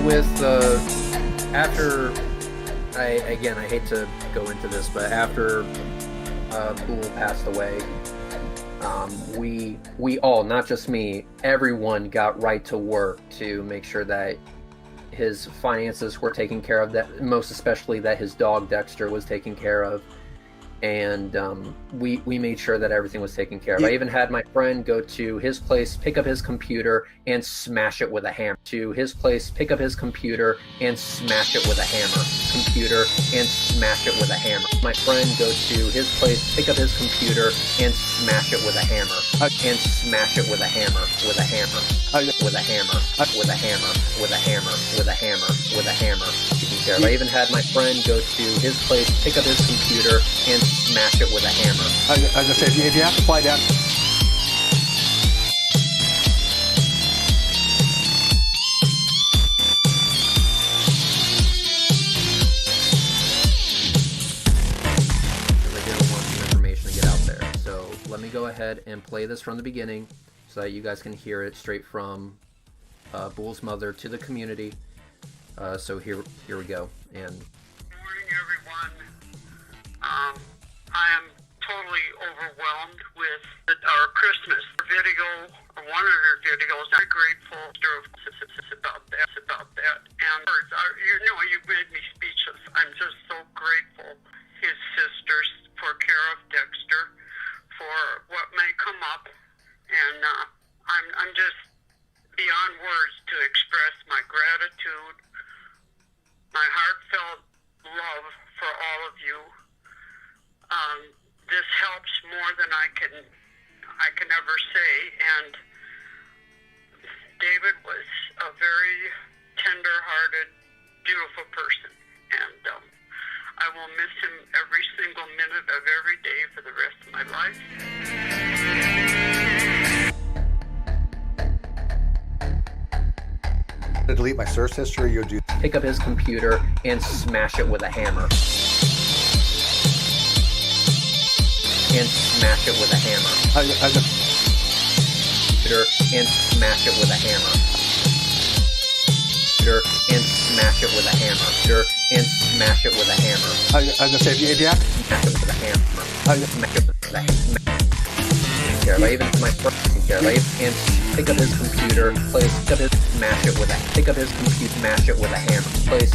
with after I hate to go into this, but after Bool passed away, we all, not just me, everyone got right to work to make sure that his finances were taken care of, that most especially that his dog Dexter was taken care of. And we made sure that everything was taken care of. I even had my friend go to his place, pick up his computer, and smash it with a hammer. To his place, pick up his computer, and smash it with a hammer. Computer, and smash it with a hammer. My friend go to his place, pick up his computer, and smash it with a hammer. And smash it with a hammer, with a hammer, with a hammer, with a hammer, with a hammer, with a hammer, with a hammer. Taken care of. I even had my friend go to his place, pick up his computer, and smash it with a hammer. I was going to say, if you have to fly down... Because I didn't want some information to get out there. So let me go ahead and play this from the beginning so that you guys can hear it straight from Bool's mother to the community. So here we go. And good morning, everyone. I am totally overwhelmed with our Christmas video, or one of your videos. I'm grateful about that. And you made me speechless. I'm just so grateful. His sisters for care of Dexter, for what may come up, and I'm just beyond words to express my gratitude, my heartfelt love for all of you. This helps more than I can ever say, and David was a very tender-hearted, beautiful person, and I will miss him every single minute of every day for the rest of my life. To delete my search history, you'll do... pick up his computer and smash it with a hammer. And smash it with a hammer. And smash it with a hammer. And smash it with a hammer. And smash it with a hammer. I was going to say, if you have to... Smash it with a hammer. Smash it with a hammer. I even my first and pick up his computer, pick up his, smash it with a, pick up his computer, smash it with a hammer.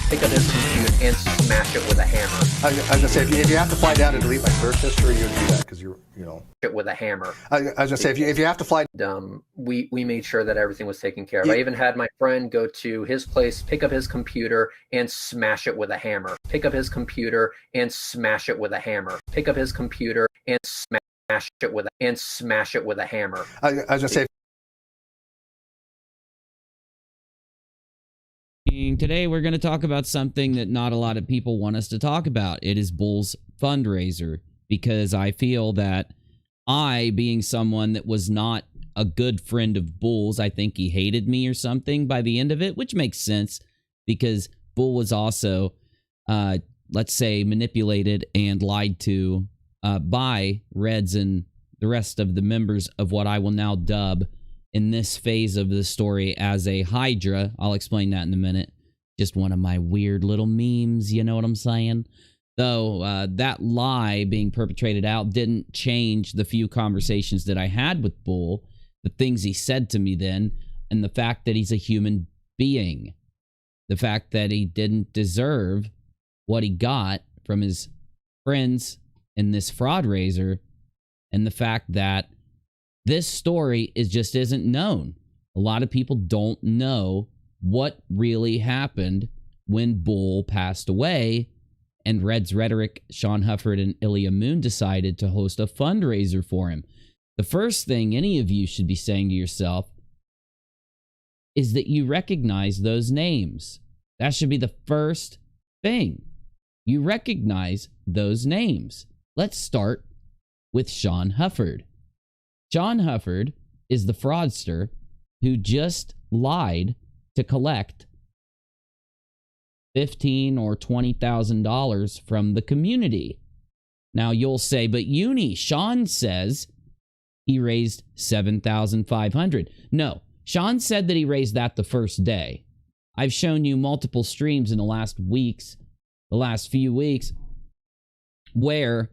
Pick up his computer and smash it with a hammer. I was going to say, if you have to fly down and delete my search history, you'll do that, because you know. It with a hammer. I was going to say, if you have to fly... We made sure that everything was taken care of. I even had my friend go to his place, pick up his computer, and smash it with a hammer. Pick up his computer and smash it with a hammer. Pick up his computer and smash it with a hammer. I was going to say... Today we're going to talk about something that not a lot of people want us to talk about. It is Bool's fundraiser, because I feel that I, being someone that was not a good friend of Bool's, I think he hated me or something by the end of it, which makes sense because Bool was also, let's say, manipulated and lied to by Reds and the rest of the members of what I will now dub in this phase of the story as a Hydra. I'll explain that in a minute. Just one of my weird little memes, you know what I'm saying? Though that lie being perpetrated out didn't change the few conversations that I had with Bool, the things he said to me then, and the fact that he's a human being. The fact that he didn't deserve what he got from his friends in this FRAUDRAISER, and the fact that this story just isn't known. A lot of people don't know what really happened when Bool passed away and Red's Rhetoric, Sean Hufford, and Ilya Moon decided to host a fundraiser for him. The first thing any of you should be saying to yourself is that you recognize those names. That should be the first thing. You recognize those names. Let's start with Sean Hufford. Sean Hufford is the fraudster who just lied to collect $15,000 or $20,000 from the community. Now you'll say, but Sean says he raised $7,500. No, Sean said that he raised that the first day. I've shown you multiple streams in the last few weeks, where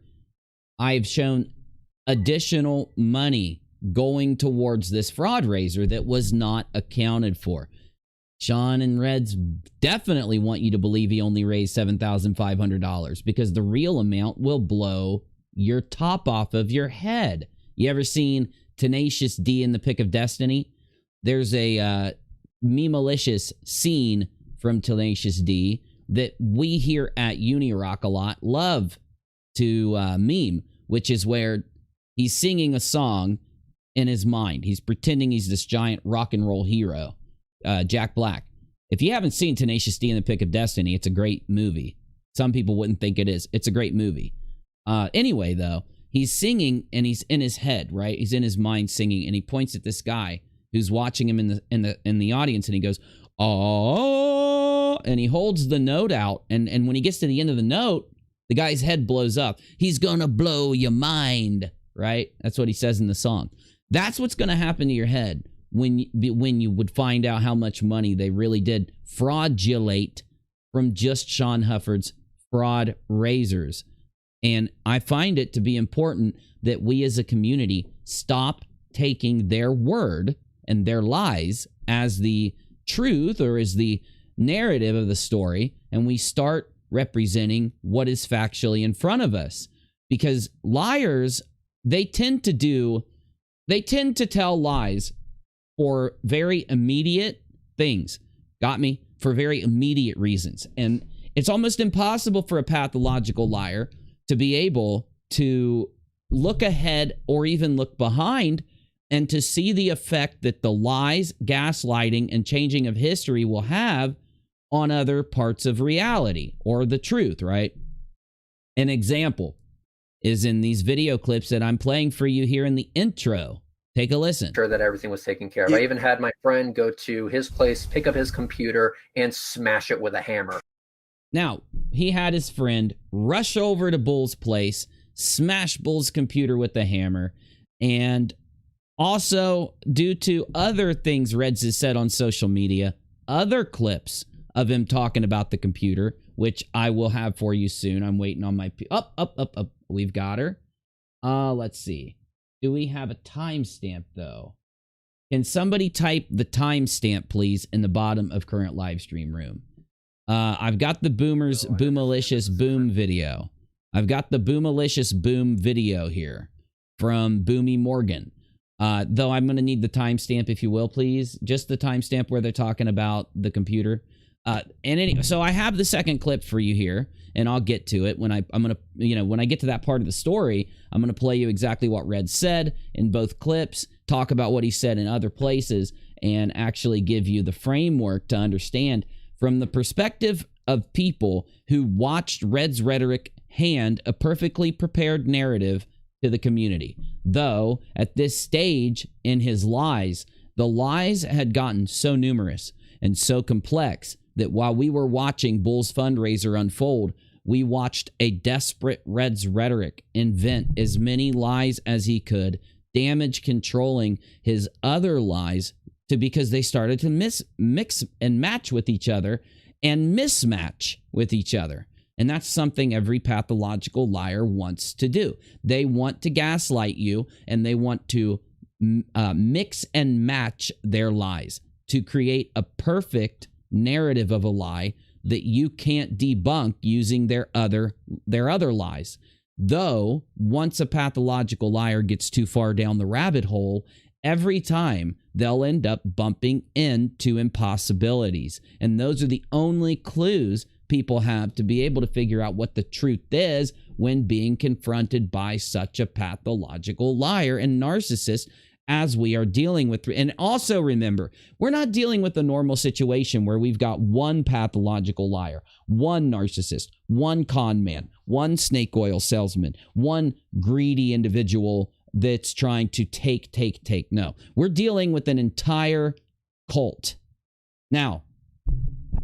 I've shown additional money going towards this fraud raiser that was not accounted for. Sean and Reds definitely want you to believe he only raised $7,500 because the real amount will blow your top off of your head. You ever seen Tenacious D in The Pick of Destiny? There's a meme-malicious scene from Tenacious D that we here at Unirock love to meme, which is where he's singing a song in his mind. He's pretending he's this giant rock and roll hero, Jack Black. If you haven't seen Tenacious D in The Pick of Destiny, it's a great movie. Some people wouldn't think it is. It's a great movie. Anyway, though, he's singing and he's in his head, right? He's in his mind singing, and he points at this guy who's watching him in the audience, and he goes, "Oh," and he holds the note out, and when he gets to the end of the note, the guy's head blows up. He's gonna blow your mind, right? That's what he says in the song. That's what's gonna happen to your head when you would find out how much money they really did fraudulate from just Sean Hufford's fraud raisers. And I find it to be important that we as a community stop taking their word and their lies as the truth or as the narrative of the story, and we start representing what is factually in front of us. Because liars, they tend to tell lies for very immediate things. Got me? For very immediate reasons. And it's almost impossible for a pathological liar to be able to look ahead or even look behind and to see the effect that the lies, gaslighting, and changing of history will have on other parts of reality or the truth, right? An example is in these video clips that I'm playing for you here in the intro. Take a listen. Sure that everything was taken care of. I even had my friend go to his place, pick up his computer, and smash it with a hammer. Now, he had his friend rush over to Bull's place, smash Bull's computer with a hammer, and also, due to other things Reds has said on social media, other clips of him talking about the computer, which I will have for you soon. I'm waiting on my... Up. We've got her. Let's see. Do we have a timestamp, though? Can somebody type the timestamp, please, in the bottom of current live stream room? I've got the Boomalicious Boom video. I've got the Boomalicious Boom video here from Boomy Morgan. Though I'm going to need the timestamp, if you will, please. Just the timestamp where they're talking about the computer. So I have the second clip for you here, and I'll get to it when when I get to that part of the story. I'm going to play you exactly what Red said in both clips, talk about what he said in other places, and actually give you the framework to understand from the perspective of people who watched Red's Rhetoric hand a perfectly prepared narrative to the community. Though, at this stage in his lies, the lies had gotten so numerous and so complex that while we were watching Bull's fundraiser unfold, we watched a desperate Red's Rhetoric invent as many lies as he could, damage controlling his other lies because they started to mix and match with each other and mismatch with each other. And that's something every pathological liar wants to do. They want to gaslight you, and they want to mix and match their lies to create a perfect narrative of a lie that you can't debunk using their other lies. Though, once a pathological liar gets too far down the rabbit hole, every time they'll end up bumping into impossibilities. And those are the only clues people have to be able to figure out what the truth is when being confronted by such a pathological liar and narcissist as we are dealing with. And also remember, we're not dealing with a normal situation where we've got one pathological liar, one narcissist, one con man, one snake oil salesman, one greedy individual that's trying to take. No, we're dealing with an entire cult. Now,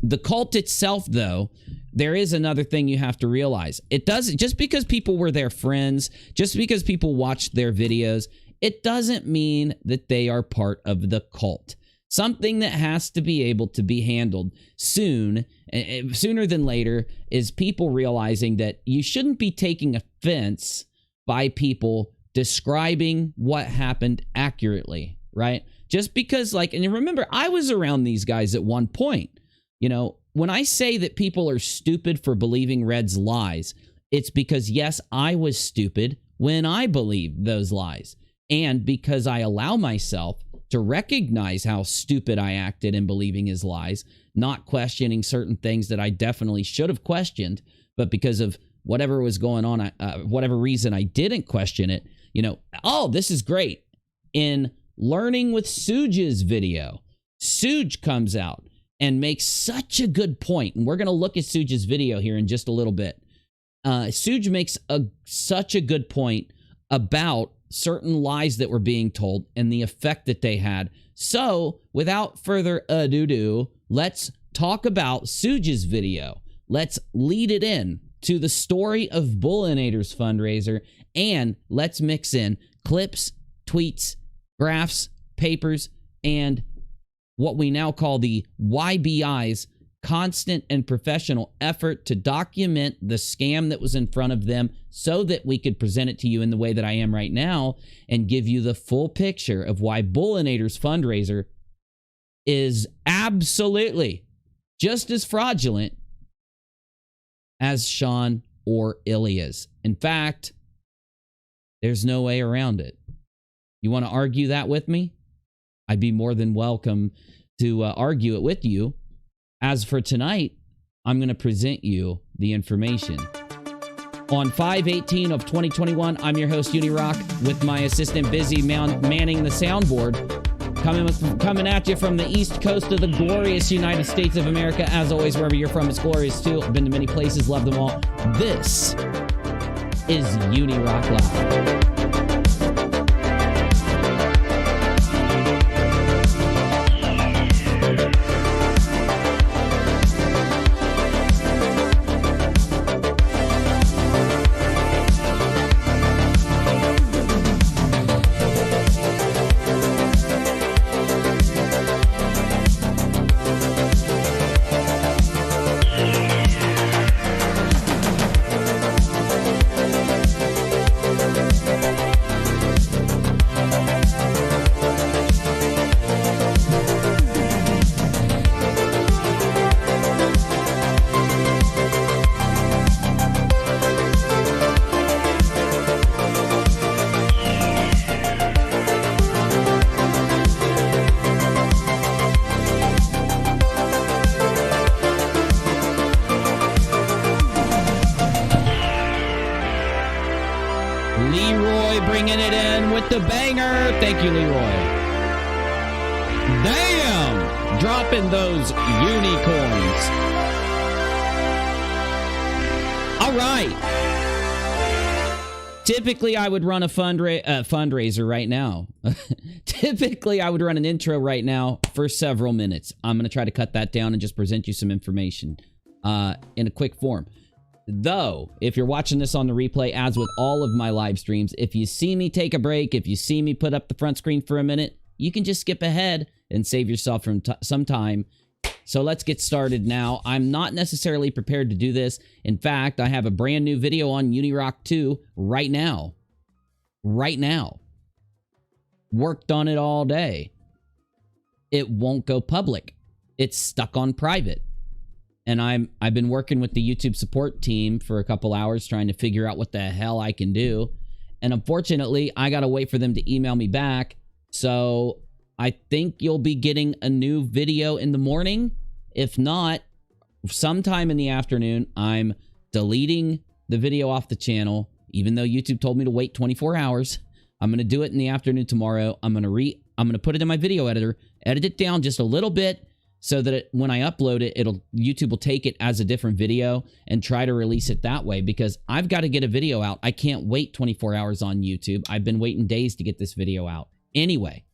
the cult itself, though, there is another thing you have to realize. It doesn't, just because people were their friends, just because people watched their videos, it doesn't mean that they are part of the cult. Something that has to be able to be handled soon, sooner than later, is people realizing that you shouldn't be taking offense by people describing what happened accurately, right? Just because, like, and remember, I was around these guys at one point. You know, when I say that people are stupid for believing Red's lies, it's because, yes, I was stupid when I believed those lies. And because I allow myself to recognize how stupid I acted in believing his lies, not questioning certain things that I definitely should have questioned, but because of whatever was going on, whatever reason I didn't question it, you know, oh, this is great. In Learning with Suge's video, Suge comes out and makes such a good point, and we're going to look at Suge's video here in just a little bit. Suge makes such a good point about certain lies that were being told and the effect that they had. So, without further ado, let's talk about Suge's video. Let's lead it in to the story of Bullinator's fundraiser, and let's mix in clips, tweets, graphs, papers, and what we now call the YBI's constant and professional effort to document the scam that was in front of them so that we could present it to you in the way that I am right now and give you the full picture of why Bullinator's fundraiser is absolutely just as fraudulent as Sean or Ilya's. In fact, there's no way around it. You want to argue that with me? I'd be more than welcome to argue it with you. As for tonight, I'm going to present you the information. On 5/18 of 2021, I'm your host, Unirock, with my assistant Busy manning the soundboard. Coming at you from the east coast of the glorious United States of America. As always, wherever you're from, it's glorious too. I've been to many places, love them all. This is Unirock Live. The banger. Thank you, Leroy. Damn! Dropping those unicorns. All right. Typically, I would run a fundraiser right now. Typically, I would run an intro right now for several minutes. I'm going to try to cut that down and just present you some information in a quick form. Though, if you're watching this on the replay, as with all of my live streams, if you see me take a break, if you see me put up the front screen for a minute, you can just skip ahead and save yourself from some time. So let's get started now. I'm not necessarily prepared to do this. In fact, I have a brand new video on Unirock 2 right now. Right now. Worked on it all day. It won't go public. It's stuck on private. And I've been working with the YouTube support team for a couple hours trying to figure out what the hell I can do. And unfortunately, I got to wait for them to email me back. So I think you'll be getting a new video in the morning. If not, sometime in the afternoon, I'm deleting the video off the channel, even though YouTube told me to wait 24 hours. I'm going to do it in the afternoon tomorrow. I'm going to put it in my video editor, edit it down just a little bit, so that when I upload it, YouTube will take it as a different video and try to release it that way, because I've got to get a video out. I can't wait 24 hours on YouTube. I've been waiting days to get this video out. Anyway.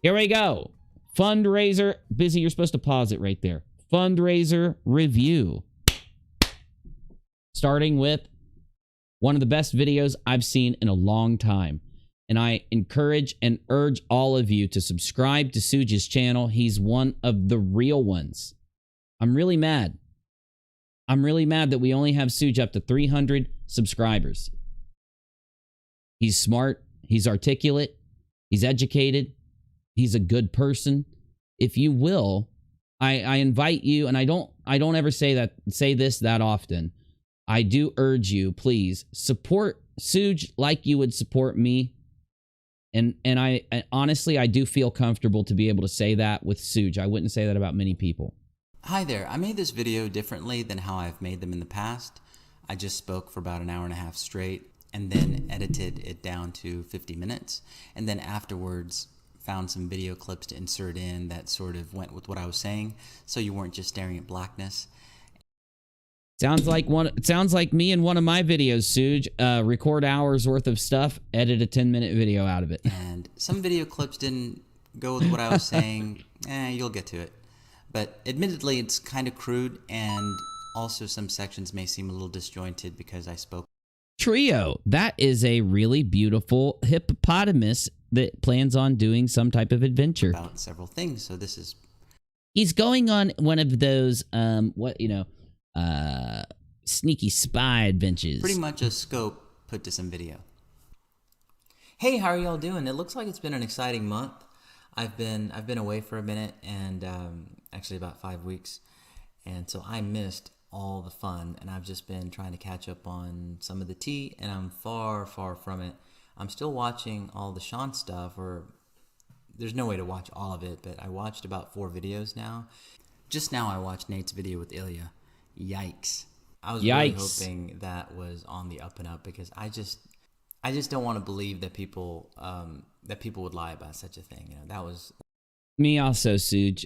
Here we go. Fundraiser. Busy, you're supposed to pause it right there. Fundraiser review. Starting with one of the best videos I've seen in a long time. And I encourage and urge all of you to subscribe to Suge's channel. He's one of the real ones. I'm really mad. I'm really mad that we only have Suge up to 300 subscribers. He's smart. He's articulate. He's educated. He's a good person. If you will, I invite you, and I don't ever say this that often. I do urge you, please support Suge like you would support me. And I honestly, I do feel comfortable to be able to say that with Suge. I wouldn't say that about many people. Hi there, I made this video differently than how I've made them in the past. I just spoke for about an hour and a half straight and then edited it down to 50 minutes. And then afterwards found some video clips to insert in that sort of went with what I was saying, so you weren't just staring at blackness. Sounds like me in one of my videos, Suge. Record hours worth of stuff, edit a 10-minute video out of it. And some video clips didn't go with what I was saying. You'll get to it. But admittedly, it's kind of crude, and also some sections may seem a little disjointed because I spoke. Trio, that is a really beautiful hippopotamus that plans on doing some type of adventure. About several things, so this is... He's going on one of those, sneaky spy adventures. Pretty much a scope put to some video. Hey, how are y'all doing? It looks like it's been an exciting month. I've been away for a minute, and actually about 5 weeks, and so I missed all the fun, and I've just been trying to catch up on some of the tea, and I'm far from it. I'm still watching all the Sean stuff, or there's no way to watch all of it, but I watched about 4 videos now. Just now I watched Nate's video with Ilya. Yikes. I was really hoping that was on the up and up, because I just don't want to believe that people would lie about such a thing. You know, that was me also, Suge.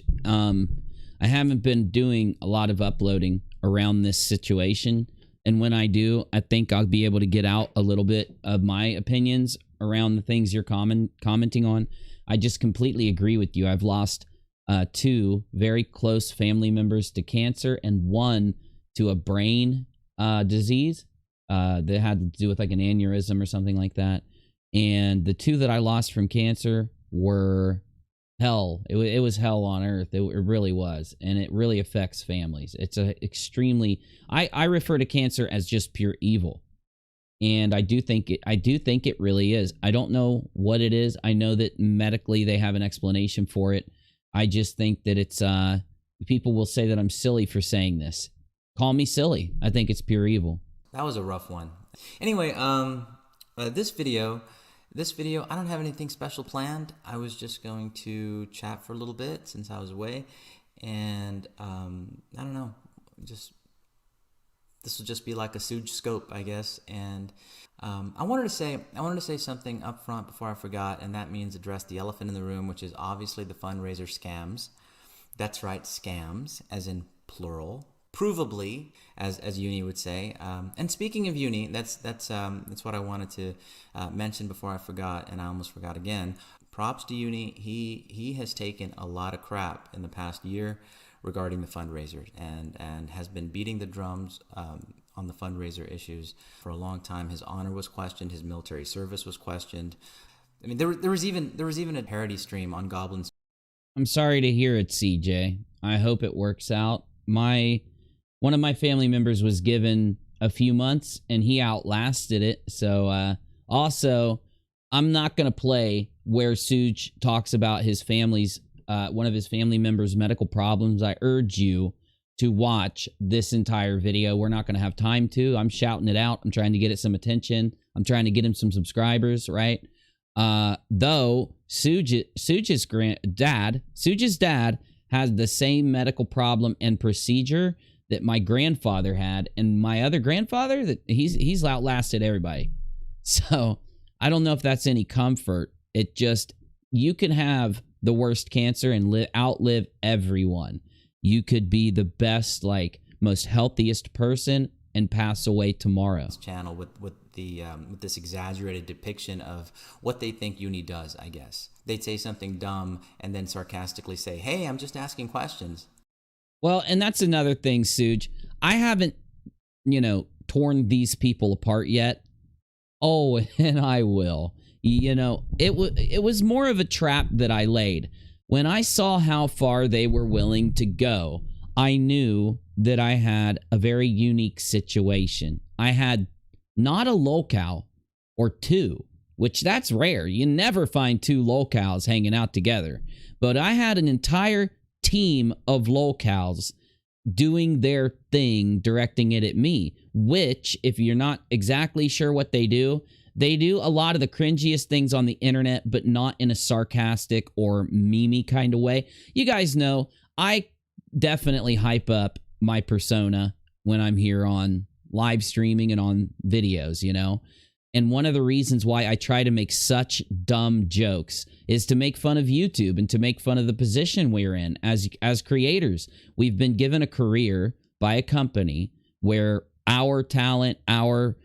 I haven't been doing a lot of uploading around this situation, and when I do, I think I'll be able to get out a little bit of my opinions around the things you're commenting on. I just completely agree with you. I've lost 2 very close family members to cancer, and 1 to a brain disease that had to do with like an aneurysm or something like that. And the 2 that I lost from cancer were hell. It was hell on earth. It really was. And it really affects families. It's a extremely, I refer to cancer as just pure evil. And I do think it really is. I don't know what it is. I know that medically they have an explanation for it. I just think that it's, people will say that I'm silly for saying this. Call me silly. I think it's pure evil. That was a rough one. Anyway, this video, I don't have anything special planned. I was just going to chat for a little bit since I was away, and I don't know, this will just be like a Suge scope, I guess. And I wanted to say something up front before I forgot, and that means address the elephant in the room, which is obviously the fundraiser scams. That's right, scams, as in plural. Provably, as Uni would say. And speaking of Uni, that's what I wanted to mention before I forgot, and I almost forgot again. Props to Uni. He has taken a lot of crap in the past year regarding the fundraiser, and has been beating the drums on the fundraiser issues for a long time. His honor was questioned. His military service was questioned. I mean, there was even a parody stream on Goblins. I'm sorry to hear it, CJ. I hope it works out. One of my family members was given a few months, and he outlasted it. So, also, I'm not going to play where Suge talks about his family's, one of his family members' medical problems. I urge you to watch this entire video. We're not going to have time to. I'm shouting it out. I'm trying to get it some attention. I'm trying to get him some subscribers, right? Though Suge's dad has the same medical problem and procedure that my grandfather had, and my other grandfather, that he's outlasted everybody. So I don't know if that's any comfort. It just, you can have the worst cancer and outlive everyone. You could be the best, like, most healthiest person and pass away tomorrow. Channel with this exaggerated depiction of what they think Uni does, I guess. They'd say something dumb and then sarcastically say, "Hey, I'm just asking questions." Well, and that's another thing, Suge. I haven't, torn these people apart yet. Oh, and I will. You know, it was more of a trap that I laid. When I saw how far they were willing to go, I knew that I had a very unique situation. I had not a locale or two, which that's rare. You never find two locales hanging out together. But I had an entire team of locales doing their thing, directing it at me, which, if you're not exactly sure what they do a lot of the cringiest things on the internet, but not in a sarcastic or memey kind of way. You guys know, I definitely hype up my persona when I'm here on live streaming and on videos, you know? And one of the reasons why I try to make such dumb jokes is to make fun of YouTube and to make fun of the position we're in as creators. We've been given a career by a company where our talent, our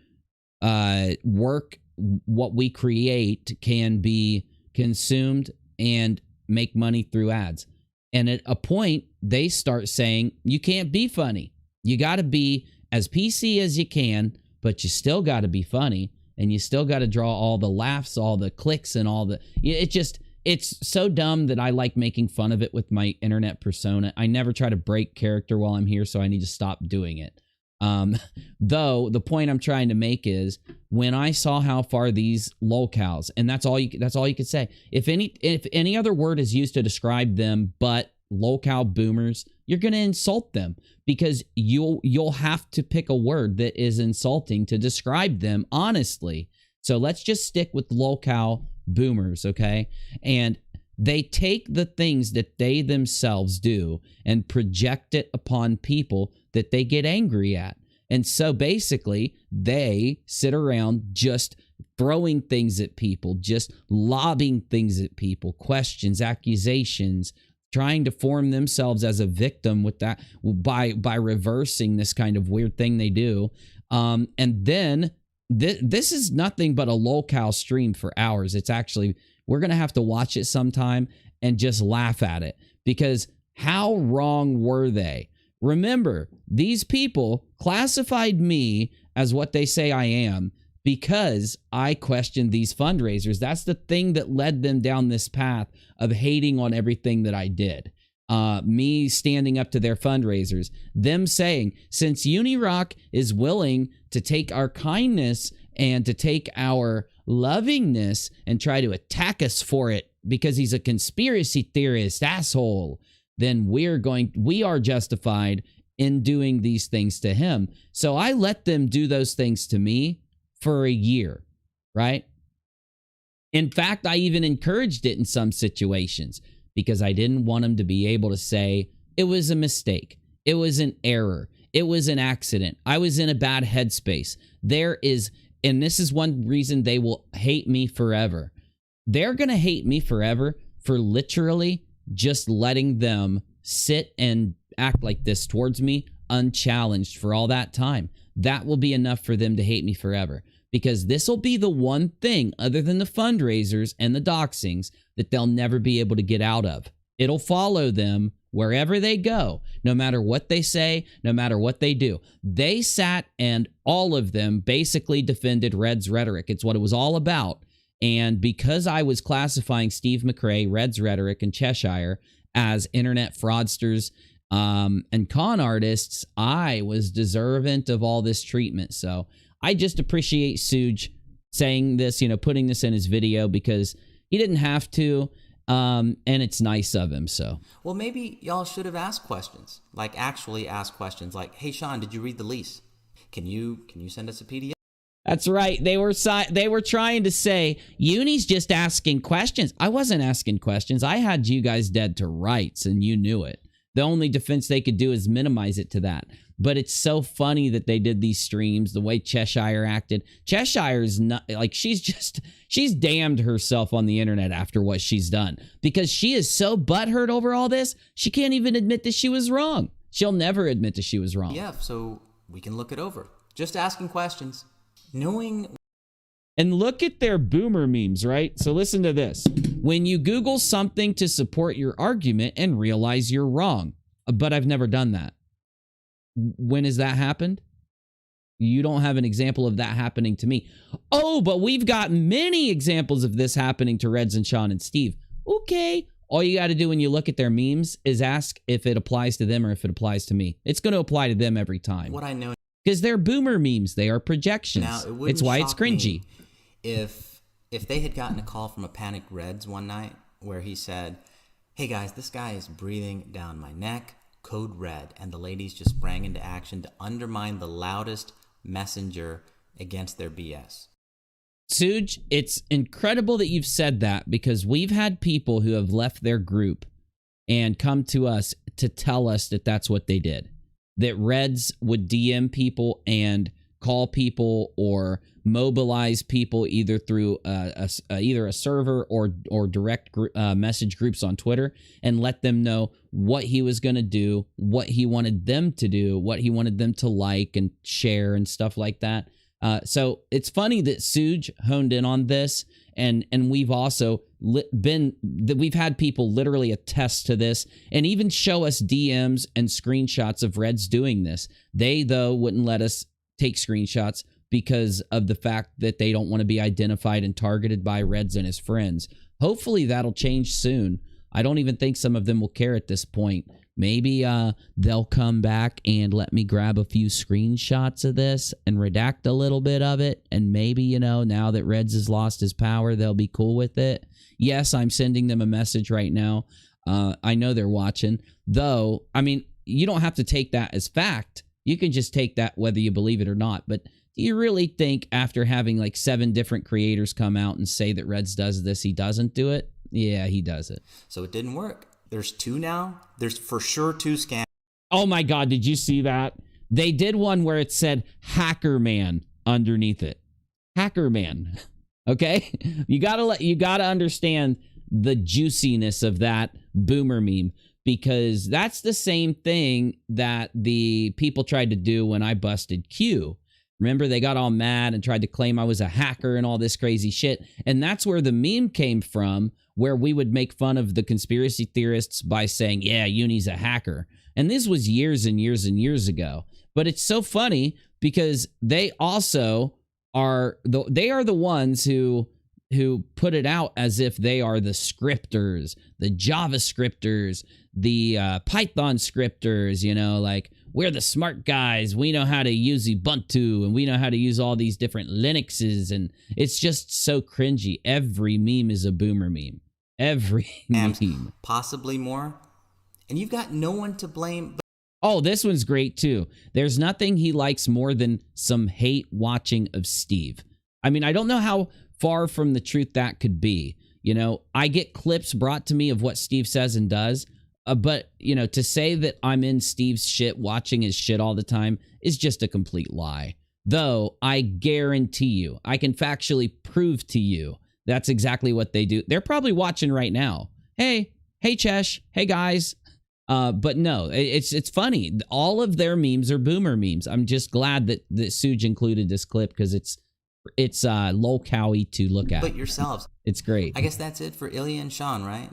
work, what we create can be consumed and make money through ads. And at a point, they start saying, you can't be funny. You got to be as PC as you can, but you still got to be funny. And you still got to draw all the laughs, all the clicks, and all the... It's so dumb that I like making fun of it with my internet persona. I never try to break character while I'm here, so I need to stop doing it. Though, the point I'm trying to make is, when I saw how far these locales, and that's all you could say. If any other word is used to describe them but locale boomers, you're going to insult them, because you'll have to pick a word that is insulting to describe them honestly. So let's just stick with locale boomers, okay? And they take the things that they themselves do and project it upon people that they get angry at. And so basically, they sit around just throwing things at people, just lobbing things at people, questions, accusations, trying to form themselves as a victim with that by reversing this kind of weird thing they do. And then this is nothing but a locale stream for hours. It's actually, we're going to have to watch it sometime and just laugh at it, because how wrong were they? Remember, these people classified me as what they say I am because I questioned these fundraisers. That's the thing that led them down this path of hating on everything that I did. Me standing up to their fundraisers, them saying, since unirock is willing to take our kindness and to take our lovingness and try to attack us for it because he's a conspiracy theorist asshole, then we are justified in doing these things to him. So I let them do those things to me for a year, right? In fact, I even encouraged it in some situations because I didn't want them to be able to say, it was a mistake, it was an error, it was an accident, I was in a bad headspace. And this is one reason they will hate me forever. They're going to hate me forever for literally just letting them sit and act like this towards me unchallenged for all that time. That will be enough for them to hate me forever, because this will be the one thing, other than the fundraisers and the doxings, that they'll never be able to get out of. It'll follow them wherever they go, no matter what they say, no matter what they do. They sat and all of them basically defended Red's Rhetoric. It's what it was all about. And because I was classifying Steve McRae, Red's Rhetoric, and Cheshire as internet fraudsters and con artists, I was deserving of all this treatment. So I just appreciate Suge saying this, putting this in his video, because he didn't have to, and it's nice of him. So, well, maybe y'all should have asked questions, like actually ask questions, like, "Hey, Sean, did you read the lease? Can you send us a PDF?" That's right. They were trying to say, Uni's just asking questions. I wasn't asking questions. I had you guys dead to rights, and you knew it. The only defense they could do is minimize it to that. But it's so funny that they did these streams, the way Cheshire acted. Cheshire's not, like, she's damned herself on the internet after what she's done, because she is so butthurt over all this, she can't even admit that she was wrong. She'll never admit that she was wrong. Yeah, so we can look it over. Just asking questions. Knowing. And look at their boomer memes, right? So listen to this. When you Google something to support your argument and realize you're wrong. But I've never done that. When has that happened? You don't have an example of that happening to me. Oh, but we've got many examples of this happening to Reds and Sean and Steve. Okay. All you got to do when you look at their memes is ask if it applies to them or if it applies to me. It's going to apply to them every time. What I know, because they're boomer memes. They are projections. now, it wouldn't It's why it's shock me cringy. if they had gotten a call from a panicked Reds one night where he said, "Hey guys, this guy is breathing down my neck, code red," and the ladies just sprang into action to undermine the loudest messenger against their BS. Suj, it's incredible that you've said that, because we've had people who have left their group and come to us to tell us that that's what they did. That Reds would DM people and call people or mobilize people either through either a server or direct message groups on Twitter, and let them know what he was going to do, what he wanted them to do, what he wanted them to like and share and stuff like that. So it's funny that Suj honed in on this, and we've also we've had people literally attest to this and even show us DMs and screenshots of Reds doing this. They, though, wouldn't let us take screenshots because of the fact that they don't want to be identified and targeted by Reds and his friends. Hopefully that'll change soon. I don't even think some of them will care at this point. Maybe they'll come back and let me grab a few screenshots of this and redact a little bit of it. And maybe, you know, now that Reds has lost his power, they'll be cool with it. Yes, I'm sending them a message right now. I know they're watching. Though, I mean, you don't have to take that as fact. You can just take that whether you believe it or not. But do you really think after having like 7 different creators come out and say that Reds does this, he doesn't do it? Yeah, he does it. So it didn't work. There's 2 now. There's for sure 2 scams. Oh my God, did you see that? They did one where it said Hacker Man underneath it. Hacker Man. Okay? You gotta understand the juiciness of that boomer meme, because that's the same thing that the people tried to do when I busted Q. Remember, they got all mad and tried to claim I was a hacker and all this crazy shit. And that's where the meme came from, where we would make fun of the conspiracy theorists by saying, yeah, Uni's a hacker. And this was years and years and years ago. But it's so funny because they also are the ones who put it out as if they are the scripters, the JavaScripters, the Python scripters, you know, like, we're the smart guys. We know how to use Ubuntu and we know how to use all these different Linuxes. And it's just so cringy. Every meme is a boomer meme. Every meme. Possibly more. And you've got no one to blame. Oh, this one's great too. There's nothing he likes more than some hate watching of Steve. I mean, I don't know how far from the truth that could be. You know, I get clips brought to me of what Steve says and does. But, you know, to say that I'm in Steve's shit, watching his shit all the time, is just a complete lie. Though, I guarantee you, I can factually prove to you that's exactly what they do. They're probably watching right now. Hey Chesh, hey guys. But no, it's funny. All of their memes are boomer memes. I'm just glad that Suj included this clip because it's lol-cowy to look at. But yourselves. It's great. I guess that's it for Ilya and Sean, right?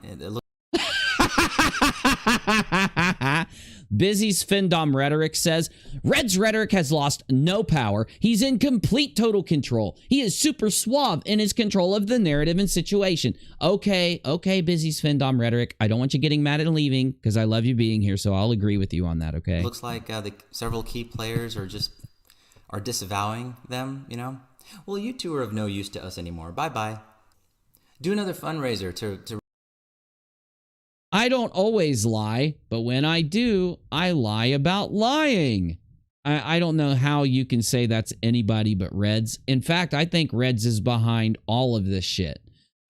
Busy's Findom Rhetoric says, Red's Rhetoric has lost no power. He's in complete total control. He is super suave in his control of the narrative and situation. Okay, Busy's Findom Rhetoric. I don't want you getting mad and leaving because I love you being here, so I'll agree with you on that, okay? Looks like the several key players are disavowing them, you know? Well, you two are of no use to us anymore. Bye-bye. Do another fundraiser to I don't always lie, but when I do, I lie about lying. I don't know how you can say that's anybody but Reds. In fact, I think Reds is behind all of this shit.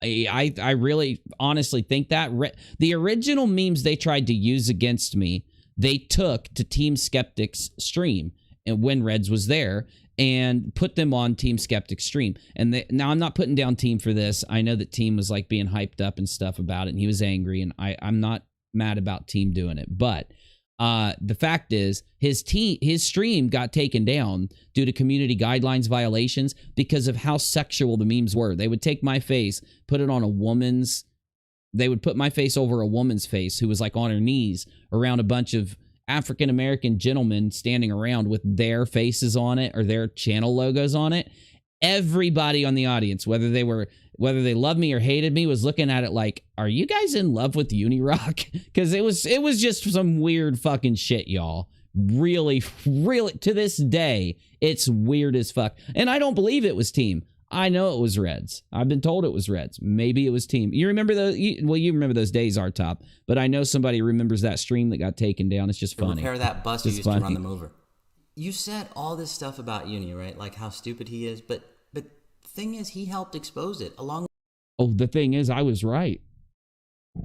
I really honestly think that. The original memes they tried to use against me, they took to Team Skeptic's stream and when Reds was there and put them on Team Skeptic's stream. And now I'm not putting down Team for this. I know that Team was like being hyped up and stuff about it, and he was angry, and I'm not mad about Team doing it. But the fact is, his stream got taken down due to community guidelines violations because of how sexual the memes were. They would take my face, put it on a woman's. They would put my face over a woman's face who was like on her knees around a bunch of African American gentlemen standing around with their faces on it or their channel logos on it. Everybody on the audience, whether they loved me or hated me, was looking at it like, are you guys in love with unirock? Because it was just some weird fucking shit, y'all. Really, to this day, it's weird as fuck. And I don't believe it was team. I know it was Reds. I've been told it was Reds. Maybe it was team. You remember those? You remember those days, R-Top. But I know somebody remember that stream that got taken down. It's just funny. Repair that bus you used funny. to run them over. You said all this stuff about Uni, right? Like how stupid he is. But the thing is, he helped expose it along. Oh, the thing is, I was right.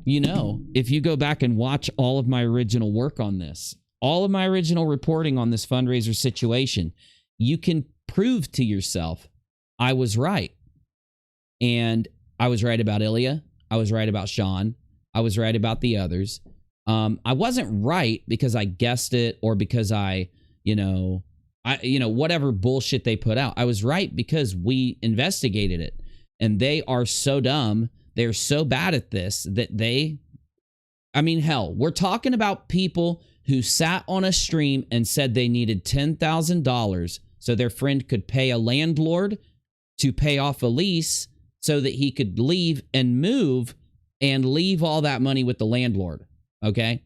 You know, if you go back and watch all of my original work on this, all of my original reporting on this fundraiser situation, you can prove to yourself I was right. And I was right about Ilya. I was right about Sean. I was right about the others. I wasn't right because I guessed it or because I whatever bullshit they put out. I was right because we investigated it. And they are so dumb. They're so bad at this that hell, we're talking about people who sat on a stream and said they needed $10,000 so their friend could pay a landlord to pay off a lease so that he could leave and move and leave all that money with the landlord. Okay?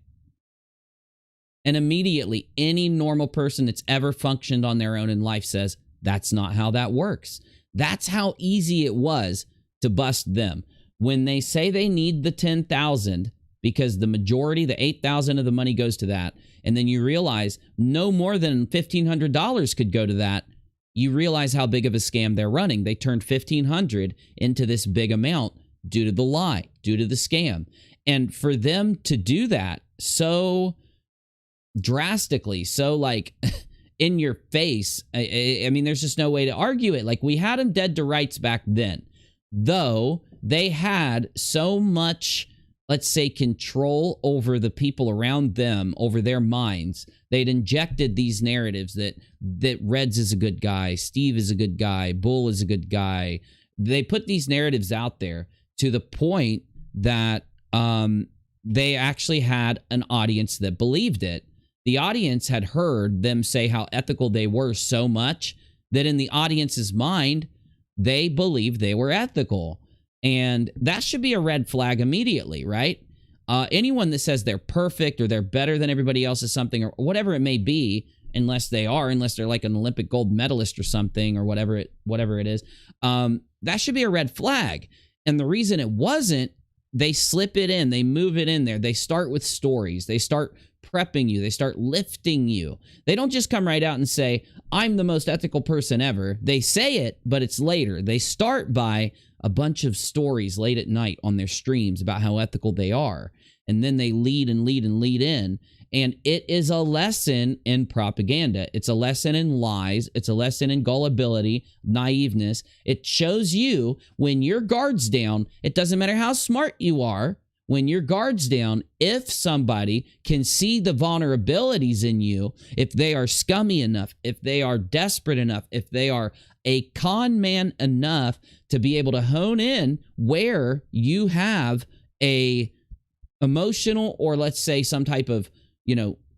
And immediately, any normal person that's ever functioned on their own in life says, that's not how that works. That's how easy it was to bust them. When they say they need the $10,000 because the majority, the $8,000 of the money goes to that, and then you realize no more than $1,500 could go to that, you realize how big of a scam they're running. They turned $1,500 into this big amount due to the lie, due to the scam. And for them to do that so drastically, so like in your face, I mean, there's just no way to argue it. Like, we had them dead to rights back then, though they had so much, let's say, control over the people around them, over their minds. They'd injected these narratives that Reds is a good guy, Steve is a good guy, Bull is a good guy. They put these narratives out there to the point that they actually had an audience that believed it. The audience had heard them say how ethical they were so much that in the audience's mind, they believed they were ethical. And that should be a red flag immediately, right? Anyone that says they're perfect or they're better than everybody else is something, or whatever it may be, unless they're like an Olympic gold medalist or something, or whatever it is, that should be a red flag. And the reason it wasn't, they slip it in, they move it in there. They start with stories. They start prepping you. They start lifting you. They don't just come right out and say, I'm the most ethical person ever. They say it, but it's later. They start by a bunch of stories late at night on their streams about how ethical they are. And then they lead and lead and lead in. And it is a lesson in propaganda. It's a lesson in lies. It's a lesson in gullibility, naiveness. It shows you when your guard's down, it doesn't matter how smart you are, when your guard's down, if somebody can see the vulnerabilities in you, if they are scummy enough, if they are desperate enough, if they are a con man enough to be able to hone in where you have a emotional, or let's say some type of,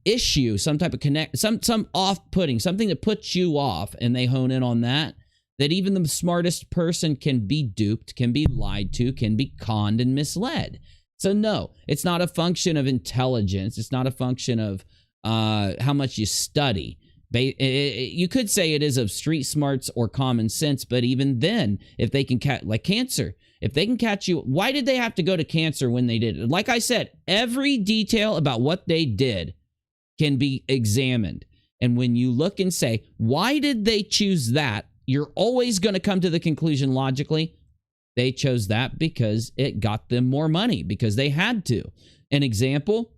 issue, some type of some off-putting, something that puts you off, and they hone in on that even the smartest person can be duped, can be lied to, can be conned and misled. So no, it's not a function of intelligence. It's not a function of how much you study. You could say it is of street smarts or common sense, but even then, if they can catch, like cancer, if they can catch you, why did they have to go to cancer when they did it? Like I said, every detail about what they did can be examined. And when you look and say, why did they choose that? You're always going to come to the conclusion logically, they chose that because it got them more money, because they had to. An example,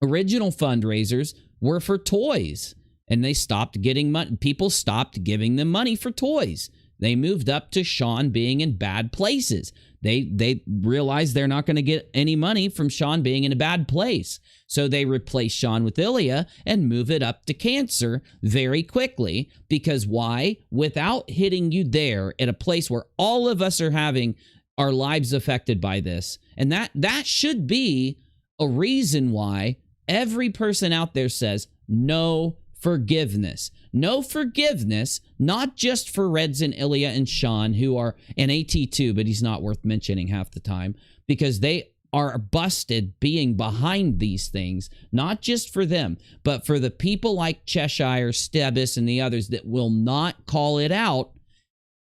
original fundraisers were for toys, and they stopped getting money. People stopped giving them money for toys. They moved up to Sean being in bad places. They realized they're not going to get any money from Sean being in a bad place. So they replace Sean with Ilya and move it up to cancer very quickly. Because why? Without hitting you there at a place where all of us are having our lives affected by this. And that should be a reason why every person out there says no forgiveness. No forgiveness, not just for Reds and Ilya and Sean, who are, and AT too, but he's not worth mentioning half the time, because they are busted being behind these things, not just for them, but for the people like Cheshire, Stebbis, and the others that will not call it out,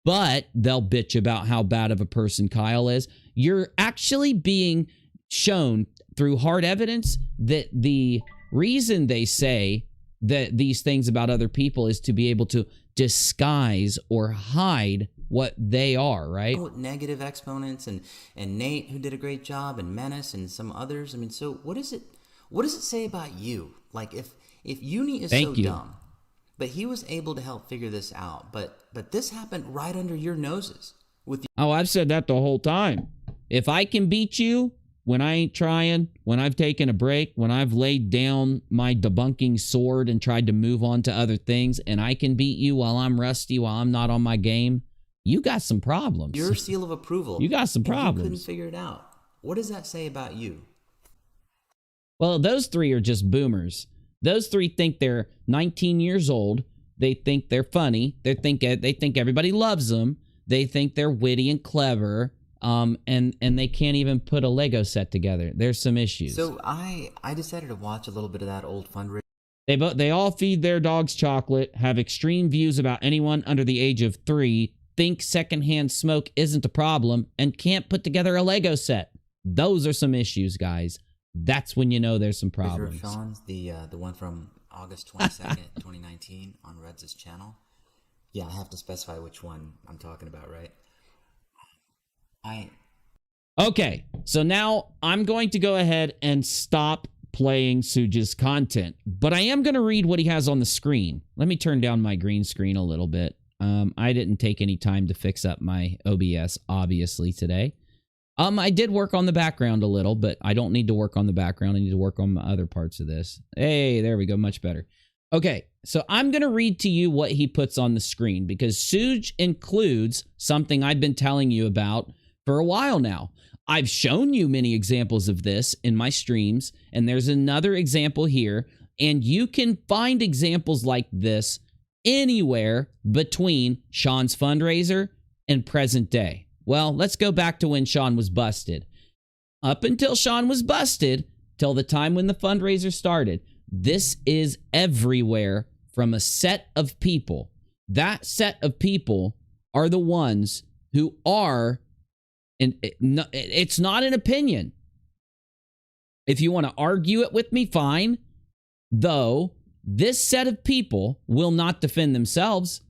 but they'll bitch about how bad of a person Kyle is. You're actually being shown through hard evidence that the reason they say that these things about other people is to be able to disguise or hide what they are, right? Negative exponents and Nate, who did a great job, and Menace and some others. I mean, so what does it say about you? Like, if Uni is so dumb, but he was able to help figure this out, but this happened right under your noses with you. Oh, I've said that the whole time. If I can beat you when I ain't trying, when I've taken a break, when I've laid down my debunking sword and tried to move on to other things, and I can beat you while I'm rusty, while I'm not on my game, you got some problems. Your seal of approval. You got some problems. You couldn't figure it out. What does that say about you? Well, those three are just boomers. Those three think they're 19 years old. They think they're funny. They think everybody loves them. They think they're witty and clever. And they can't even put a Lego set together. There's some issues. So I decided to watch a little bit of that old fundraiser. They all feed their dogs chocolate, have extreme views about anyone under the age of 3, think secondhand smoke isn't a problem, and can't put together a Lego set. Those are some issues, guys. That's when you know there's some problems. Sean's the one from August 22nd, 2019 on Reds' channel. Yeah, I have to specify which one I'm talking about, right? Okay, so now I'm going to go ahead and stop playing Suj's content, but I am going to read what he has on the screen. Let me turn down my green screen a little bit. I didn't take any time to fix up my OBS, obviously, today. I did work on the background a little, but I don't need to work on the background. I need to work on the other parts of this. Hey, there we go. Much better. Okay, so I'm going to read to you what he puts on the screen, because Suj includes something I've been telling you about for a while now. I've shown you many examples of this in my streams, and there's another example here, and you can find examples like this anywhere between Sean's fundraiser and present day. Well, let's go back to when Sean was busted. Up until Sean was busted, till the time when the fundraiser started, this is everywhere from a set of people. That set of people are the ones who are, and it's not an opinion. If you want to argue it with me, fine. Though, this set of people will not defend themselves.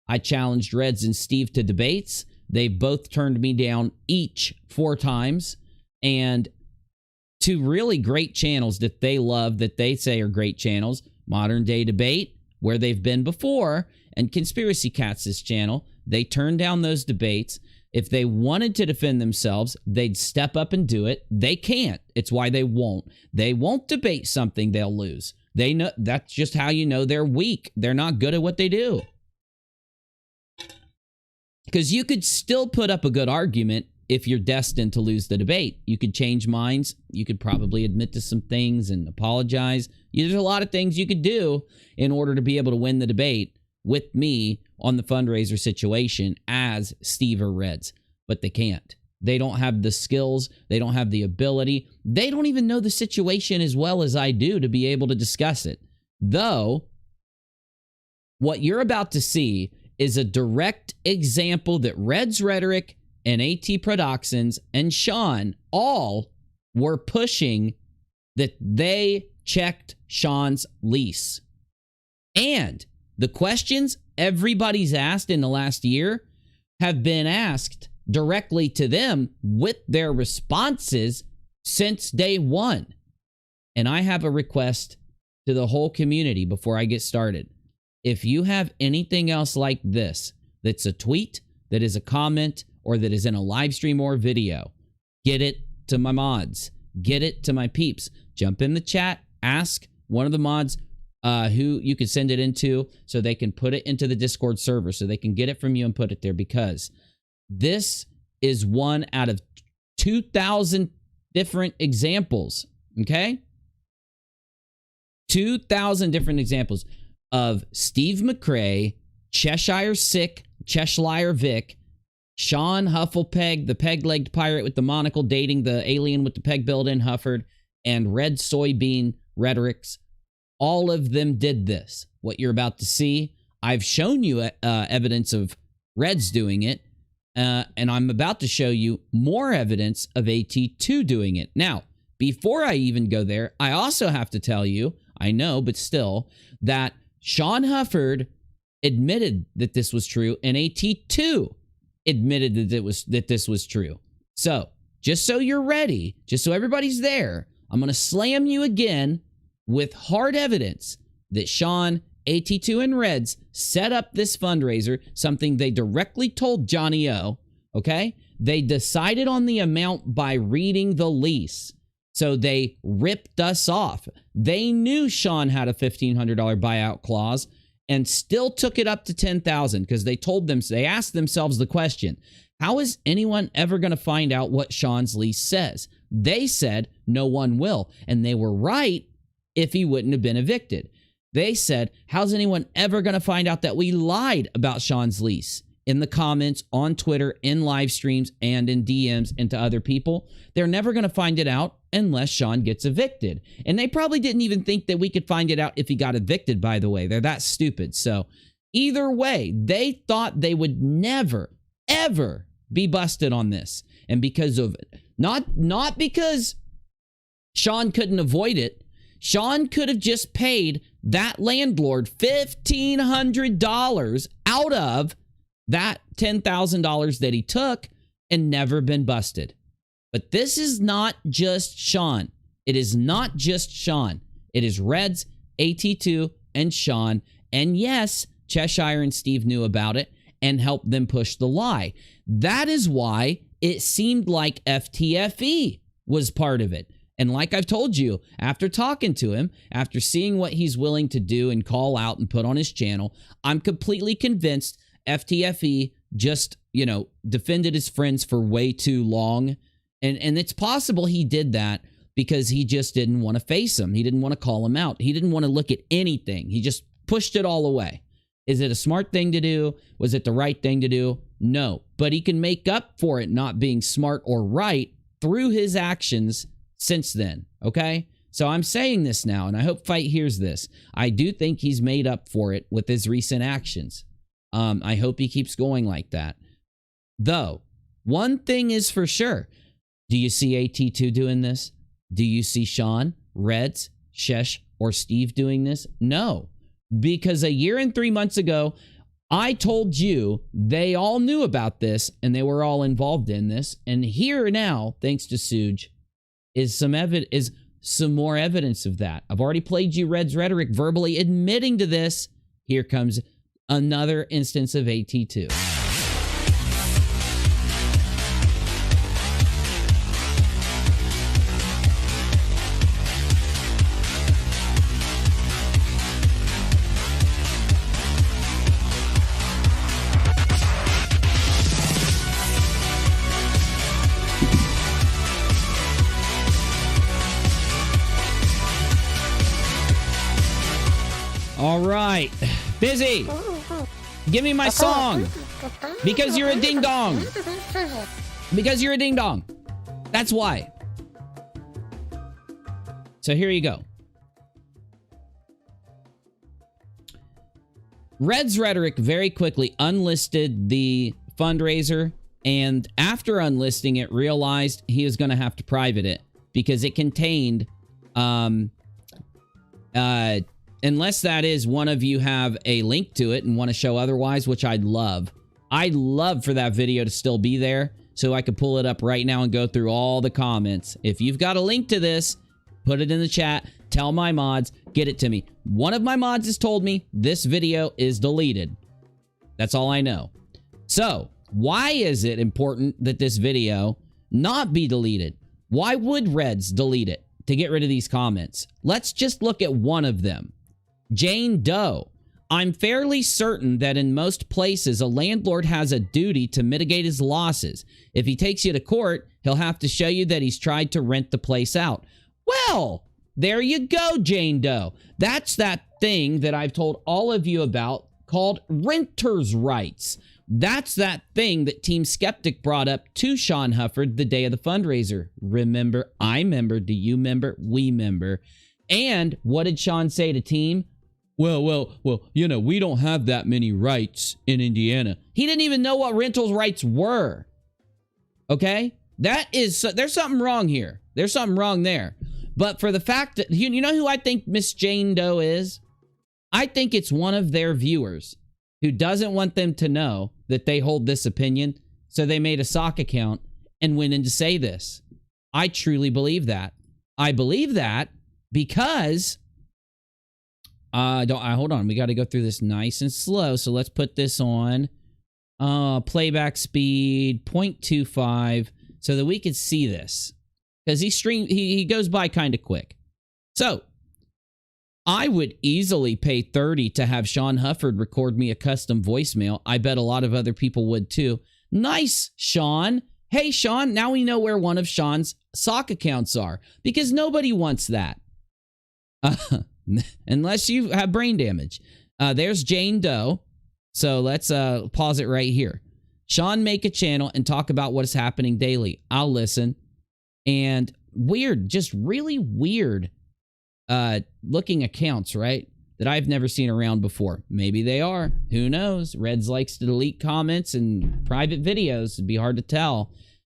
I challenged Reds and Steve to debates. They've both turned me down each 4 times. And two really great channels that they love, that they say are great channels, Modern Day Debate, where they've been before, and Conspiracy Cats' channel. They turned down those debates. If they wanted to defend themselves, they'd step up and do it. They can't. It's why they won't. They won't debate something they'll lose. They know that's just how you know they're weak. They're not good at what they do. Because you could still put up a good argument if you're destined to lose the debate. You could change minds. You could probably admit to some things and apologize. There's a lot of things you could do in order to be able to win the debate with me on the fundraiser situation as Steve or Reds. But they can't. They don't have the skills. They don't have the ability. They don't even know the situation as well as I do to be able to discuss it. Though, what you're about to see is a direct example that Reds Rhetoric and AT Productions and Sean all were pushing that they checked Sean's lease. And the questions everybody's asked in the last year have been asked directly to them with their responses since day one. And I have a request to the whole community before I get started. If you have anything else like this, that's a tweet, that is a comment, or that is in a live stream or video, get it to my mods. Get it to my peeps. Jump in the chat. Ask one of the mods who you can send it into so they can put it into the Discord server so they can get it from you and put it there, because this is one out of 2,000 different examples, okay? 2,000 different examples of Steve McRae, Cheshire Vic, Sean Hufflepeg, the peg-legged pirate with the monocle dating the alien with the peg built-in Hufford, and Red Soybean Rhetorics. All of them did this. What you're about to see, I've shown you evidence of Reds doing it, and I'm about to show you more evidence of AT2 doing it. Now, before I even go there, I also have to tell you, I know, but still, that Sean Hufford admitted that this was true, and AT2 admitted that this was true. So, just so you're ready, just so everybody's there, I'm going to slam you again with hard evidence that Sean, AT2, and Reds set up this fundraiser, something they directly told Johnny O, okay? They decided on the amount by reading the lease. So they ripped us off. They knew Sean had a $1,500 buyout clause and still took it up to $10,000 because they asked themselves the question, how is anyone ever going to find out what Sean's lease says? They said no one will, and they were right if he wouldn't have been evicted. They said, how's anyone ever going to find out that we lied about Sean's lease? In the comments, on Twitter, in live streams, and in DMs and to other people. They're never going to find it out unless Sean gets evicted. And they probably didn't even think that we could find it out if he got evicted, by the way. They're that stupid. So either way, they thought they would never, ever be busted on this. And because of it, not because Sean couldn't avoid it. Sean could have just paid that landlord $1,500 out of that $10,000 that he took and never been busted. But this is not just Sean. It is not just Sean. It is Reds, AT2, and Sean. And yes, Cheshire and Steve knew about it and helped them push the lie. That is why it seemed like FTFE was part of it. And like I've told you, after talking to him, after seeing what he's willing to do and call out and put on his channel, I'm completely convinced FTFE just, defended his friends for way too long. And it's possible he did that because he just didn't want to face him. He didn't want to call him out. He didn't want to look at anything. He just pushed it all away. Is it a smart thing to do? Was it the right thing to do? No. But he can make up for it not being smart or right through his actions since then, okay? So I'm saying this now, and I hope Fight hears this. I do think he's made up for it with his recent actions. I hope he keeps going like that. Though, one thing is for sure. Do you see AT2 doing this? Do you see Sean, Reds, Shesh, or Steve doing this? No. Because a year and 3 months ago, I told you they all knew about this and they were all involved in this. And here now, thanks to Suge, is some more evidence of that. I've already played you Red's Rhetoric verbally admitting to this. Here comes another instance of AT2. All right, Busy, give me my song. Because you're a ding dong. Because you're a ding dong. That's why. So here you go. Red's Rhetoric very quickly unlisted the fundraiser, and after unlisting it, realized he was going to have to private it because it contained unless that is one of you have a link to it and want to show otherwise, which I'd love. I'd love for that video to still be there so I could pull it up right now and go through all the comments. If you've got a link to this, put it in the chat. Tell my mods, get it to me. One of my mods has told me this video is deleted. That's all I know. So, why is it important that this video not be deleted? Why would Reds delete it to get rid of these comments? Let's just look at one of them. Jane Doe. I'm fairly certain that in most places, a landlord has a duty to mitigate his losses. If he takes you to court, he'll have to show you that he's tried to rent the place out. Well, There you go, Jane Doe. That's that thing that I've told all of you about called renters' rights. That's that thing that Team Skeptic brought up to Sean Hufford the day of the fundraiser. Remember, I remember, do you remember? We remember. And what did Sean say to Team? Well, you know, we don't have that many rights in Indiana. He didn't even know what rentals rights were. Okay? There's something wrong here. There's something wrong there. But for the fact that, you know who I think Miss Jane Doe is? I think it's one of their viewers who doesn't want them to know that they hold this opinion, so they made a sock account and went in to say this. I truly believe that. I believe that because hold on, we got to go through this nice and slow. So let's put this on playback speed 0.25 so that we can see this, because he goes by kind of quick. So I would easily pay $30 to have Sean Hufford record me a custom voicemail. I bet a lot of other people would too. Nice, Sean. Hey, Sean, now we know where one of Sean's sock accounts are, because nobody wants that. Unless you have brain damage. There's Jane Doe. So let's pause it right here. Sean, make a channel and talk about what is happening daily. I'll listen. And weird, just really weird looking accounts, right? That I've never seen around before. Maybe they are. Who knows? Reds likes to delete comments and private videos. It'd be hard to tell.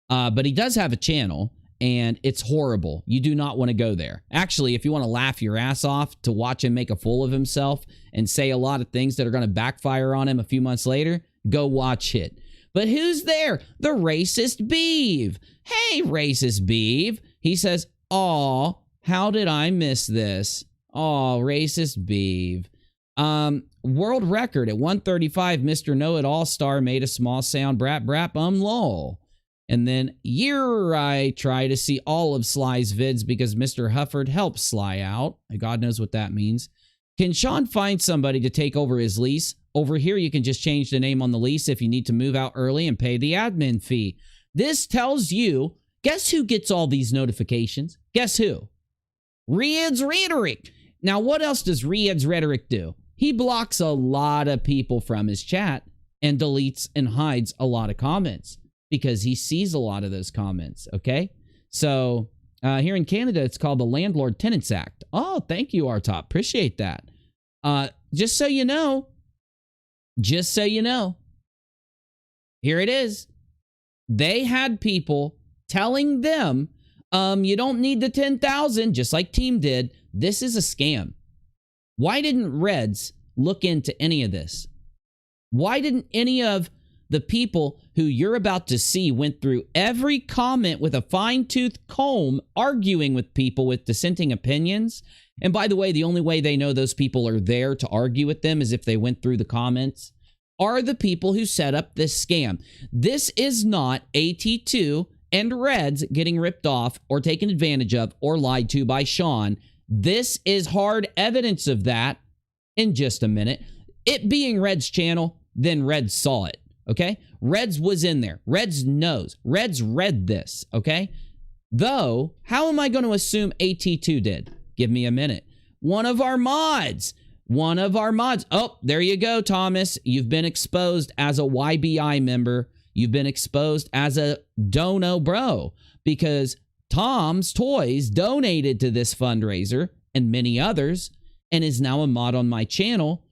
But he does have a channel, and it's horrible. You do not want to go there. Actually, if you want to laugh your ass off to watch him make a fool of himself and say a lot of things that are going to backfire on him a few months later, go watch it. But who's there? The racist Beeve. Hey, racist Beeve. He says, "Aw, how did I miss this? Aw, racist Beeve." World record at 135, Mr. Know-It-All Star made a small sound, brap, brap, lol. And then I try to see all of Sly's vids because Mr. Hufford helps Sly out. God knows what that means. Can Sean find somebody to take over his lease? Over here, you can just change the name on the lease if you need to move out early and pay the admin fee. This tells you, guess who gets all these notifications? Guess who? Rhetoric. Now, what else does Rhetoric do? He blocks a lot of people from his chat and deletes and hides a lot of comments because he sees a lot of those comments, okay? So here in Canada, it's called the Landlord Tenants Act. Oh, thank you, R-Top. Appreciate that. Just so you know, here it is. They had people telling them, you don't need the 10,000, just like Team did. This is a scam. Why didn't Reds look into any of this? Why didn't any of the people who you're about to see went through every comment with a fine-tooth comb, arguing with people with dissenting opinions? And by the way, the only way they know those people are there to argue with them is if they went through the comments, are the people who set up this scam. This is not AT2 and Reds getting ripped off or taken advantage of or lied to by Sean. This is hard evidence of that in just a minute. It being Red's channel, then Reds saw it, okay? Reds was in there. Reds knows. Reds read this, okay? Though, how am I going to assume AT2 did? Give me a minute. One of our mods. Oh, there you go, Thomas. You've been exposed as a YBI member. You've been exposed as a dono bro because Tom's Toys donated to this fundraiser and many others and is now a mod on my channel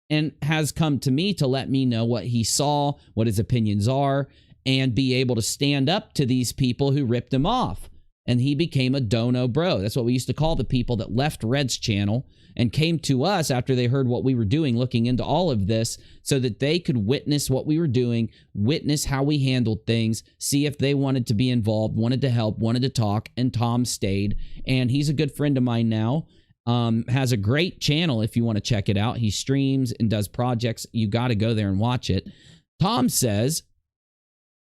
and has come to me to let me know what he saw, what his opinions are, and be able to stand up to these people who ripped him off. And he became a dono bro. That's what we used to call the people that left Red's channel and came to us after they heard what we were doing, looking into all of this, so that they could witness what we were doing, witness how we handled things, see if they wanted to be involved, wanted to help, wanted to talk, and Tom stayed. And he's a good friend of mine now. Has a great channel if you want to check it out. He streams and does projects. You got to go there and watch it. Tom says,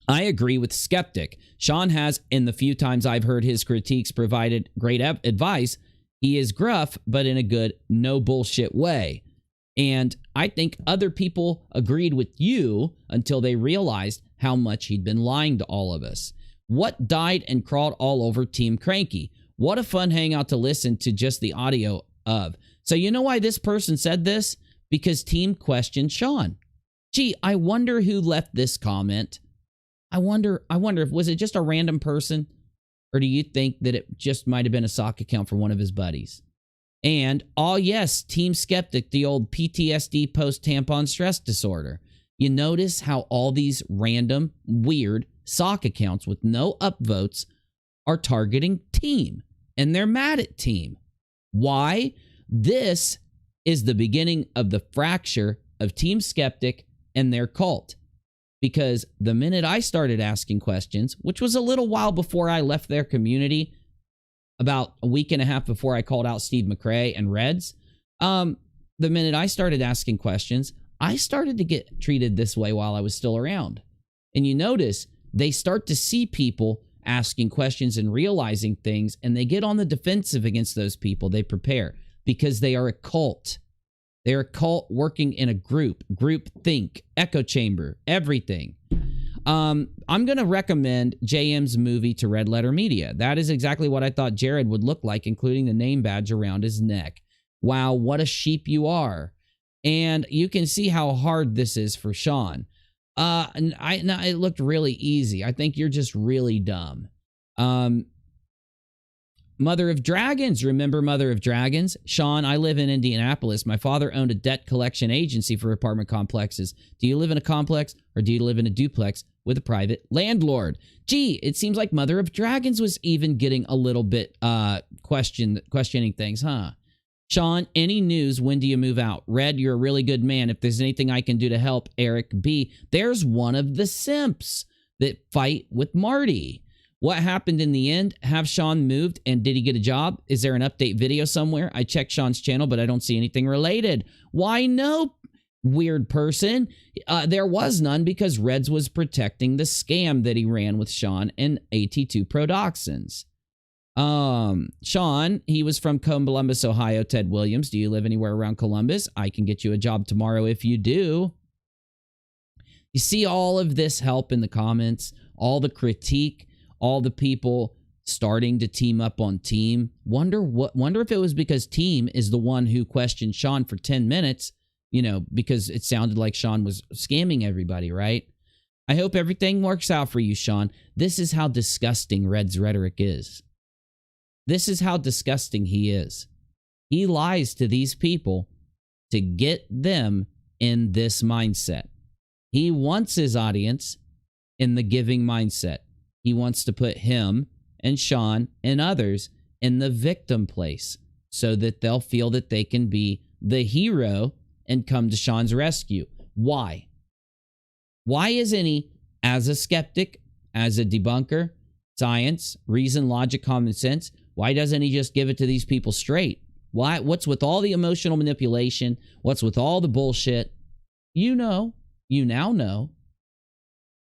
I agree with Skeptic. Sean has, in the few times I've heard his critiques, provided great advice. He is gruff, but in a good, no bullshit way. And I think other people agreed with you until they realized how much he'd been lying to all of us. What died and crawled all over Team Cranky? What a fun hangout to listen to just the audio of. So you know why this person said this? Because team questioned Sean. Gee, I wonder who left this comment. I wonder if was it just a random person, or do you think that it just might have been a sock account for one of his buddies? And, oh yes, Team Skeptic, the old PTSD post-tampon stress disorder. You notice how all these random, weird sock accounts with no upvotes are targeting Team, and they're mad at Team. Why? This is the beginning of the fracture of Team Skeptic and their cult. Because the minute I started asking questions, which was a little while before I left their community, about a week and a half before I called out Steve McRae and Reds, the minute I started asking questions, I started to get treated this way while I was still around. And you notice they start to see people asking questions and realizing things, and they get on the defensive against those people. They prepare because they are a cult. They're a cult working in a group think, echo chamber, everything. I'm going to recommend JM's movie to Red Letter Media. That is exactly what I thought Jared would look like, including the name badge around his neck. Wow, what a sheep you are. And you can see how hard this is for Sean. It looked really easy. I think you're just really dumb. Mother of Dragons. Remember Mother of Dragons? Sean, I live in Indianapolis. My father owned a debt collection agency for apartment complexes. Do you live in a complex or do you live in a duplex with a private landlord? Gee, it seems like Mother of Dragons was even getting a little bit questioning things, huh? Sean, any news? When do you move out? Red, you're a really good man. If there's anything I can do to help, Eric B. There's one of the simps that fight with Marty. What happened in the end? Have Sean moved and did he get a job? Is there an update video somewhere? I checked Sean's channel, but I don't see anything related. Why no, weird person? There was none because Reds was protecting the scam that he ran with Sean and AT2 Productions. Sean, he was from Columbus, Ohio. Ted Williams, do you live anywhere around Columbus? I can get you a job tomorrow if you do. You see all of this help in the comments, all the critique, all the people starting to team up on Team. Wonder if it was because Team is the one who questioned Sean for 10 minutes, you know, because it sounded like Sean was scamming everybody, right? I hope everything works out for you, Sean. This is how disgusting Red's rhetoric is. This is how disgusting he is. He lies to these people to get them in this mindset. He wants his audience in the giving mindset. He wants to put him and Sean and others in the victim place so that they'll feel that they can be the hero and come to Sean's rescue. Why? Why isn't he, as a skeptic, as a debunker, science, reason, logic, common sense, why doesn't he just give it to these people straight? Why? What's with all the emotional manipulation? What's with all the bullshit? You know, you now know.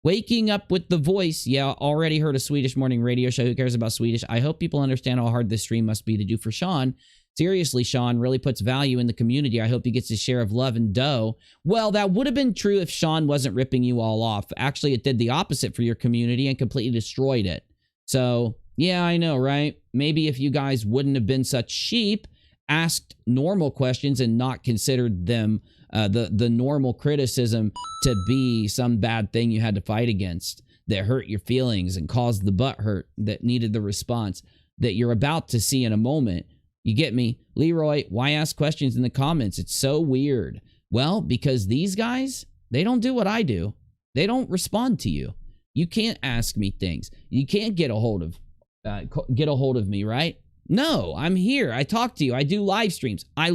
Waking up with the voice. Yeah, already heard a Swedish morning radio show. Who cares about Swedish? I hope people understand how hard this stream must be to do for Sean. Seriously, Sean really puts value in the community. I hope he gets his share of love and dough. Well, that would have been true if Sean wasn't ripping you all off. Actually, it did the opposite for your community and completely destroyed it. So, yeah, I know, right? Maybe if you guys wouldn't have been such sheep, asked normal questions and not considered them the normal criticism to be some bad thing you had to fight against that hurt your feelings and caused the butt hurt that needed the response that you're about to see in a moment. You get me? Leroy, why ask questions in the comments? It's so weird. Well, because these guys, they don't do what I do. They don't respond to you. You can't ask me things. You can't get a hold of me, right? No, I'm here. I talk to you. I do live streams. I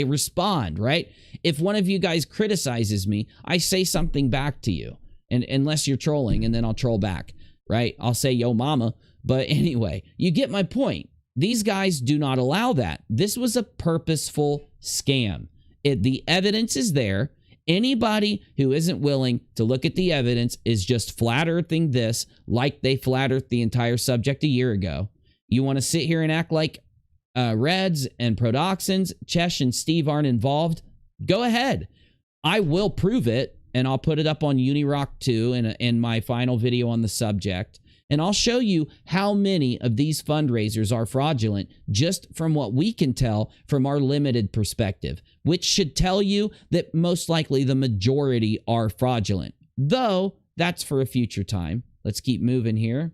respond, right? If one of you guys criticizes me, I say something back to you. And unless you're trolling, and then I'll troll back, right? I'll say, yo, mama. But anyway, you get my point. These guys do not allow that. This was a purposeful scam. The evidence is there. Anybody who isn't willing to look at the evidence is just flat earthing this like they flat earthed the entire subject a year ago. You want to sit here and act like Reds and Productions, Chesh and Steve aren't involved? Go ahead. I will prove it, and I'll put it up on Unirock too in my final video on the subject. And I'll show you how many of these fundraisers are fraudulent just from what we can tell from our limited perspective, which should tell you that most likely the majority are fraudulent. Though, that's for a future time. Let's keep moving here.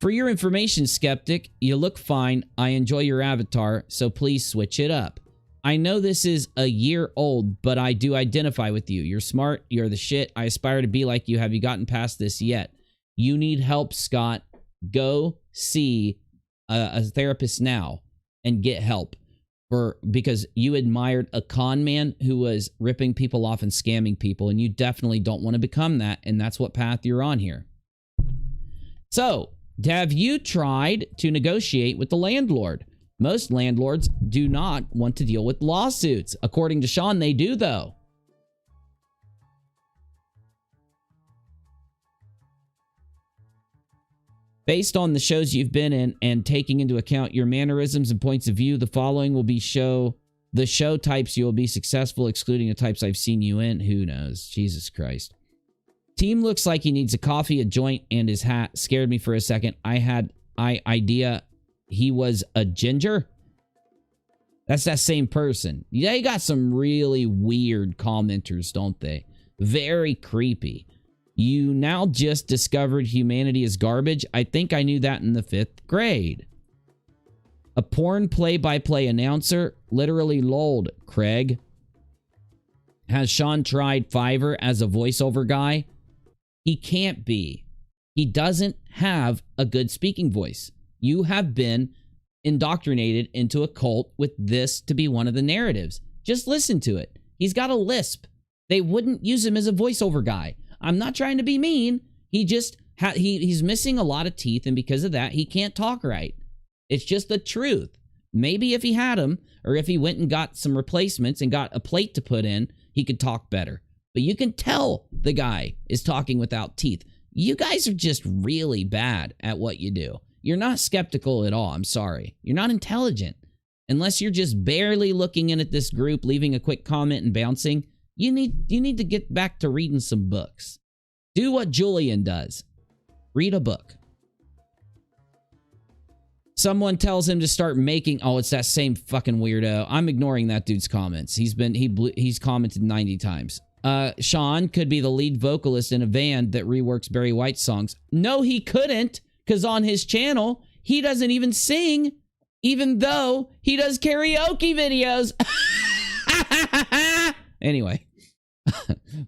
For your information, skeptic, you look fine. I enjoy your avatar, so please switch it up. I know this is a year old, but I do identify with you. You're smart. You're the shit. I aspire to be like you. Have you gotten past this yet? You need help, Scott. Go see a therapist now and get help. Because you admired a con man who was ripping people off and scamming people, and you definitely don't want to become that, and that's what path you're on here. So, have you tried to negotiate with the landlord? Most landlords do not want to deal with lawsuits. According to Sean, they do, though. Based on the shows you've been in and taking into account your mannerisms and points of view, the following will be the show types you will be successful, excluding the types I've seen you in. Who knows? Jesus Christ. Team looks like he needs a coffee, a joint, and his hat. Scared me for a second. I had idea he was a ginger. That's that same person. They got some really weird commenters, don't they? Very creepy. You now just discovered humanity is garbage. I think I knew that in the 5th grade. A porn play-by-play announcer. Literally lolled, Craig. Has Sean tried Fiverr as a voiceover guy? He can't be. He doesn't have a good speaking voice. You have been indoctrinated into a cult with this to be one of the narratives. Just listen to it. He's got a lisp. They wouldn't use him as a voiceover guy. I'm not trying to be mean. He just he's missing a lot of teeth, and because of that, he can't talk right. It's just the truth. Maybe if he had them, or if he went and got some replacements and got a plate to put in, he could talk better. But you can tell the guy is talking without teeth. You guys are just really bad at what you do. You're not skeptical at all. I'm sorry. You're not intelligent. Unless you're just barely looking in at this group, leaving a quick comment and bouncing, you need to get back to reading some books. Do what Julian does. Read a book. Someone tells him to start making... Oh, it's that same fucking weirdo. I'm ignoring that dude's comments. He's commented 90 times. Sean could be the lead vocalist in a band that reworks Barry White songs. No, he couldn't, because on his channel, he doesn't even sing, even though he does karaoke videos. Anyway,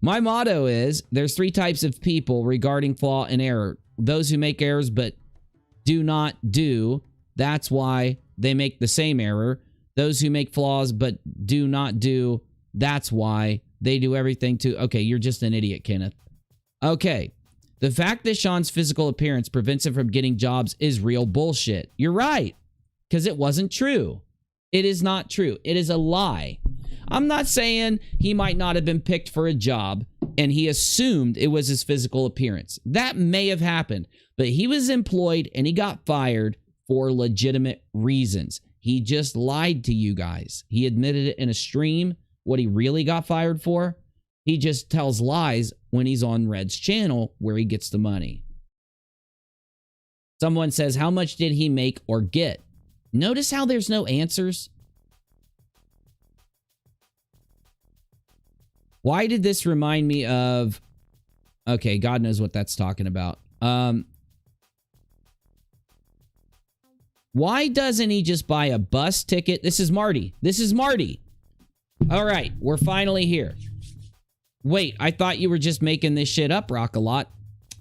my motto is, there's 3 types of people regarding flaw and error. Those who make errors but do not do, that's why they make the same error. Those who make flaws but do not do, that's why they do everything to... Okay, you're just an idiot, Kenneth. Okay, the fact that Sean's physical appearance prevents him from getting jobs is real bullshit. You're right, because it wasn't true. It is not true. It is a lie. I'm not saying he might not have been picked for a job and he assumed it was his physical appearance. That may have happened, but he was employed and he got fired for legitimate reasons. He just lied to you guys. He admitted it in a stream, what he really got fired for. He just tells lies when he's on Red's channel where he gets the money. Someone says, how much did he make or get? Notice how there's no answers. Why did this remind me of... Okay, God knows what that's talking about. Why doesn't he just buy a bus ticket? This is Marty. This is Marty. All right, we're finally here. Wait, I thought you were just making this shit up, rockAlot.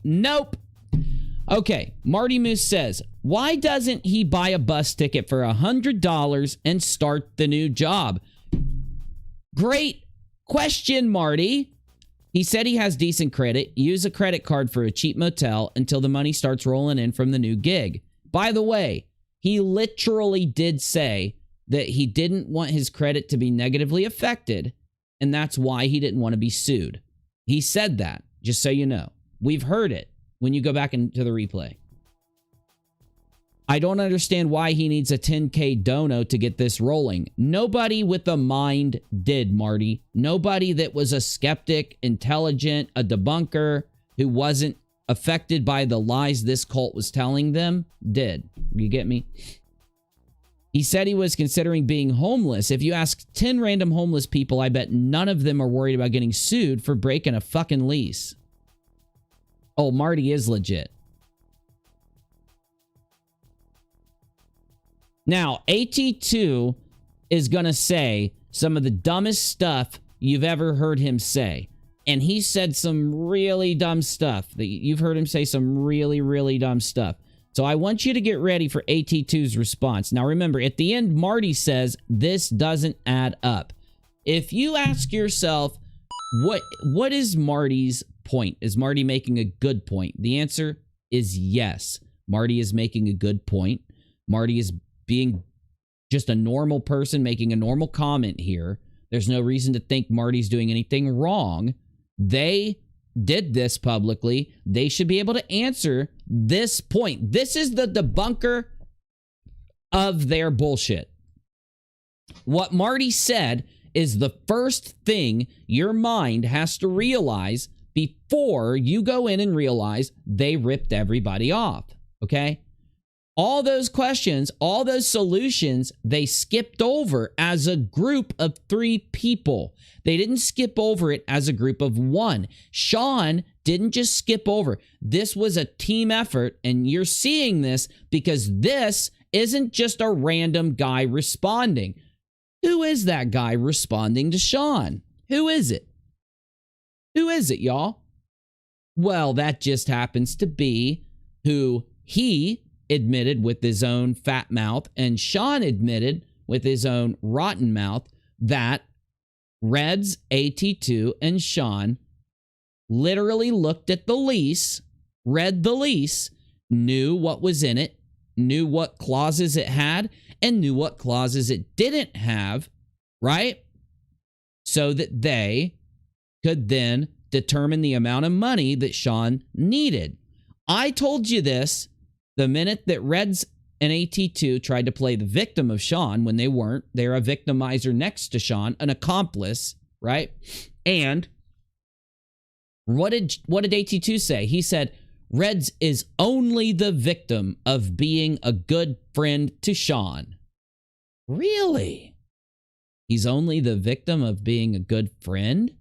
Nope. Okay, Marty Moose says, why doesn't he buy a bus ticket for $100 and start the new job? Great question, Marty. He said he has decent credit. Use a credit card for a cheap motel until the money starts rolling in from the new gig. By the way, he literally did say that he didn't want his credit to be negatively affected, and that's why he didn't want to be sued. He said that, just so you know. We've heard it when you go back into the replay. I don't understand why he needs a 10K dono to get this rolling. Nobody with a mind did, Marty. Nobody that was a skeptic, intelligent, a debunker, who wasn't affected by the lies this cult was telling them did. You get me? He said he was considering being homeless. If you ask 10 random homeless people, I bet none of them are worried about getting sued for breaking a fucking lease. Oh, Marty is legit. Now, AT2 is going to say some of the dumbest stuff you've ever heard him say. And he said some really dumb stuff. You've heard him say some really, really dumb stuff. So I want you to get ready for AT2's response. Now remember, at the end, Marty says, this doesn't add up. If you ask yourself, what is Marty's point? Is Marty making a good point? The answer is yes. Marty is making a good point. Marty is being just a normal person making a normal comment here. There's no reason to think Marty's doing anything wrong. They did this publicly. They should be able to answer this point. This is the debunker of their bullshit. What Marty said is the first thing your mind has to realize before you go in and realize they ripped everybody off. Okay? All those questions, all those solutions, they skipped over as a group of 3 people. They didn't skip over it as a group of 1. Sean didn't just skip over. This was a team effort, and you're seeing this because this isn't just a random guy responding. Who is that guy responding to Sean? Who is it? Who is it, y'all? Well, that just happens to be who he admitted with his own fat mouth, and Sean admitted with his own rotten mouth that Reds, AT2, and Sean literally looked at the lease, read the lease, knew what was in it, knew what clauses it had, and knew what clauses it didn't have, right? So that they could then determine the amount of money that Sean needed. I told you this the minute that Reds and AT2 tried to play the victim of Sean when they weren't. They're a victimizer next to Sean, an accomplice, right? And what did AT2 say? He said, Reds is only the victim of being a good friend to Sean. Really? He's only the victim of being a good friend?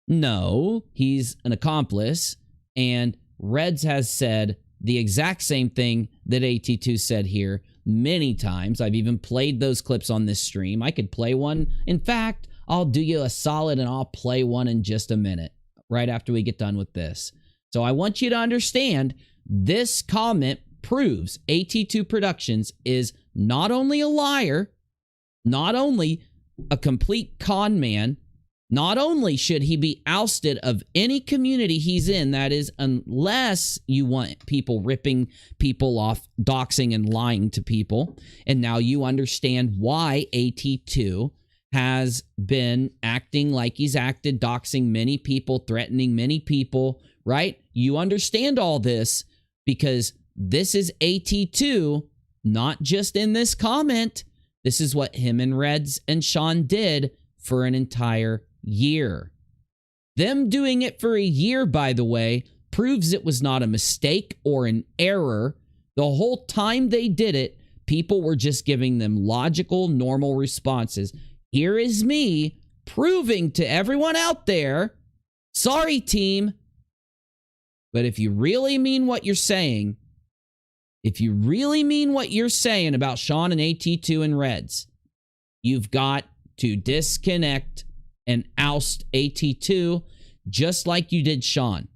No, he's an accomplice. And Reds has said the exact same thing that AT2 said here many times. I've even played those clips on this stream. I could play one. In fact, I'll do you a solid and I'll play one in just a minute, right after we get done with this. So I want you to understand this comment proves AT2 Productions is not only a liar, not only a complete con man, not only should he be ousted of any community he's in, that is, unless you want people ripping people off, doxing and lying to people. And now you understand why AT2 has been acting like he's acted, doxing many people, threatening many people, right? You understand all this because this is AT2, not just in this comment. This is what him and Reds and Sean did for an entire year. Them doing it for a year, by the way, proves it was not a mistake or an error. The whole time they did it, people were just giving them logical, normal responses. Here is me proving to everyone out there, sorry, team, but if you really mean what you're saying, if you really mean what you're saying about Sean and AT2 and Reds, you've got to disconnect and oust AT2 just like you did Sean,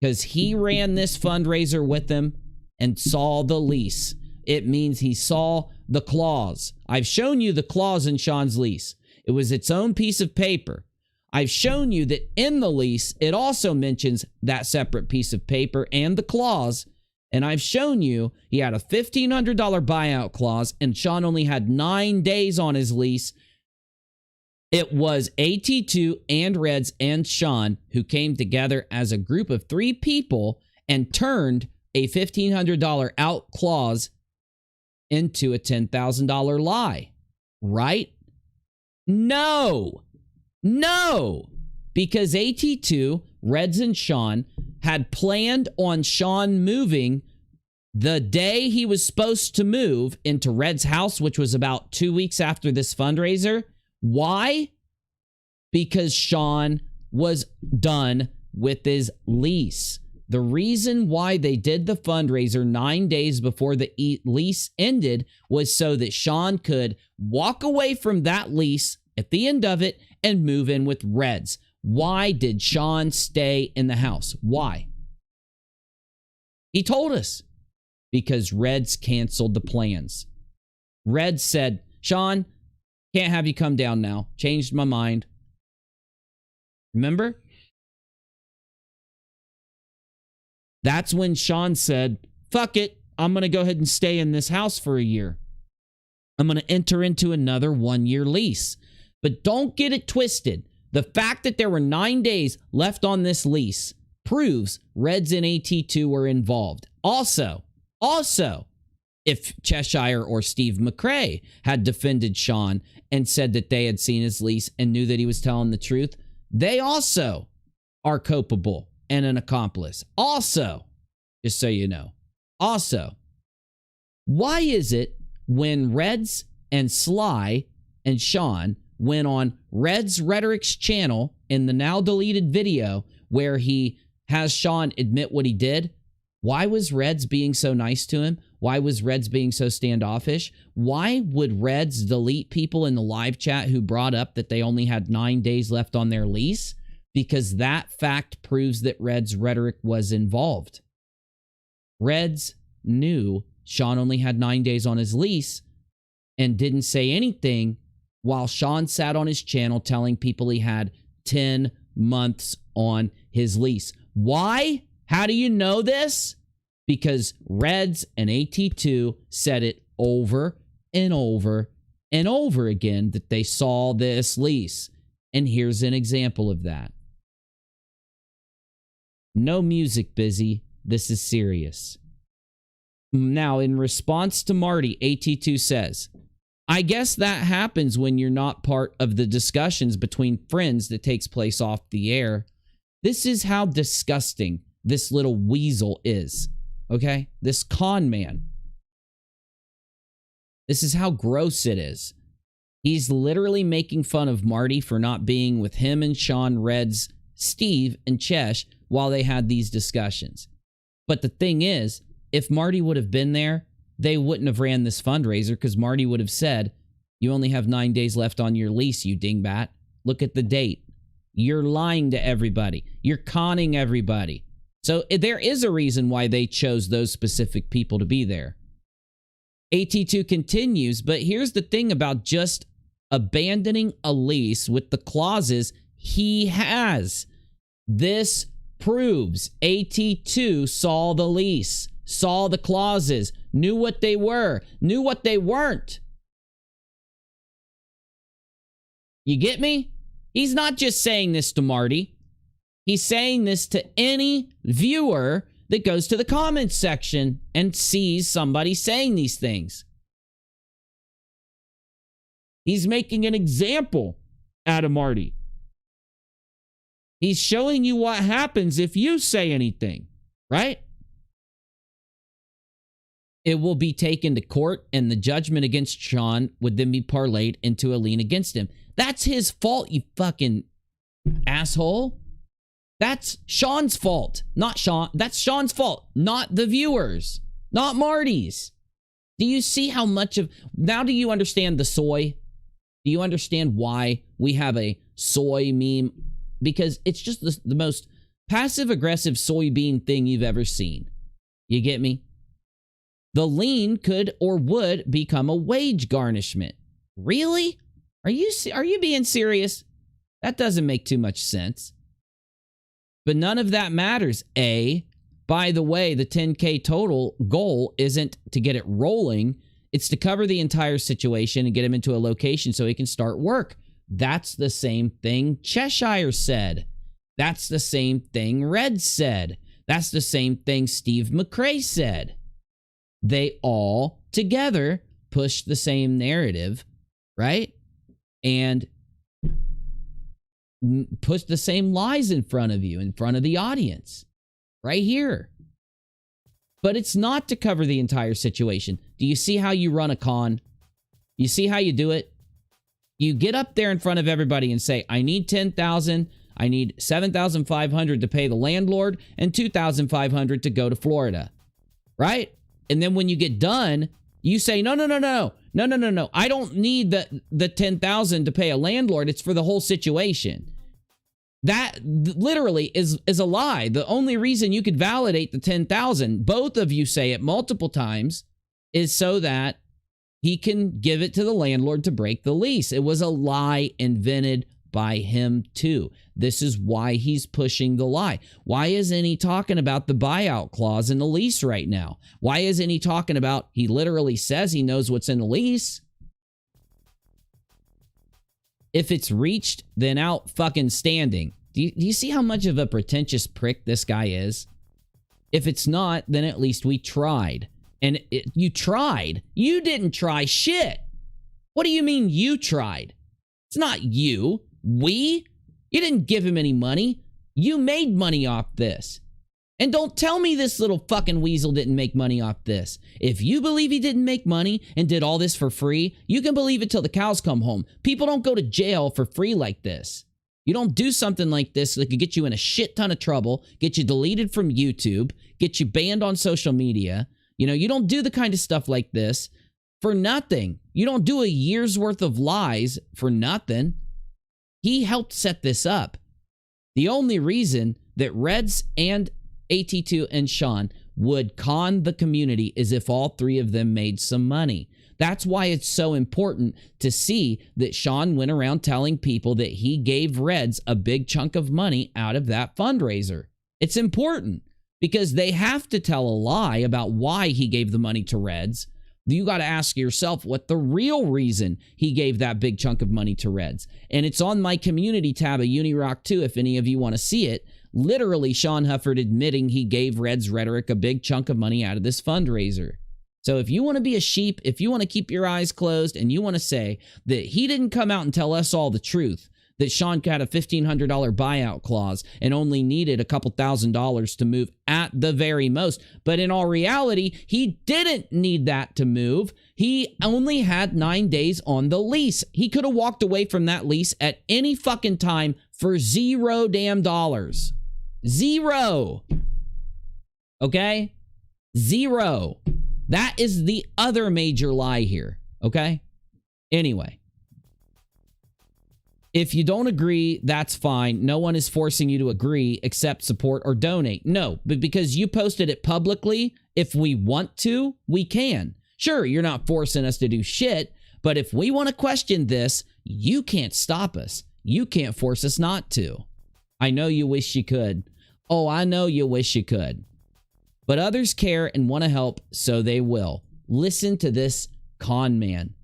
because he ran this fundraiser with them and saw the lease. It means he saw the clause. I've shown you the clause in Sean's lease. It was its own piece of paper. I've shown you that in the lease, it also mentions that separate piece of paper and the clause. And I've shown you he had a $1,500 buyout clause and Sean only had 9 days on his lease. It was AT2 and Reds and Sean who came together as a group of 3 people and turned a $1,500 out clause into a $10,000 lie, right? No, because AT2 Reds and Sean had planned on Sean moving the day he was supposed to move into Red's house, which was about 2 weeks after this fundraiser. Why? Because Sean was done with his lease. The reason why they did the fundraiser 9 days before the lease ended was so that Sean could walk away from that lease at the end of it and move in with Reds. Why did Sean stay in the house? Why? He told us. Because Reds canceled the plans. Reds said, Sean, can't have you come down now. Changed my mind. Remember? That's when Sean said, fuck it, I'm going to go ahead and stay in this house for a year. I'm going to enter into another 1-year lease. But don't get it twisted. The fact that there were 9 days left on this lease proves Reds and AT2 were involved. Also, if Cheshire or Steve McRae had defended Sean and said that they had seen his lease and knew that he was telling the truth, they also are culpable and an accomplice. Also, just so you know. Also, why is it when Reds and Sly and Sean went on Red's Rhetoric's channel in the now deleted video where he has Sean admit what he did, why was Reds being so nice to him? Why was Reds being so standoffish? Why would Reds delete people in the live chat who brought up that they only had 9 days left on their lease? Because that fact proves that Reds Rhetoric was involved. Reds knew Sean only had 9 days on his lease and didn't say anything while Sean sat on his channel telling people he had 10 months on his lease. Why? How do you know this? Because Reds and AT2 said it over and over and over again that they saw this lease. And here's an example of that. No music, Busy. This is serious. Now, in response to Marty, AT2 says, I guess that happens when you're not part of the discussions between friends that takes place off the air. This is how disgusting this little weasel is. Okay? This con man. This is how gross it is. He's literally making fun of Marty for not being with him and Sean, Reds, Steve, and Chesh while they had these discussions. But the thing is, if Marty would have been there, they wouldn't have ran this fundraiser because Marty would have said, you only have 9 days left on your lease, you dingbat. Look at the date. You're lying to everybody. You're conning everybody. So there is a reason why they chose those specific people to be there. AT2 continues, but here's the thing about just abandoning a lease with the clauses he has. This proves AT2 saw the lease, saw the clauses, knew what they were, knew what they weren't. You get me? He's not just saying this to Marty. He's saying this to any viewer that goes to the comments section and sees somebody saying these things. He's making an example out of Marty. He's showing you what happens if you say anything, right? It will be taken to court, and the judgment against Sean would then be parlayed into a lien against him. That's his fault, you fucking asshole. That's Sean's fault, not Sean. That's Sean's fault, not the viewers, not Marty's. Do you see how much of... Now do you understand the soy? Do you understand why we have a soy meme? Because it's just the most passive-aggressive soybean thing you've ever seen. You get me? The lien could or would become a wage garnishment. Really? Are you being serious? That doesn't make too much sense. But none of that matters, A. By the way, the 10K total goal isn't to get it rolling. It's to cover the entire situation and get him into a location so he can start work. That's the same thing Cheshire said. That's the same thing Red said. That's the same thing Steve McRae said. They all together push the same narrative, right? And push the same lies in front of you, in front of the audience, right here. But it's not to cover the entire situation. Do you see how you run a con? You see how you do it? You get up there in front of everybody and say, I need 10,000, I need 7,500 to pay the landlord, and 2,500 to go to Florida, right? And then when you get done, you say, no. I don't need the 10,000 to pay a landlord. It's for the whole situation. That literally is a lie. The only reason you could validate the 10,000, both of you say it multiple times, is so that he can give it to the landlord to break the lease. It was a lie invented by him too. This is why he's pushing the lie. Why isn't he talking about the buyout clause in the lease right now? Why isn't he talking about, he literally says he knows what's in the lease. If it's reached, then out fucking standing. Do you see how much of a pretentious prick this guy is? If it's not, then at least we tried. And you tried. You didn't try shit. What do you mean you tried? It's not you. We? You didn't give him any money. You made money off this. And don't tell me this little fucking weasel didn't make money off this. If you believe he didn't make money and did all this for free, you can believe it till the cows come home. People don't go to jail for free like this. You don't do something like this that could get you in a shit ton of trouble, get you deleted from YouTube, get you banned on social media. You know, you don't do the kind of stuff like this for nothing. You don't do a year's worth of lies for nothing. He helped set this up. The only reason that Reds and AT2 and Sean would con the community is if all three of them made some money. That's why it's so important to see that Sean went around telling people that he gave Reds a big chunk of money out of that fundraiser. It's important because they have to tell a lie about why he gave the money to Reds. You got to ask yourself what the real reason he gave that big chunk of money to Reds. And it's on my community tab of Unirock too, if any of you want to see it. Literally, Sean Hufford admitting he gave Reds Rhetoric a big chunk of money out of this fundraiser. So if you want to be a sheep, if you want to keep your eyes closed and you want to say that he didn't come out and tell us all the truth, that Sean had a $1,500 buyout clause and only needed a couple $1,000s to move at the very most. But in all reality, he didn't need that to move. He only had 9 days on the lease. He could have walked away from that lease at any fucking time for $0 damn. Zero. Okay? Zero. That is the other major lie here. Okay? Anyway. If you don't agree, that's fine. No one is forcing you to agree, accept, support, or donate. No, but because you posted it publicly, if we want to, we can. Sure, you're not forcing us to do shit, but if we want to question this, you can't stop us. You can't force us not to. I know you wish you could. Oh, I know you wish you could. But others care and want to help, so they will. Listen to this con man.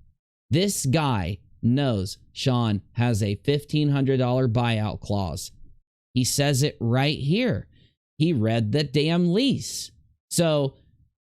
This guy knows Sean has a $1,500 buyout clause. He says it right here. He read the damn lease. So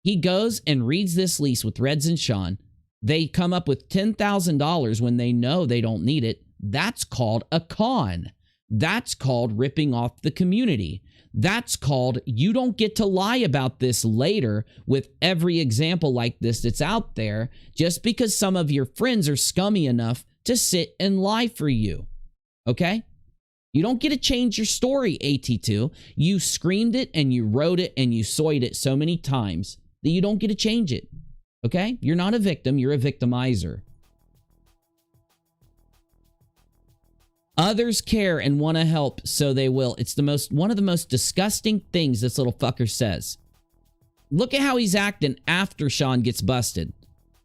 he goes and reads this lease with Reds and Sean. They come up with $10,000 when they know they don't need it. That's called a con. That's called ripping off the community. That's called you don't get to lie about this later with every example like this that's out there just because some of your friends are scummy enough to sit and lie for you. Okay? You don't get to change your story, AT2. You screamed it and you wrote it and you soyed it so many times that you don't get to change it. Okay? You're not a victim, you're a victimizer. Others care and want to help, so they will. It's one of the most disgusting things this little fucker says. Look at how he's acting after Sean gets busted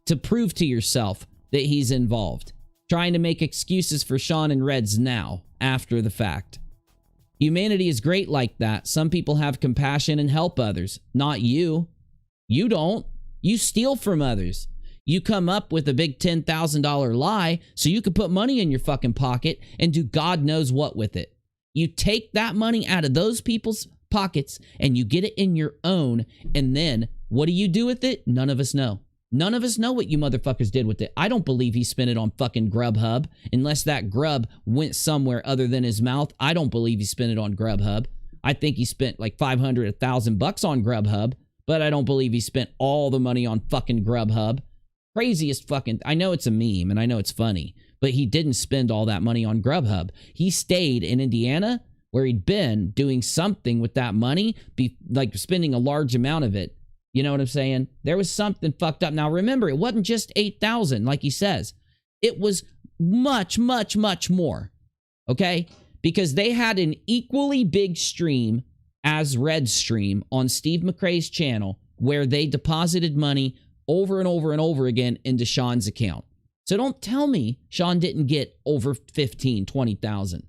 to prove to yourself that he's involved. Trying to make excuses for Sean and Reds now, after the fact. Humanity is great like that. Some people have compassion and help others. Not you. You don't. You steal from others. You come up with a big $10,000 lie so you can put money in your fucking pocket and do God knows what with it. You take that money out of those people's pockets and you get it in your own, and then what do you do with it? None of us know. None of us know what you motherfuckers did with it. I don't believe he spent it on fucking Grubhub. Unless that grub went somewhere other than his mouth, I don't believe he spent it on Grubhub. I think he spent like $500, $1,000 on Grubhub, but I don't believe he spent all the money on fucking Grubhub. Craziest fucking... I know it's a meme and I know it's funny, but he didn't spend all that money on Grubhub. He stayed in Indiana where he'd been doing something with that money, like spending a large amount of it. You know what I'm saying? There was something fucked up. Now, remember, it wasn't just 8,000, like he says. It was much, much, much more. Okay? Because they had an equally big stream as Red's stream on Steve McRae's channel where they deposited money over and over and over again into Sean's account. So don't tell me Sean didn't get over 15, 20,000.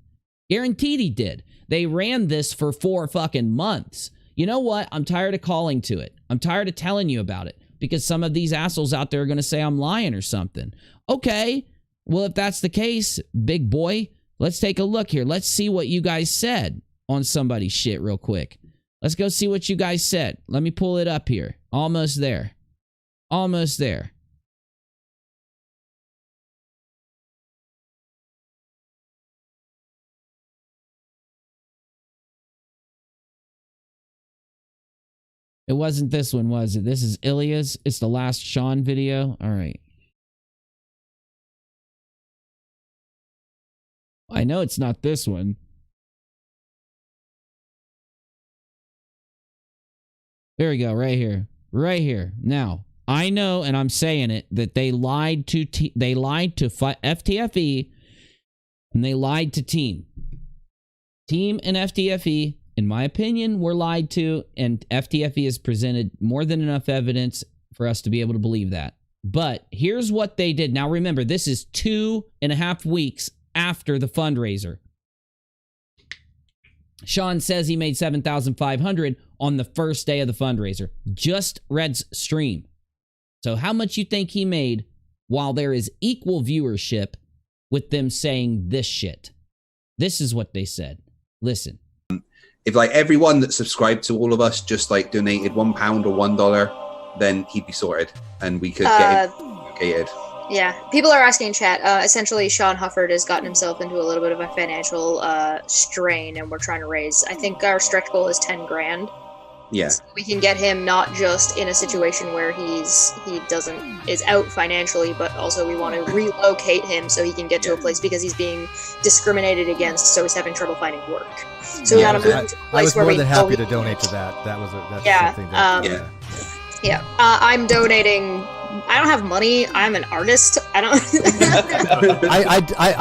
Guaranteed he did. They ran this for 4 fucking months. You know what? I'm tired of calling to it. I'm tired of telling you about it because some of these assholes out there are going to say I'm lying or something. Okay, well, if that's the case, big boy, let's take a look here. Let's see what you guys said on somebody's shit real quick. Let's go see what you guys said. Let me pull it up here. Almost there. Almost there. It wasn't this one, was it? This is Ilya's. It's the last Sean video. All right. I know it's not this one. There we go, right here. Right here. Now, I know, and I'm saying it, that they lied to FTFE, and they lied to Team. Team and FTFE, in my opinion, were lied to, and FTFE has presented more than enough evidence for us to be able to believe that. But here's what they did. Now, remember, this is 2.5 weeks after the fundraiser. Sean says he made $7,500 on the first day of the fundraiser. Just Red's stream. So how much you think he made while there is equal viewership with them saying this shit? This is what they said. Listen. If like everyone that subscribed to all of us just like donated £1 or $1, then he'd be sorted and we could get him located. Yeah, people are asking in chat. Essentially, Sean Hufford has gotten himself into a little bit of a financial strain, and we're trying to raise. I think our stretch goal is 10 grand. Yeah, So we can get him not just in a situation where he is out financially, but also we want to relocate him so he can get to a place because he's being discriminated against, so he's having trouble finding work. So we want to move him to a I place was where more we than know happy he to can- donate to that. That's Yeah, something that, Yeah, I'm donating. I don't have money. I'm an artist. I don't.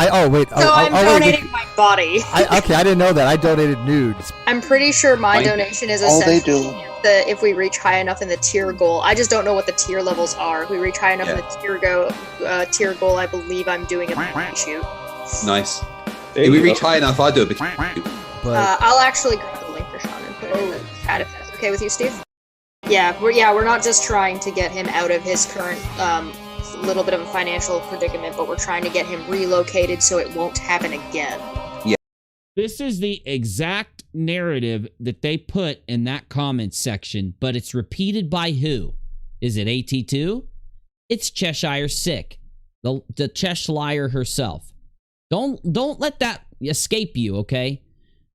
oh wait. So I'm donating my body. Okay, I didn't know that. I donated nudes. I'm pretty sure my donation is All they essentially if we reach high enough in the tier goal. I just don't know what the tier levels are. If we reach high enough in the tier goal, I believe I'm doing a booty shoot. nice. If we reach high enough, I'll do a bit. But I'll actually grab the link for Sean and put it in the chat if that's okay with you, Steve. Yeah, we're not just trying to get him out of his current little bit of a financial predicament, but we're trying to get him relocated so it won't happen again. This is the exact narrative that they put in that comment section, but it's repeated by who? Is it AT2? It's Cheshire Sick, the Cheshire herself. Don't let that escape you, okay?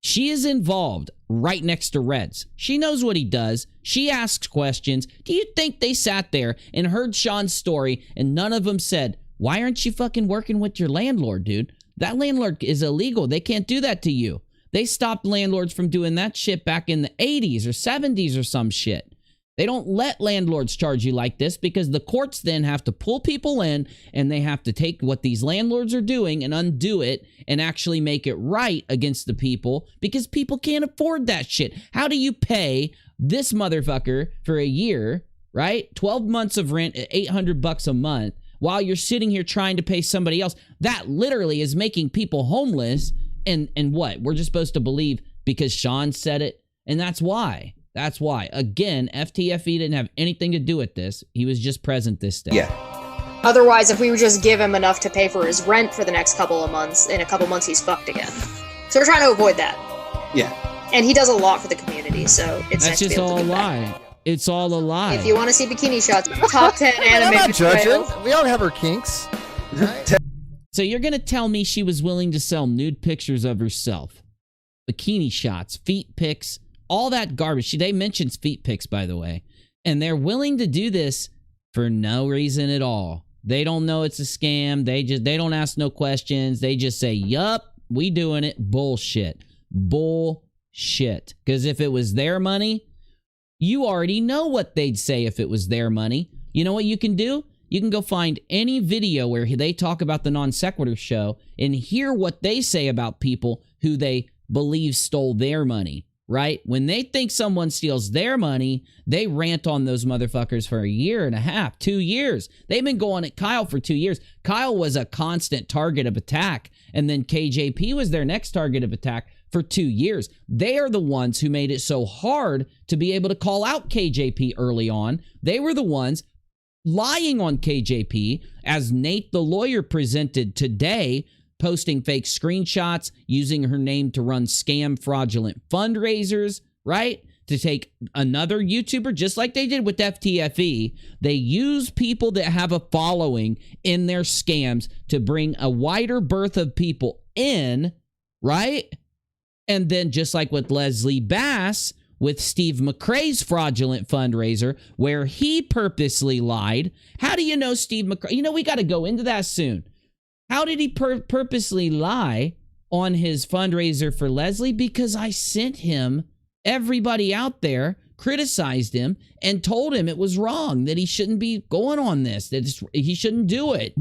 She is involved right next to Reds. She knows what he does. She asks questions. Do you think they sat there and heard Sean's story and none of them said, why aren't you fucking working with your landlord, dude? That landlord is illegal. They can't do that to you. They stopped landlords from doing that shit back in the 80s or 70s or some shit. They don't let landlords charge you like this because the courts then have to pull people in and they have to take what these landlords are doing and undo it and actually make it right against the people because people can't afford that shit. How do you pay this motherfucker for a year, right? 12 months of rent at $800 a month while you're sitting here trying to pay somebody else? That literally is making people homeless. And what? We're just supposed to believe because Sean said it? And that's why. That's why. Again, FTFE didn't have anything to do with this. He was just present this day. Yeah. Otherwise, if we would just give him enough to pay for his rent for the next couple of months, in a couple months he's fucked again. So we're trying to avoid that. Yeah. And he does a lot for the community, so it's That's nice to just be able all to a give back. lie. It's all a lie. If you want to see bikini shots, top 10 I'm anime not judging. betrayals. We all have our kinks. Right? So you're going to tell me she was willing to sell nude pictures of herself, bikini shots, feet pics, all that garbage. They mentioned feet pics, by the way. And they're willing to do this for no reason at all. They don't know it's a scam. They don't ask no questions. They just say, yup, we doing it. Bullshit. Bullshit. Because if it was their money, you already know what they'd say if it was their money. You know what you can do? You can go find any video where they talk about the Non Sequitur Show and hear what they say about people who they believe stole their money, right? When they think someone steals their money, they rant on those motherfuckers for a year and a half, 2 years. They've been going at Kyle for 2 years. Kyle was a constant target of attack, and then KJP was their next target of attack for 2 years. They are the ones who made it so hard to be able to call out KJP early on. They were the ones lying on KJP, as Nate the lawyer presented today, posting fake screenshots, using her name to run scam fraudulent fundraisers, right? To take another YouTuber, just like they did with FTFE. They use people that have a following in their scams to bring a wider berth of people in, right? And then just like with Leslie Bass, with Steve McRae's fraudulent fundraiser, where he purposely lied. How do you know Steve McRae? You know, we got to go into that soon. How did he purposely lie on his fundraiser for Leslie? Because I sent him, everybody out there criticized him and told him it was wrong, that he shouldn't be going on this, that he shouldn't do it.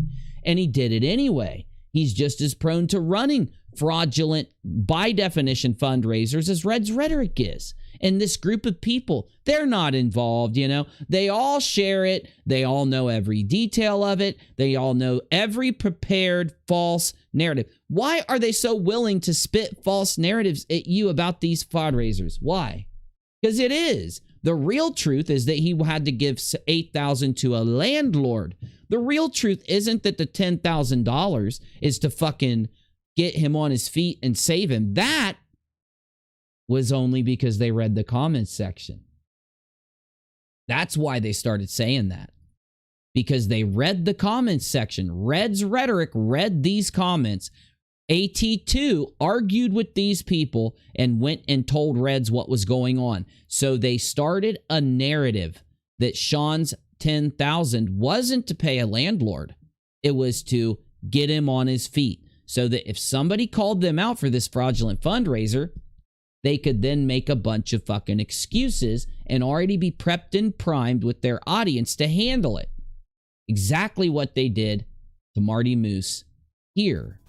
And he did it anyway. He's just as prone to running fraudulent, by definition, fundraisers as Rhetoric is. And this group of people, they're not involved, you know. They all share it. They all know every detail of it. They all know every prepared false narrative. Why are they so willing to spit false narratives at you about these fundraisers? Why? Because it is. The real truth is that he had to give $8,000 to a landlord. The real truth isn't that the $10,000 is to fucking get him on his feet and save him. That was only because they read the comments section. That's why they started saying that. Because they read the comments section. Red's Rhetoric read these comments. AT2 argued with these people and went and told Reds what was going on. So they started a narrative that Sean's $10,000 wasn't to pay a landlord. It was to get him on his feet. So that if somebody called them out for this fraudulent fundraiser, they could then make a bunch of fucking excuses and already be prepped and primed with their audience to handle it. Exactly what they did to Marty Moose here.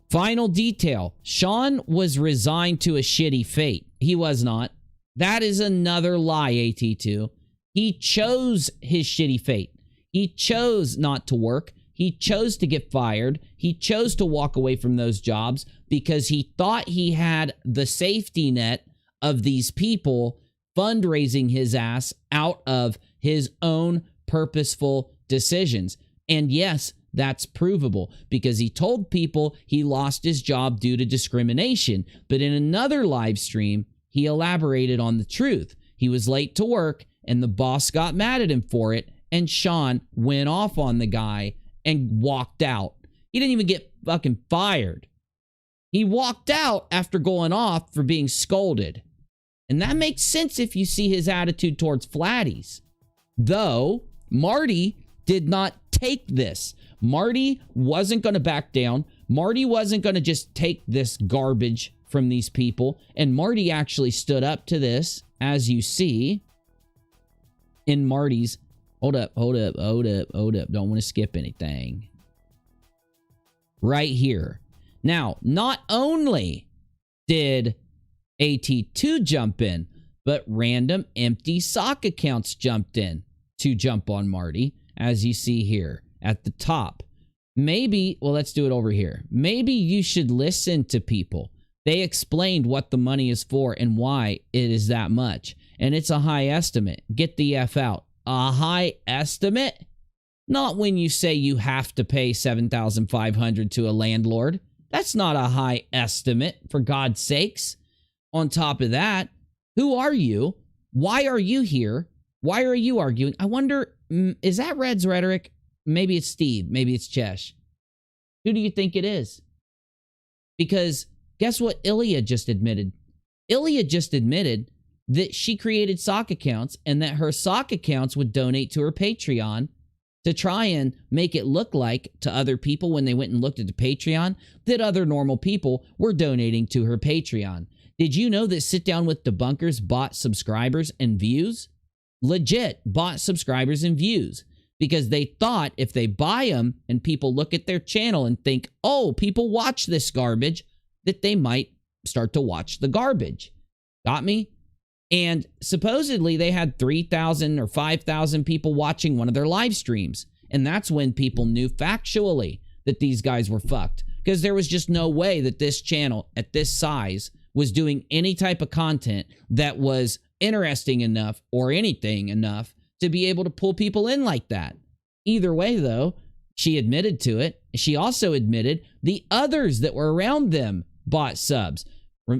Final detail. Sean was resigned to a shitty fate. He was not. That is another lie, AT2. He chose his shitty fate. He chose not to work. He chose to get fired. He chose to walk away from those jobs because he thought he had the safety net of these people fundraising his ass out of his own purposeful decisions. And yes, that's provable because he told people he lost his job due to discrimination. But in another live stream, he elaborated on the truth. He was late to work and the boss got mad at him for it. And Sean went off on the guy and walked out. He didn't even get fucking fired. He walked out after going off for being scolded. And that makes sense if you see his attitude towards flatties. Though, Marty did not take this. Marty wasn't going to back down. Marty wasn't going to just take this garbage from these people. And Marty actually stood up to this, as you see in Marty's. Hold up. Don't want to skip anything. Right here. Now, not only did AT2 jump in, but random empty sock accounts jumped in to jump on Marty, as you see here at the top. Maybe, well, let's do it over here. Maybe you should listen to people. They explained what the money is for and why it is that much. And it's a high estimate. Get the F out. A high estimate? Not when you say you have to pay $7,500 to a landlord. That's not a high estimate, for God's sakes. On top of that, Who are you? Why are you here? Why are you arguing? I wonder, is that Red's Rhetoric? Maybe it's Steve. Maybe it's Chesh. Who do you think it is? Because guess what Ilya just admitted? Ilya just admitted that she created sock accounts and that her sock accounts would donate to her Patreon to try and make it look like to other people when they went and looked at the Patreon that other normal people were donating to her Patreon. Did you know that Sit Down with Debunkers bought subscribers and views? Legit bought subscribers and views because they thought if they buy them and people look at their channel and think, oh, people watch this garbage, that they might start to watch the garbage. Got me? And supposedly they had 3,000 or 5,000 people watching one of their live streams. And that's when people knew factually that these guys were fucked. Because there was just no way that this channel at this size was doing any type of content that was interesting enough or anything enough to be able to pull people in like that. Either way, though, she admitted to it. She also admitted the others that were around them bought subs.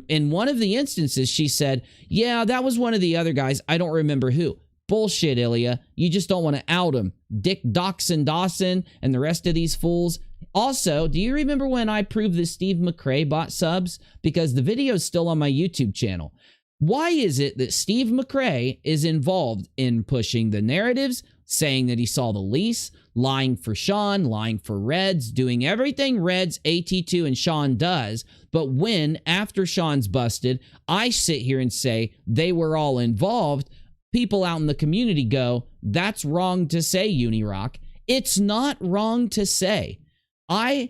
In one of the instances, she said, yeah, that was one of the other guys. I don't remember who. Bullshit, Ilya. You just don't want to out him. Dick Dawson and the rest of these fools. Also, do you remember when I proved that Steve McRae bought subs? Because the video is still on my YouTube channel. Why is it that Steve McRae is involved in pushing the narratives, saying that he saw the lease, lying for Sean, lying for Reds, doing everything Reds, AT2, and Sean does, but when, after Sean's busted, I sit here and say they were all involved, people out in the community go, that's wrong to say, Unirock. It's not wrong to say. That's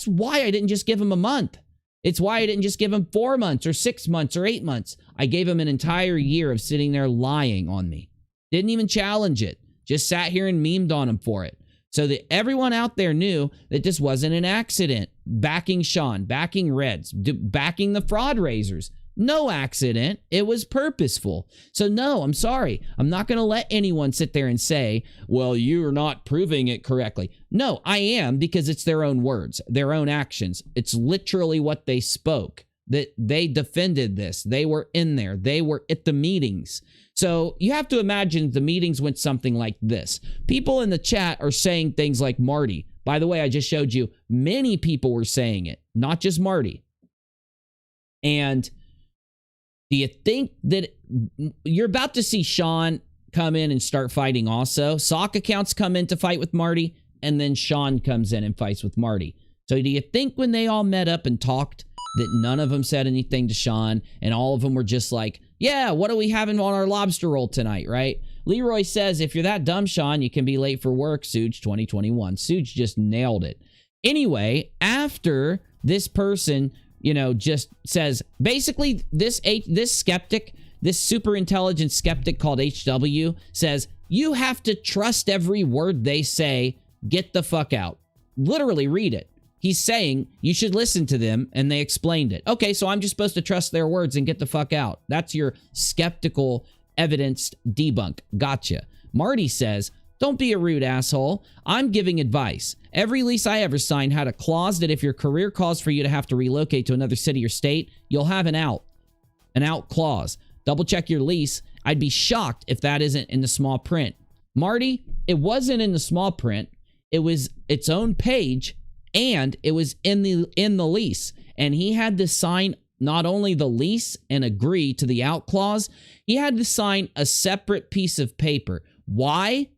why I didn't just give him a month. It's why I didn't just give him 4 months or 6 months or 8 months. I gave him an entire year of sitting there lying on me. Didn't even challenge it. Just sat here and memed on him for it. So that everyone out there knew that this wasn't an accident. Backing Sean, backing Reds, backing the FRAUDRAISERs. No accident. It was purposeful. So no, I'm sorry. I'm not going to let anyone sit there and say, well, you're not proving it correctly. No, I am, because it's their own words, their own actions. It's literally what they spoke, that they defended this. They were in there. They were at the meetings. So you have to imagine the meetings went something like this. People in the chat are saying things like Marty. By the way, I just showed you many people were saying it, not just Marty. And do you think that you're about to see Sean come in and start fighting also? Sock accounts come in to fight with Marty, and then Sean comes in and fights with Marty. So do you think when they all met up and talked that none of them said anything to Sean and all of them were just like, yeah, what are we having on our lobster roll tonight, right? Leroy says, if you're that dumb, Sean, you can be late for work, Suge 2021. Suge just nailed it. Anyway, after this person, just says, basically, this skeptic, this super intelligent skeptic called HW says, you have to trust every word they say, get the fuck out. Literally read it. He's saying you should listen to them, and they explained it. Okay, so I'm just supposed to trust their words and get the fuck out. That's your skeptical, evidenced debunk. Gotcha. Marty says, don't be a rude asshole. I'm giving advice. Every lease I ever signed had a clause that if your career calls for you to have to relocate to another city or state, you'll have an out clause. Double check your lease. I'd be shocked if that isn't in the small print. Marty, it wasn't in the small print. It was its own page, and it was in the lease. And he had to sign not only the lease and agree to the out clause, he had to sign a separate piece of paper. Why?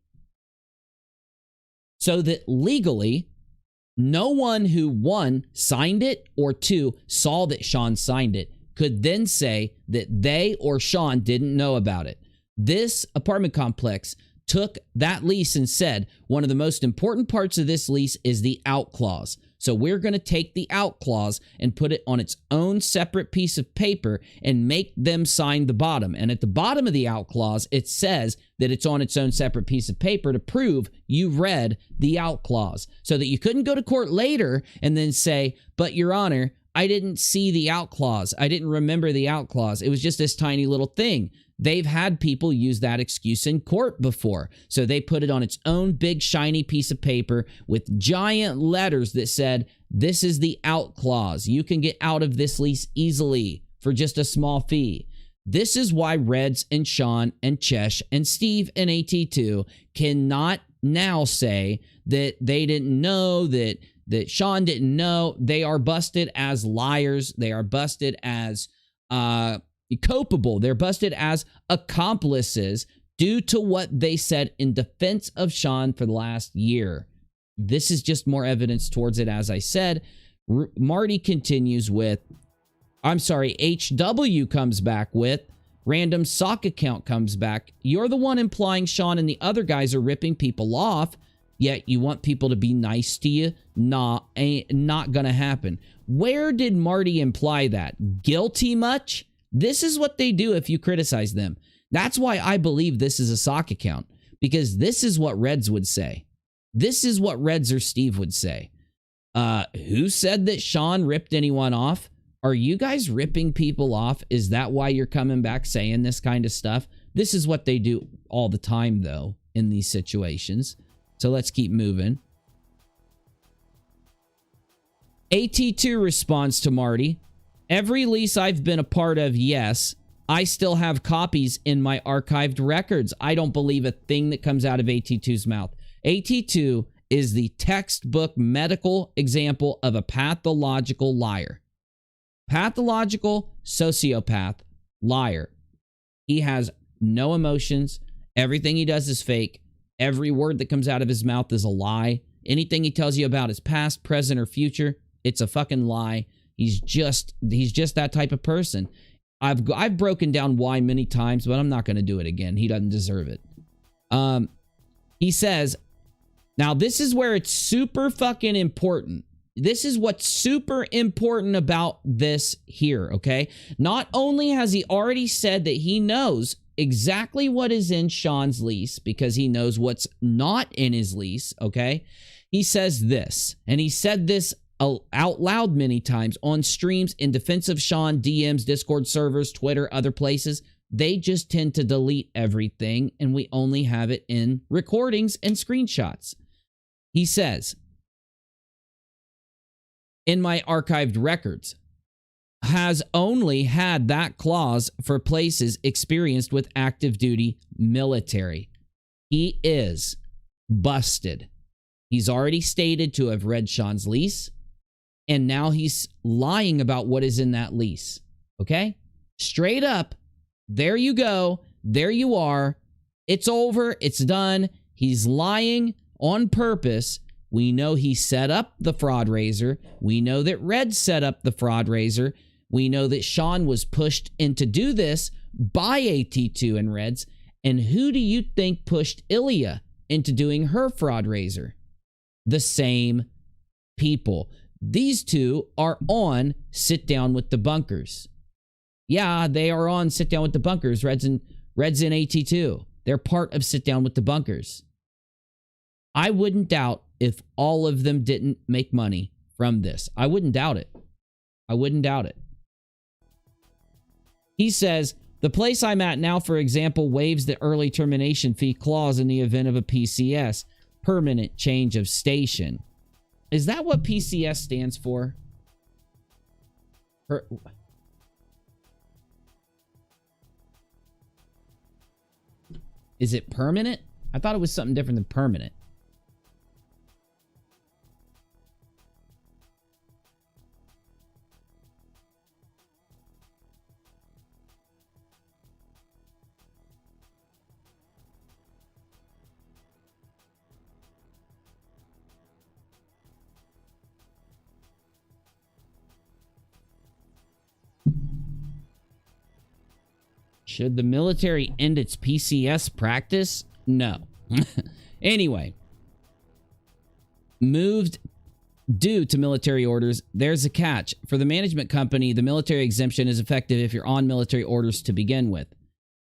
So that legally, no one who, one, signed it, or two, saw that Sean signed it, could then say that they or Sean didn't know about it. This apartment complex took that lease and said, one of the most important parts of this lease is the out clause. So we're going to take the out clause and put it on its own separate piece of paper and make them sign the bottom. And at the bottom of the out clause, it says that it's on its own separate piece of paper to prove you read the out clause, so that you couldn't go to court later and then say, but Your Honor, I didn't see the out clause. I didn't remember the out clause. It was just this tiny little thing. They've had people use that excuse in court before. So they put it on its own big shiny piece of paper with giant letters that said, this is the out clause. You can get out of this lease easily for just a small fee. This is why Reds and Sean and Chesh and Steve and AT2 cannot now say that they didn't know, that Sean didn't know. They are busted as liars. They are busted as culpable. They're busted as accomplices due to what they said in defense of Sean for the last year. This is just more evidence towards it, as I said. Marty continues with, HW comes back with, random sock account comes back. You're the one implying Sean and the other guys are ripping people off, yet you want people to be nice to you. Ain't not gonna happen. Where did Marty imply that? Guilty much? This is what they do if you criticize them. That's why I believe this is a sock account, because this is what Reds would say. This is what Reds or Steve would say. Who said that Sean ripped anyone off? Are you guys ripping people off? Is that why you're coming back saying this kind of stuff? This is what they do all the time, though, in these situations. So let's keep moving. AT2 responds to Marty. Every lease I've been a part of, yes. I still have copies in my archived records. I don't believe a thing that comes out of AT2's mouth. AT2 is the textbook medical example of a pathological liar. Pathological sociopath liar. He has no emotions. Everything he does is fake. Every word that comes out of his mouth is a lie. Anything he tells you about his past, present, or future, it's a fucking lie. He's just that type of person. I've broken down why many times, but I'm not going to do it again. He doesn't deserve it. He says, now this is where it's super fucking important. This is what's super important about this here, okay? Not only has he already said that he knows exactly what is in Sean's lease because he knows what's not in his lease, okay? He says this, and he said this out loud many times on streams in defense of Sean, DMs, Discord servers, Twitter, other places. They just tend to delete everything, and we only have it in recordings and screenshots. He says, in my archived records, has only had that clause for places experienced with active duty military. He is busted. He's already stated to have read Sean's lease, and now he's lying about what is in that lease. Okay? Straight up, there you go. There you are. It's over. It's done. He's lying on purpose. We know he set up the FRAUDRAISER. We know that Red set up the FRAUDRAISER. We know that Sean was pushed in to do this by AT2 and Reds. And who do you think pushed Ilya into doing her FRAUDRAISER? The same people. These two are on Sit Down with the Bunkers. Yeah, they are on Sit Down with the Bunkers. Reds and AT2. They're part of Sit Down with the Bunkers. I wouldn't doubt if all of them didn't make money from this. I wouldn't doubt it. I wouldn't doubt it. He says, the place I'm at now, for example, waives the early termination fee clause in the event of a PCS, permanent change of station. Is that what PCS stands for? Is it permanent? I thought it was something different than permanent. Should the military end its PCS practice? No. Anyway, moved due to military orders. There's a catch. For the management company, the military exemption is effective if you're on military orders to begin with.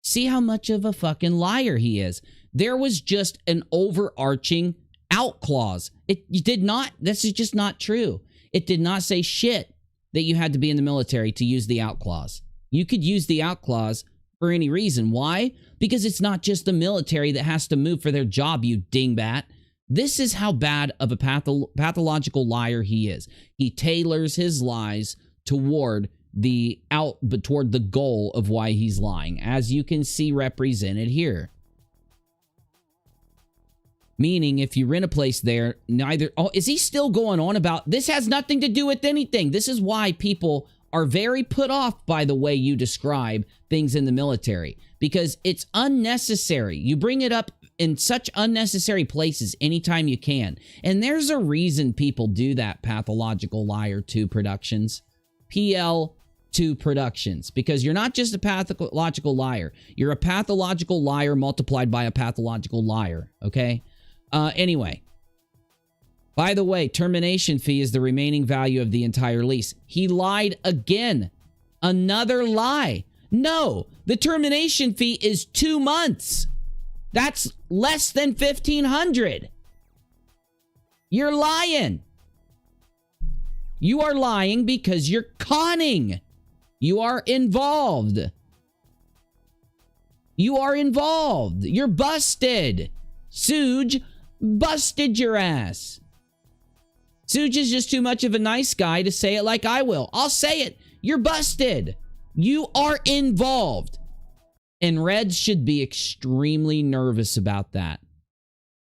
See how much of a fucking liar he is. There was just an overarching out clause. It did not, this is just not true. It did not say shit that you had to be in the military to use the out clause. You could use the out clause for any reason. Why? Because it's not just the military that has to move for their job, you dingbat. This is how bad of a pathological liar he is. He tailors his lies toward but toward the goal of why he's lying, as you can see represented here. Meaning, if you rent a place there, is he still going on about, this has nothing to do with anything. This is why people are very put off by the way you describe things in the military, because it's unnecessary. You bring it up in such unnecessary places anytime you can. And there's a reason people do that, Pathological Liar 2 Productions. PL2 Productions. Because you're not just a pathological liar. You're a pathological liar multiplied by a pathological liar. Okay? Anyway. By the way, termination fee is the remaining value of the entire lease. He lied again. Another lie. No, the termination fee is 2 months. That's less than $1,500. You're lying. You are lying because you're conning. You are involved. You are involved. You're busted. Suge busted your ass. Suge is just too much of a nice guy to say it like I will. I'll say it. You're busted. You are involved. And Reds should be extremely nervous about that.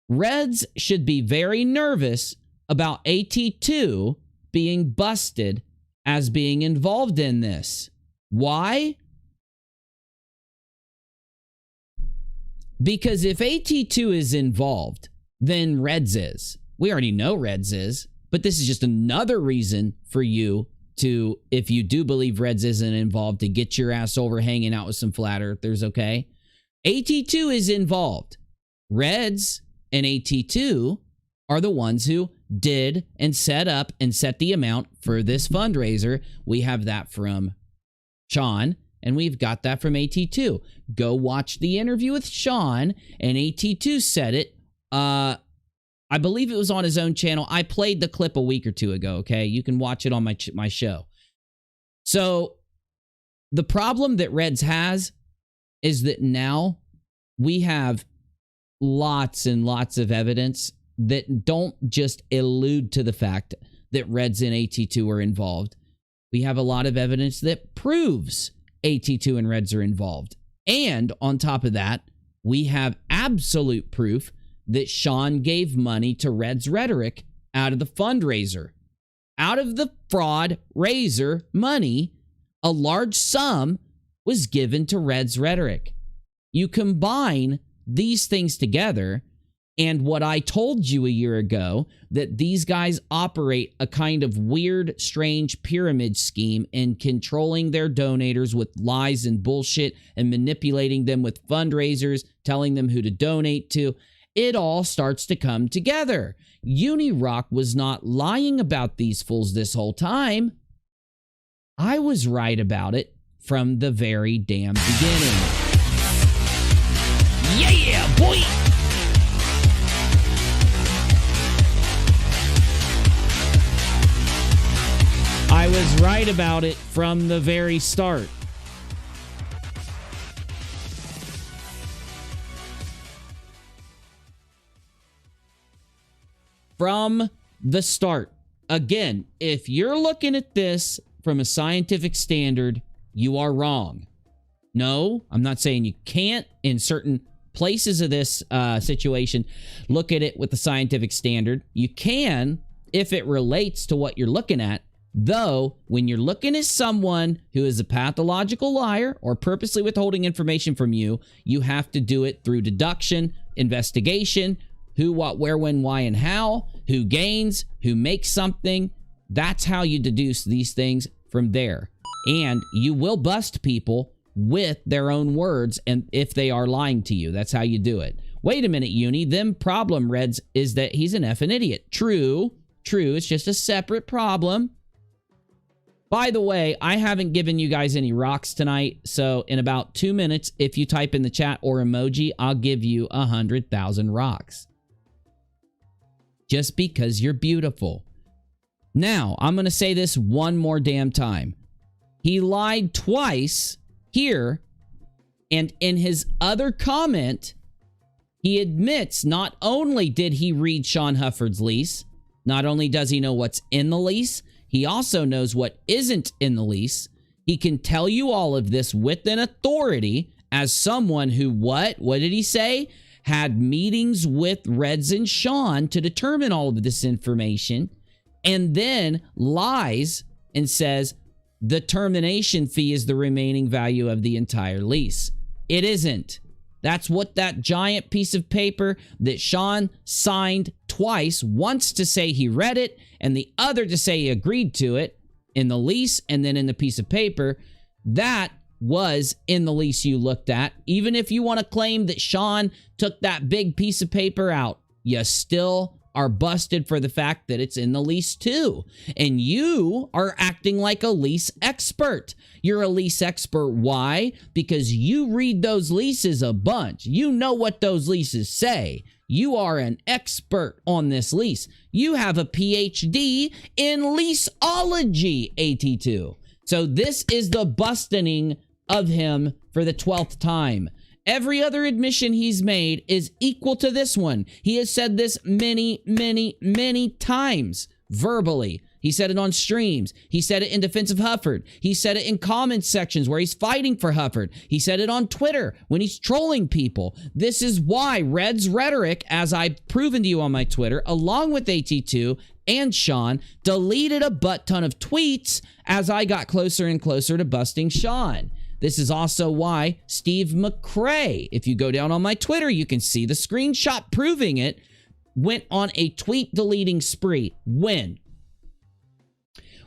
Reds should be very nervous about AT2 being busted as being involved in this. Why? Because if AT2 is involved, then Reds is. We already know Reds is. But this is just another reason for you to, if you do believe Reds isn't involved, to get your ass over hanging out with some flat earthers, okay? AT2 is involved. Reds and AT2 are the ones who did and set up and set the amount for this fundraiser. We have that from Sean, and we've got that from AT2. Go watch the interview with Sean, and AT2 said it. I believe it was on his own channel. I played the clip a week or two ago, okay? You can watch it on my show. So, the problem that Reds has is that now we have lots and lots of evidence that don't just allude to the fact that Reds and AT2 are involved. We have a lot of evidence that proves AT2 and Reds are involved. And on top of that, we have absolute proof that Sean gave money to Red's Rhetoric out of the fundraiser. Out of the FRAUDRAISER money, a large sum was given to Red's Rhetoric. You combine these things together, and what I told you a year ago, that these guys operate a kind of weird, strange pyramid scheme in controlling their donators with lies and bullshit and manipulating them with fundraisers, telling them who to donate to. It all starts to come together. Unirock was not lying about these fools this whole time. I was right about it from the very damn beginning. Yeah, boy! I was right about it from the very start. From the start. Again, if you're looking at this from a scientific standard, you are wrong. No, I'm not saying you can't in certain places of this situation look at it with the scientific standard. You can if it relates to what you're looking at. Though, when you're looking at someone who is a pathological liar or purposely withholding information from you, you have to do it through deduction, investigation, who, what, where, when, why, and how, who gains, who makes something. That's how you deduce these things from there. And you will bust people with their own words, and if they are lying to you. That's how you do it. Wait a minute, Uni. Them problem, Reds, is that he's an effing idiot. True. It's just a separate problem. By the way, I haven't given you guys any rocks tonight, so in about 2 minutes, if you type in the chat or emoji, I'll give you 100,000 rocks. Just because you're beautiful. Now, I'm going to say this one more damn time. He lied twice here, and in his other comment, he admits not only did he read Sean Hufford's lease, not only does he know what's in the lease, he also knows what isn't in the lease. He can tell you all of this with an authority as someone who, what did he say? Had meetings with Reds and Sean to determine all of this information, and then lies and says the termination fee is the remaining value of the entire lease. It isn't. That's what that giant piece of paper that Sean signed twice, once to say he read it and the other to say he agreed to it in the lease and then in the piece of paper, that was in the lease you looked at. Even if you want to claim that Sean took that big piece of paper out, you still are busted for the fact that it's in the lease too. And you are acting like a lease expert. You're a lease expert. Why? Because you read those leases a bunch. You know what those leases say. You are an expert on this lease. You have a PhD in leaseology, AT2. So this is the busting of him for the 12th time. Every other admission he's made is equal to this one. He has said this many, many, many times verbally. He said it on streams. He said it in defense of Hufford. He said it in comment sections where he's fighting for Hufford. He said it on Twitter when he's trolling people. This is why Red's Rhetoric, as I've proven to you on my Twitter, along with AT2 and Sean, deleted a butt ton of tweets as I got closer and closer to busting Sean. This is also why Steve McRae, if you go down on my Twitter, you can see the screenshot proving it, went on a tweet deleting spree. When?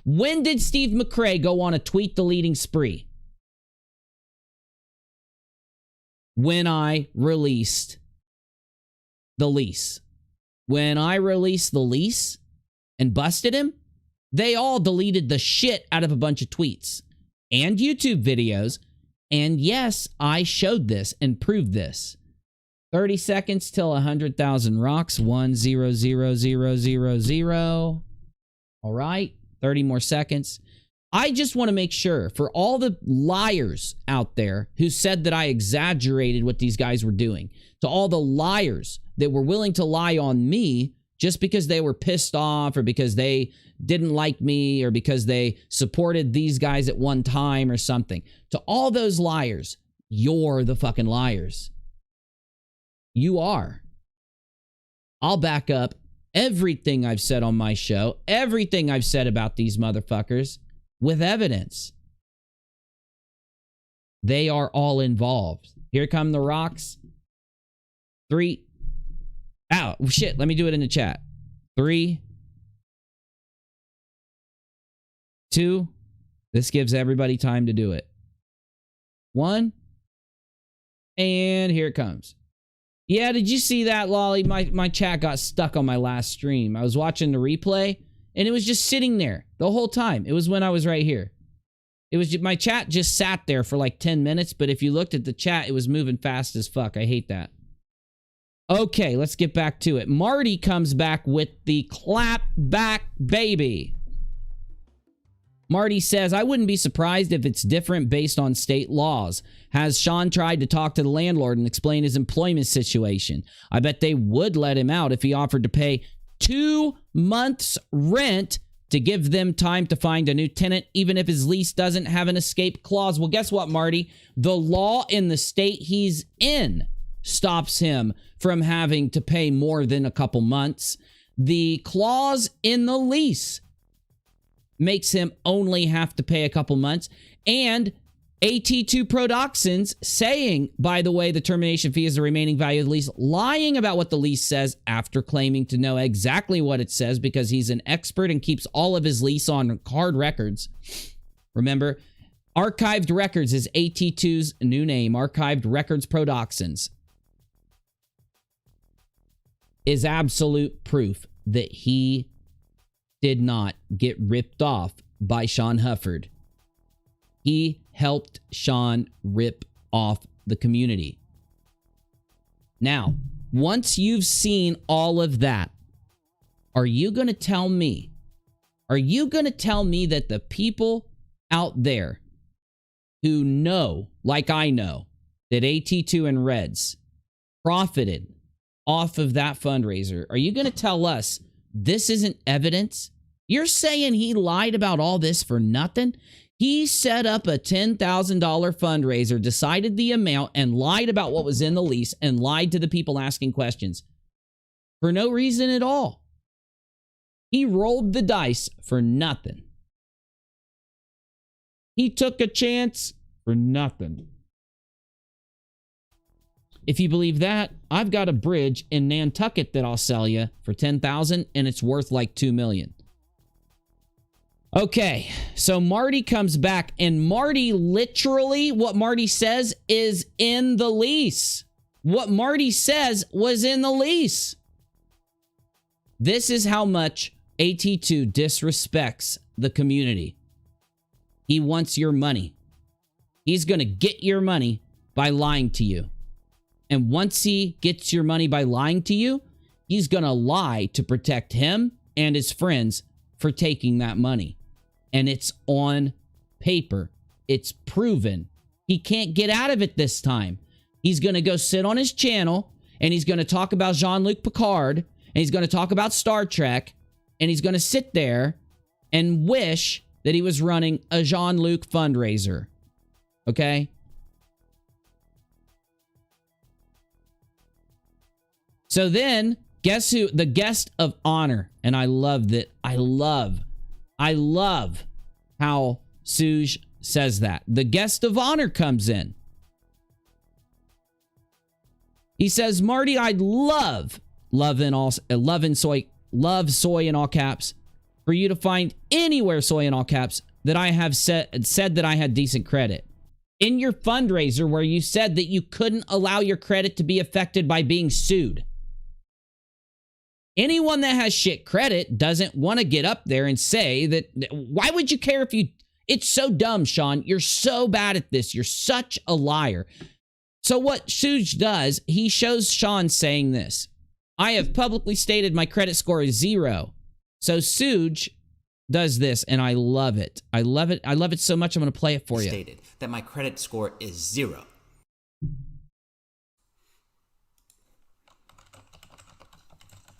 When did Steve McRae go on a tweet deleting spree? When I released the lease. When I released the lease and busted him, they all deleted the shit out of a bunch of tweets and YouTube videos. And yes, I showed this and proved this. 30 seconds till 100,000 rocks. 100,000. All right. 30 more seconds. I just want to make sure for all the liars out there who said that I exaggerated what these guys were doing, to all the liars that were willing to lie on me just because they were pissed off or because they didn't like me or because they supported these guys at one time or something. To all those liars, you're the fucking liars. You are. I'll back up everything I've said on my show, everything I've said about these motherfuckers with evidence. They are all involved. Here come the rocks. 3. Ow, shit, let me do it in the chat. 3, 2. This gives everybody time to do it. 1. And here it comes. Yeah, did you see that, Lolly? My chat got stuck on my last stream. I was watching the replay, and it was just sitting there the whole time. It was when I was right here. It was my chat just sat there for like 10 minutes, but if you looked at the chat, it was moving fast as fuck. I hate that. Okay, let's get back to it. Marty comes back with the clap back baby. Marty says, I wouldn't be surprised if it's different based on state laws. Has Sean tried to talk to the landlord and explain his employment situation? I bet they would let him out if he offered to pay 2 months' rent to give them time to find a new tenant, even if his lease doesn't have an escape clause. Well, guess what, Marty? The law in the state he's in stops him from having to pay more than a couple months. The clause in the lease makes him only have to pay a couple months. And AT2 Productions saying, by the way, the termination fee is the remaining value of the lease, lying about what the lease says after claiming to know exactly what it says because he's an expert and keeps all of his lease on hard records. Remember, Archived Records is AT2's new name. Archived Records Productions is absolute proof that he did not get ripped off by Sean Hufford. He helped Sean rip off the community. Now, once you've seen all of that, are you going to tell me that the people out there who know, like I know, that AT2 and Reds profited off of that fundraiser, are you going to tell us this isn't evidence? You're saying he lied about all this for nothing? He set up a $10,000 fundraiser, decided the amount, and lied about what was in the lease and lied to the people asking questions for no reason at all. He rolled the dice for nothing. He took a chance for nothing. If you believe that, I've got a bridge in Nantucket that I'll sell you for $10,000 and it's worth like $2 million. Okay, so Marty comes back and Marty literally, what Marty says is in the lease. What Marty says was in the lease. This is how much AT2 disrespects the community. He wants your money. He's going to get your money by lying to you. And once he gets your money by lying to you, he's going to lie to protect him and his friends for taking that money. And it's on paper. It's proven. He can't get out of it this time. He's going to go sit on his channel and he's going to talk about Jean-Luc Picard and he's going to talk about Star Trek and he's going to sit there and wish that he was running a Jean-Luc fundraiser. Okay? So then, guess who? The guest of honor. And I love that. I love how Suge says that. The guest of honor comes in. He says, Marty, I'd love soy in all caps, for you to find anywhere soy in all caps that I have said that I had decent credit. In your fundraiser where you said that you couldn't allow your credit to be affected by being sued. Anyone that has shit credit doesn't want to get up there and say that. Why would you care if you... It's so dumb, Sean. You're so bad at this. You're such a liar. So what Suge does, he shows Sean saying this. I have publicly stated my credit score is 0. So Suge does this, and I love it. I love it. I love it so much, I'm going to play it for you. Stated that my credit score is 0.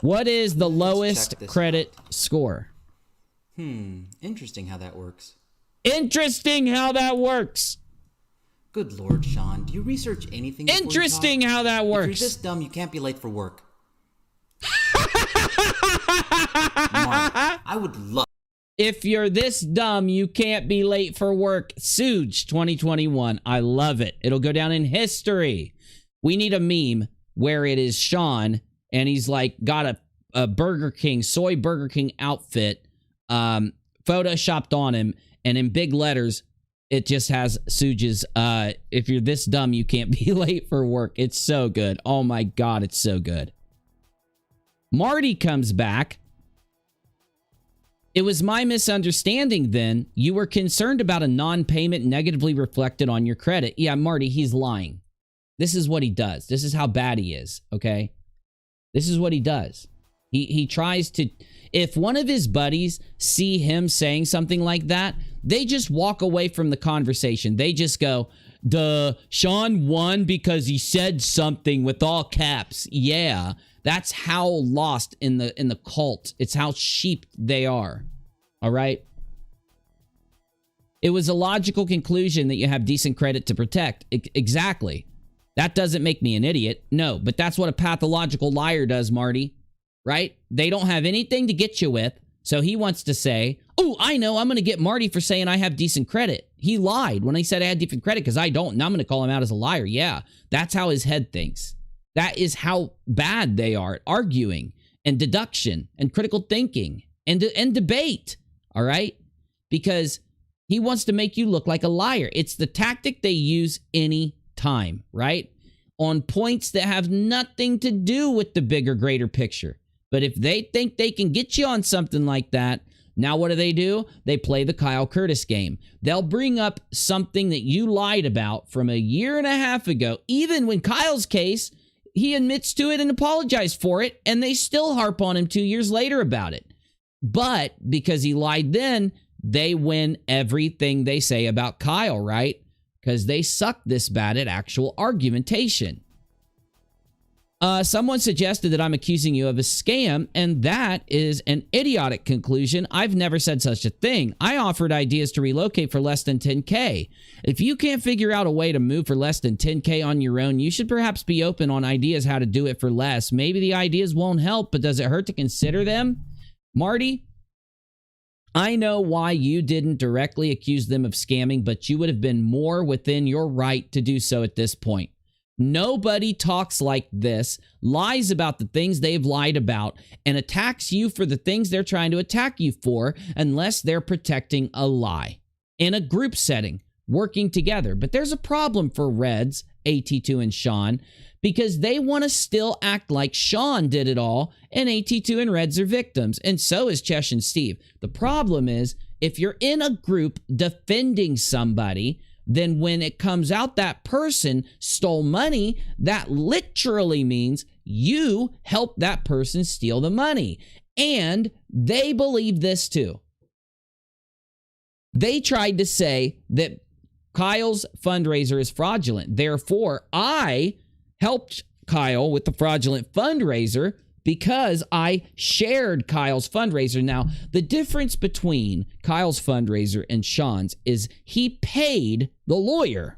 What is the lowest credit score? Interesting how that works. Interesting how that works. Good Lord, Sean. Do you research anything? Interesting how that works. If you're this dumb, you can't be late for work. Mark, I would love... If you're this dumb, you can't be late for work. Suge 2021. I love it. It'll go down in history. We need a meme where it is Sean and he's like got a Burger King, soy Burger King outfit photoshopped on him. And in big letters, it just has Suge's, if you're this dumb, you can't be late for work. It's so good. Oh my God, it's so good. Marty comes back. It was my misunderstanding then. You were concerned about a non-payment negatively reflected on your credit. Yeah, Marty, he's lying. This is what he does. This is how bad he is, okay? This is what he does. He tries to... If one of his buddies see him saying something like that, they just walk away from the conversation. They just go, duh, Sean won because he said something with all caps. Yeah, that's how lost in the cult. It's how sheep they are. All right? It was a logical conclusion that you have decent credit to protect. Exactly. That doesn't make me an idiot. No, but that's what a pathological liar does, Marty. Right? They don't have anything to get you with. So he wants to say, oh, I know, I'm going to get Marty for saying I have decent credit. He lied when he said I had decent credit because I don't. And I'm going to call him out as a liar. Yeah, that's how his head thinks. That is how bad they are at arguing and deduction and critical thinking and debate. All right? Because he wants to make you look like a liar. It's the tactic they use any time, right? On points that have nothing to do with the bigger, greater picture. But if they think they can get you on something like that, now what do? They play the Kyle Curtis game. They'll bring up something that you lied about from a year and a half ago. Even when Kyle's case, he admits to it and apologized for it, and they still harp on him 2 years later about it. But because he lied then, they win everything they say about Kyle, right? Because they suck this bad at actual argumentation. Someone suggested that I'm accusing you of a scam, and that is an idiotic conclusion. I've never said such a thing. I offered ideas to relocate for less than 10K. If you can't figure out a way to move for less than 10K on your own, you should perhaps be open on ideas how to do it for less. Maybe the ideas won't help, but does it hurt to consider them? Marty, I know why you didn't directly accuse them of scamming, but you would have been more within your right to do so at this point. Nobody talks like this, lies about the things they've lied about, and attacks you for the things they're trying to attack you for unless they're protecting a lie. In a group setting, working together. But there's a problem for Reds, AT2 and Sean, because they want to still act like Sean did it all, and AT2 and Reds are victims, and so is Chesh and Steve. The problem is, if you're in a group defending somebody, then when it comes out that person stole money, that literally means you helped that person steal the money. And they believe this too. They tried to say that Kyle's fundraiser is fraudulent. Therefore, I helped Kyle with the fraudulent fundraiser because I shared Kyle's fundraiser. Now, the difference between Kyle's fundraiser and Sean's is he paid the lawyer.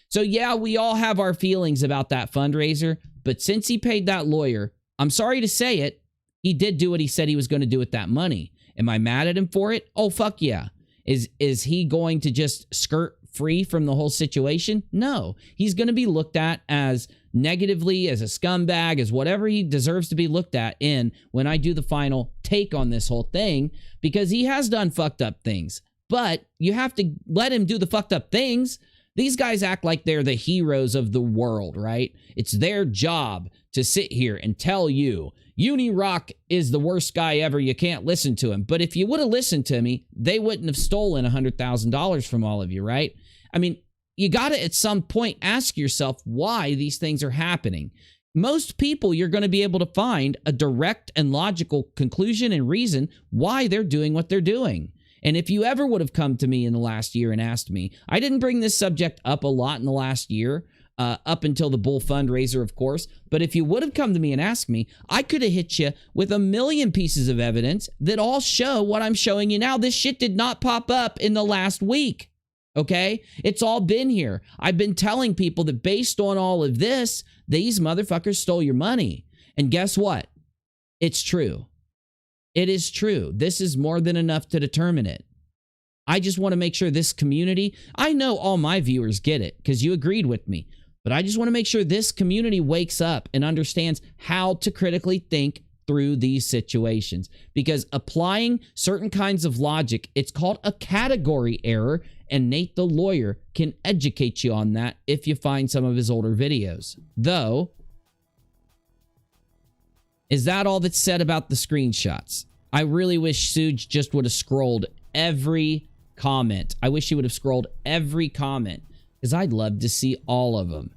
So yeah, we all have our feelings about that fundraiser, but since he paid that lawyer, I'm sorry to say it, he did do what he said he was going to do with that money. Am I mad at him for it? Oh, fuck yeah. Is he going to just skirt free from the whole situation? No. He's going to be looked at as negatively, as a scumbag, as whatever he deserves to be looked at in when I do the final take on this whole thing, because he has done fucked up things. But you have to let him do the fucked up things. These guys act like they're the heroes of the world, right? It's their job to sit here and tell you, Unirock is the worst guy ever, you can't listen to him. But if you would have listened to me, they wouldn't have stolen $100,000 from all of you, right? I mean, you got to at some point ask yourself why these things are happening. Most people, you're going to be able to find a direct and logical conclusion and reason why they're doing what they're doing. And if you ever would have come to me in the last year and asked me, I didn't bring this subject up a lot in the last year, up until the Bull fundraiser, of course. But if you would have come to me and asked me, I could have hit you with a million pieces of evidence that all show what I'm showing you now. This shit did not pop up in the last week. Okay? It's all been here. I've been telling people that based on all of this, these motherfuckers stole your money. And guess what? It's true. It is true. This is more than enough to determine it. I just want to make sure this community, I know all my viewers get it because you agreed with me, but I just want to make sure this community wakes up and understands how to critically think through these situations, because applying certain kinds of logic, it's called a category error, and Nate the lawyer can educate you on that if you find some of his older videos. Though, is that all that's said about the screenshots? I really wish Suge just would have scrolled every comment. I wish he would have scrolled every comment, because I'd love to see all of them.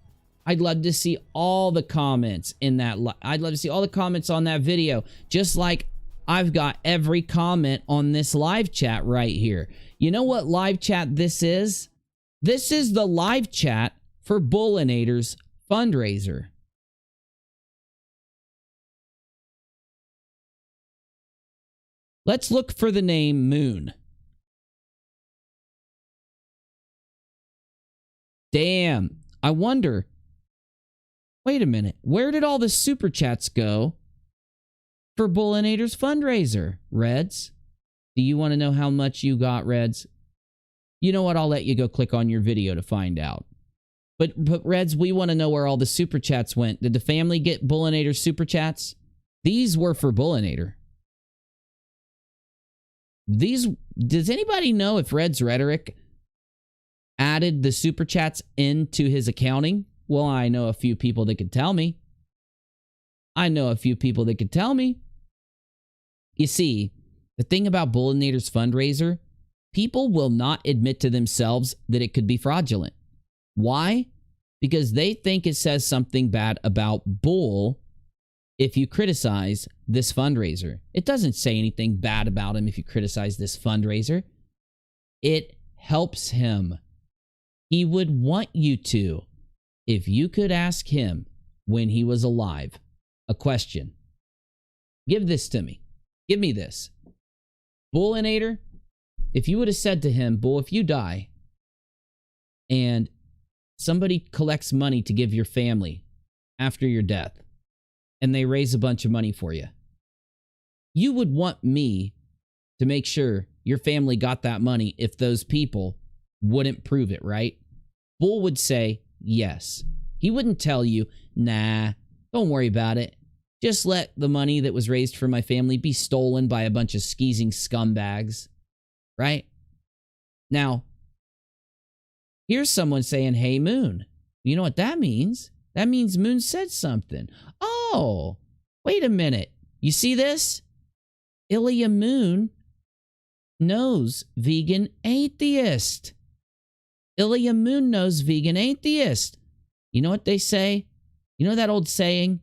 I'd love to see all the comments in that. I'd love to see all the comments on that video, just like I've got every comment on this live chat right here. You know what live chat this is? This is the live chat for Bullinator's fundraiser. Let's look for the name Moon. Damn, I wonder. Wait a minute. Where did all the super chats go for Bullinator's fundraiser, Reds? Do you want to know how much you got, Reds? You know what? I'll let you go click on your video to find out. But Reds, we want to know where all the super chats went. Did the family get Bullinator super chats? These were for Bullinator. Does anybody know if Red's Rhetoric added the super chats into his accounting? Well, I know a few people that could tell me. You see, the thing about Bullinator's fundraiser, people will not admit to themselves that it could be fraudulent. Why? Because they think it says something bad about Bull if you criticize this fundraiser. It doesn't say anything bad about him if you criticize this fundraiser. It helps him. He would want you to. If you could ask him when he was alive, a question. Give this to me. Give me this. Bullinator, if you would have said to him, Bull, if you die and somebody collects money to give your family after your death and they raise a bunch of money for you, you would want me to make sure your family got that money if those people wouldn't prove it, right? Bull would say yes. He wouldn't tell you, nah, don't worry about it. Just let the money that was raised for my family be stolen by a bunch of skeezing scumbags, right? Now, here's someone saying, hey, Moon. You know what that means? That means Moon said something. Oh, wait a minute. You see this? Ilya Moon knows vegan atheist. Ilya Moon knows vegan atheist. You know what they say? You know that old saying?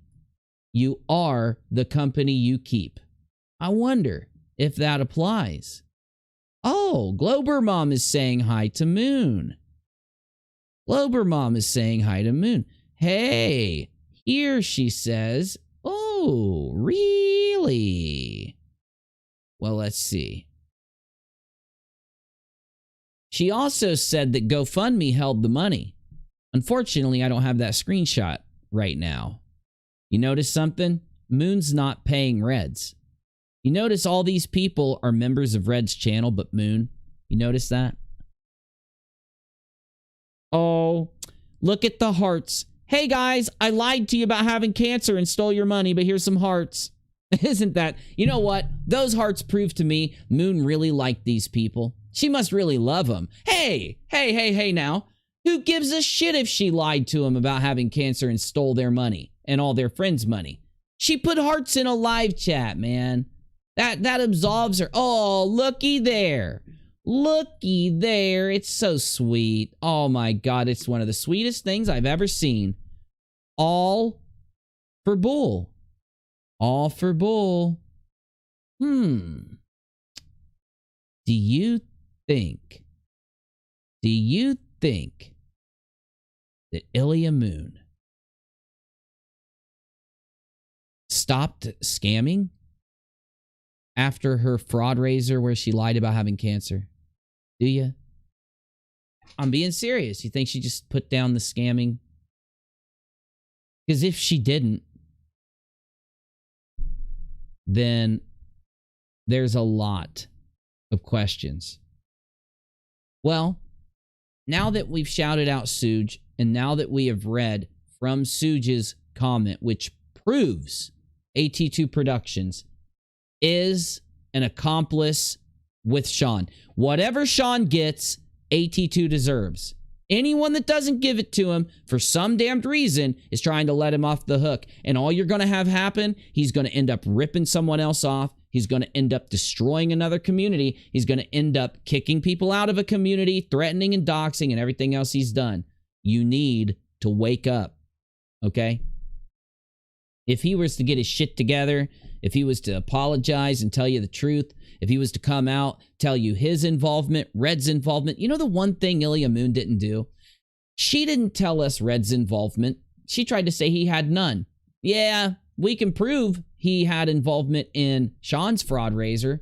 You are the company you keep. I wonder if that applies. Oh, Glober Mom is saying hi to Moon. Glober Mom is saying hi to Moon. Hey, here she says, oh, really? Well, let's see. She also said that GoFundMe held the money. Unfortunately, I don't have that screenshot right now. You notice something? Moon's not paying Reds. You notice all these people are members of Red's channel, but Moon. You notice that? Oh, look at the hearts. Hey guys, I lied to you about having cancer and stole your money, but here's some hearts. Isn't that? You know what? Those hearts prove to me Moon really liked these people. She must really love them. Hey now. Who gives a shit if she lied to him about having cancer and stole their money and all their friends' money? She put hearts in a live chat, man. That absolves her. Oh, looky there. Looky there. It's so sweet. Oh my God, it's one of the sweetest things I've ever seen. All for Bull. All for Bull. Do you think that Ilya Moon stopped scamming after her FRAUDRAISER where she lied about having cancer? Do you? I'm being serious. You think she just put down the scamming? Because if she didn't, then there's a lot of questions. Well, now that we've shouted out Suge, and now that we have read from Suge's comment, which proves AT2 Productions is an accomplice with Sean. Whatever Sean gets, AT2 deserves. Anyone that doesn't give it to him for some damned reason is trying to let him off the hook. And all you're going to have happen, he's going to end up ripping someone else off. He's going to end up destroying another community. He's going to end up kicking people out of a community, threatening and doxing and everything else he's done. You need to wake up, okay? If he was to get his shit together, if he was to apologize and tell you the truth, if he was to come out, tell you his involvement, Red's involvement. You know the one thing Ilya Moon didn't do? She didn't tell us Red's involvement. She tried to say he had none. Yeah, we can prove he had involvement in Sean's FRAUDRAISER.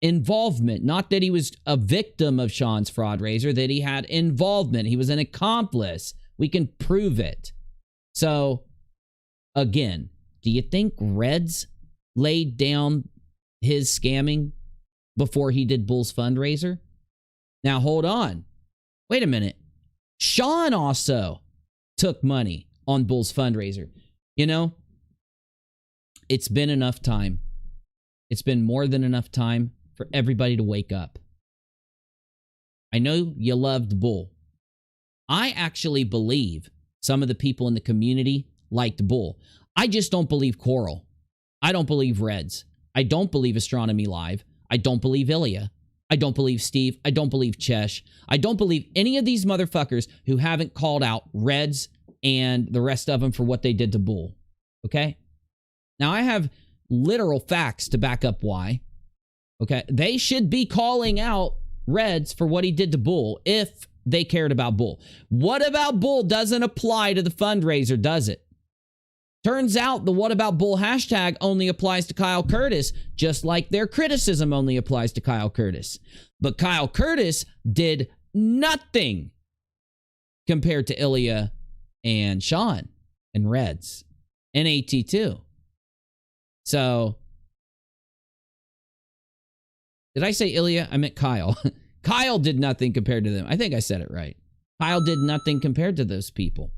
Involvement, not that he was a victim of Sean's FRAUDRAISER, that he had involvement. He was an accomplice. We can prove it. So, again, do you think Reds laid down his scamming before he did Bull's fundraiser? Now, hold on. Wait a minute. Sean also took money on Bull's fundraiser. You know, it's been enough time. It's been more than enough time for everybody to wake up. I know you loved Bull. I actually believe some of the people in the community liked Bull. I just don't believe Coral. I don't believe Reds. I don't believe Astronomy Live. I don't believe Ilya. I don't believe Steve. I don't believe Chesh. I don't believe any of these motherfuckers who haven't called out Reds and the rest of them for what they did to Bull. Okay? Now, I have literal facts to back up why. Okay? They should be calling out Reds for what he did to Bull if they cared about Bull. What about Bull doesn't apply to the fundraiser, does it? Turns out the what about bull hashtag only applies to Kyle Curtis, just like their criticism only applies to Kyle Curtis. But Kyle Curtis did nothing compared to Ilya and Sean and Reds and AT2. So, did I say Ilya? I meant Kyle. Kyle did nothing compared to them. I think I said it right. Kyle did nothing compared to those people.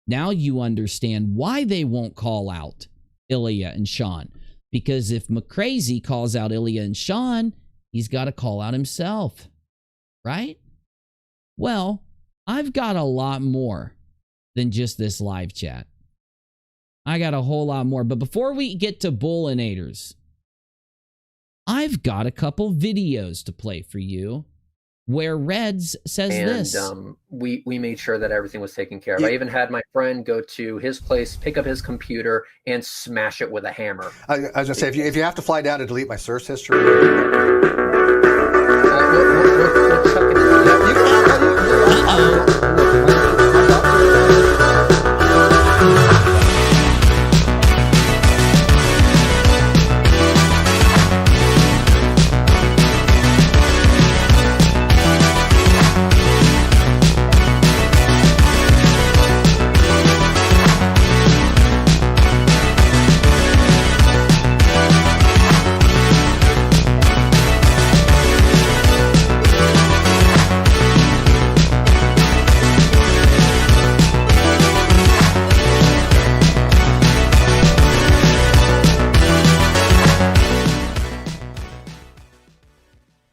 Now you understand why they won't call out Ilya and Sean. Because if McCrazy calls out Ilya and Sean, he's got to call out himself. Right? Well, I've got a lot more than just this live chat. I got a whole lot more. But before we get to Bullinators, I've got a couple videos to play for you where Reds says this. We made sure that everything was taken care of. I even had my friend go to his place, pick up his computer, and smash it with a hammer. I was going to say, if you have to fly down to delete my search history... We'll chuck it in.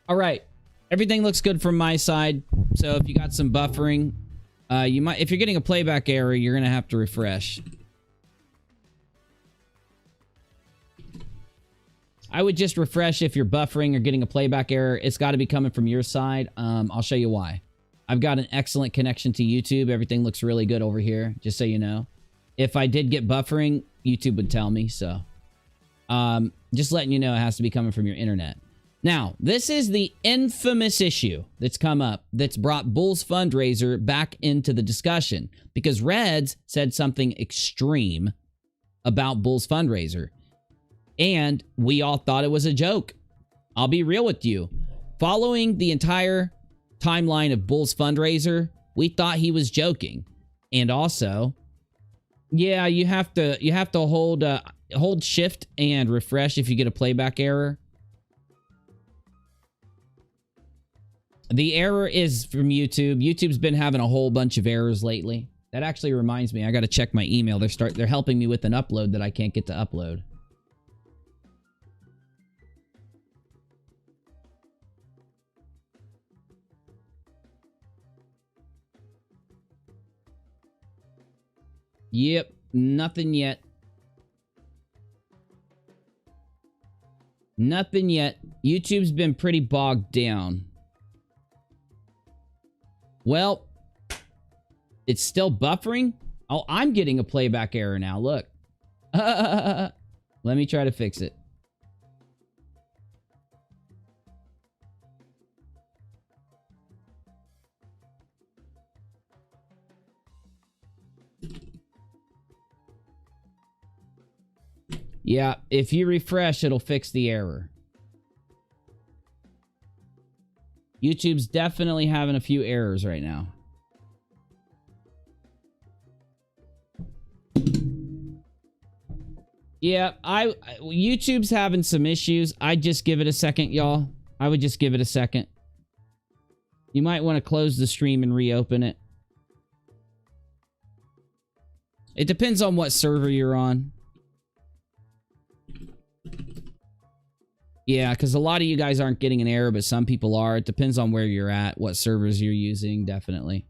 All right, everything looks good from my side. So if you got some buffering, you might, if you're getting a playback error, you're gonna have to refresh. I would just refresh if you're buffering or getting a playback error. It's got to be coming from your side. I'll show you why. I've got an excellent connection to YouTube. Everything looks really good over here, just so you know. If I did get buffering, YouTube would tell me. So just letting you know, it has to be coming from your internet. Now, this is the infamous issue that's come up that's brought Bools Fundraiser back into the discussion because Reds said something extreme about Bools Fundraiser. And we all thought it was a joke. I'll be real with you. Following the entire timeline of Bools Fundraiser, we thought he was joking. And also, yeah, you have to hold shift and refresh if you get a playback error. The error is from YouTube. YouTube's been having a whole bunch of errors lately. That actually reminds me, I got to check my email. They're helping me with an upload that I can't get to upload. Yep, nothing yet. Nothing yet. YouTube's been pretty bogged down. Well, it's still buffering. Oh, I'm getting a playback error now. Look. Let me try to fix it. Yeah, if you refresh, it'll fix the error. YouTube's definitely having a few errors right now. Yeah, YouTube's having some issues. I'd just give it a second, y'all. I would just give it a second. You might want to close the stream and reopen it. It depends on what server you're on. Yeah, because a lot of you guys aren't getting an error, but some people are. It depends on where you're at, what servers you're using, definitely.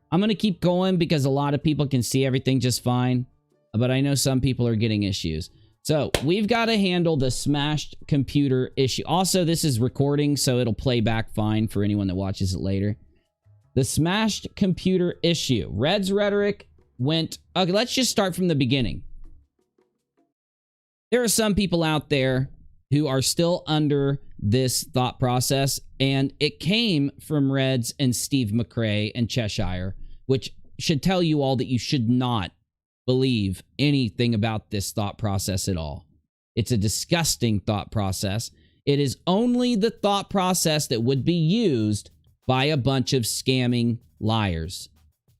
I'm going to keep going because a lot of people can see everything just fine, but I know some people are getting issues. So, we've got to handle the smashed computer issue. Also, this is recording, so it'll play back fine for anyone that watches it later. The smashed computer issue. Red's Rhetoric went... Okay, let's just start from the beginning. There are some people out there who are still under this thought process, and it came from Reds and Steve McRae and Cheshire, which should tell you all that you should not believe anything about this thought process at all. It's a disgusting thought process. It is only the thought process that would be used by a bunch of scamming liars.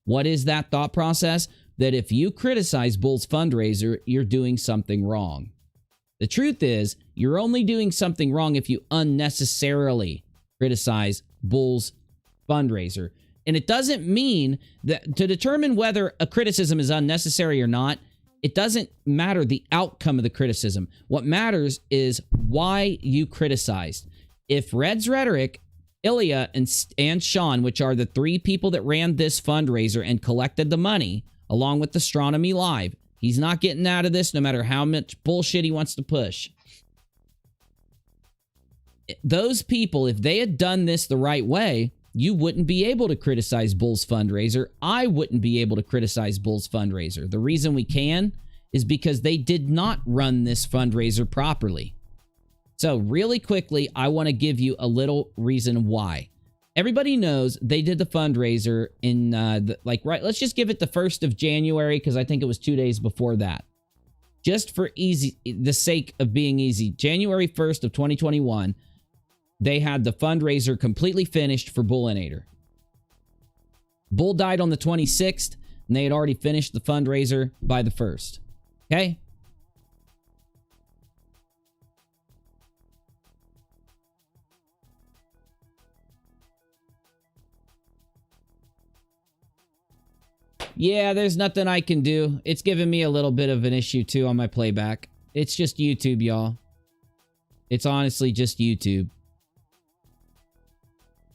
What is that thought process? That if you criticize Bools fundraiser, you're doing something wrong. The truth is, you're only doing something wrong if you unnecessarily criticize Bools fundraiser. And it doesn't mean that to determine whether a criticism is unnecessary or not, it doesn't matter the outcome of the criticism. What matters is why you criticized. If Red's Rhetoric, Ilya, and Sean, which are the three people that ran this fundraiser and collected the money, along with Astronomy Live, he's not getting out of this no matter how much bullshit he wants to push. Those people, if they had done this the right way, you wouldn't be able to criticize Bools fundraiser. I wouldn't be able to criticize Bools fundraiser. The reason we can is because they did not run this fundraiser properly. So really quickly, I want to give you a little reason why. Everybody knows they did the fundraiser in let's just give it the 1st of January, because I think it was 2 days before that. Just for the sake of being easy, January 1st of 2021, they had the fundraiser completely finished for Bullinator. Bull died on the 26th, and they had already finished the fundraiser by the 1st. Okay? Yeah, there's nothing I can do. It's giving me a little bit of an issue, too, on my playback. It's just YouTube, y'all. It's honestly just YouTube.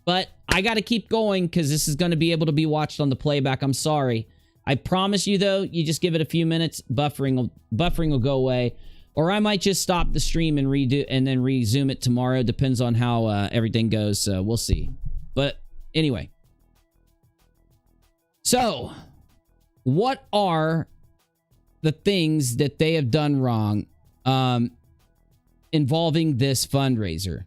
But I got to keep going because this is going to be able to be watched on the playback. I'm sorry. I promise you, though, you just give it a few minutes, buffering will go away. Or I might just stop the stream and then resume it tomorrow. Depends on how everything goes, so we'll see. But anyway. So, what are the things that they have done wrong involving this fundraiser?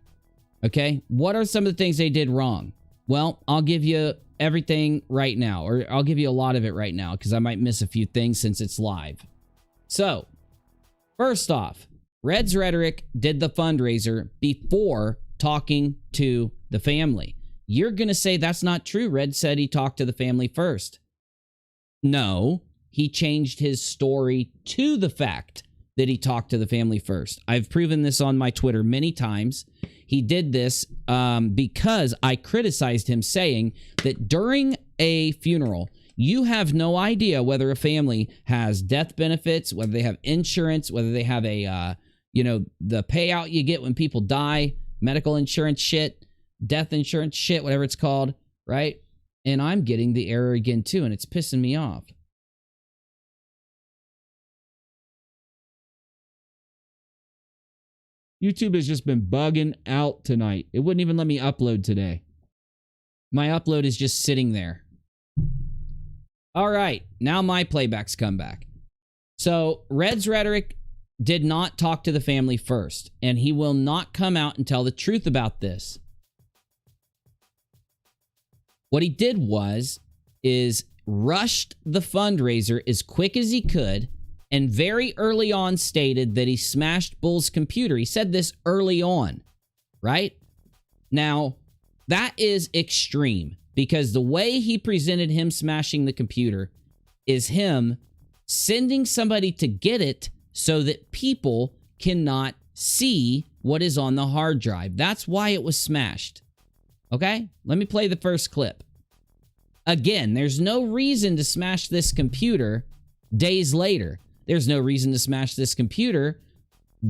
Okay, what are some of the things they did wrong? Well, I'll give you everything right now, or I'll give you a lot of it right now, because I might miss a few things since it's live. So, first off, Red's Rhetoric did the fundraiser before talking to the family. You're going to say that's not true. Red said he talked to the family first. No, he changed his story to the fact that he talked to the family first. I've proven this on my Twitter many times. He did this because I criticized him, saying that during a funeral, you have no idea whether a family has death benefits, whether they have insurance, whether they have a, the payout you get when people die, medical insurance shit, death insurance shit, whatever it's called, right? And I'm getting the error again too, and it's pissing me off. YouTube has just been bugging out tonight. It wouldn't even let me upload today. My upload is just sitting there. All right, now my playbacks come back. So, Red's Rhetoric did not talk to the family first, and he will not come out and tell the truth about this. What he did is rushed the fundraiser as quick as he could, and very early on stated that he smashed Bull's computer. He said this early on, right? Now, that is extreme, because the way he presented him smashing the computer is him sending somebody to get it so that people cannot see what is on the hard drive. That's why it was smashed. Okay? Let me play the first clip. Again, there's no reason to smash this computer days later. There's no reason to smash this computer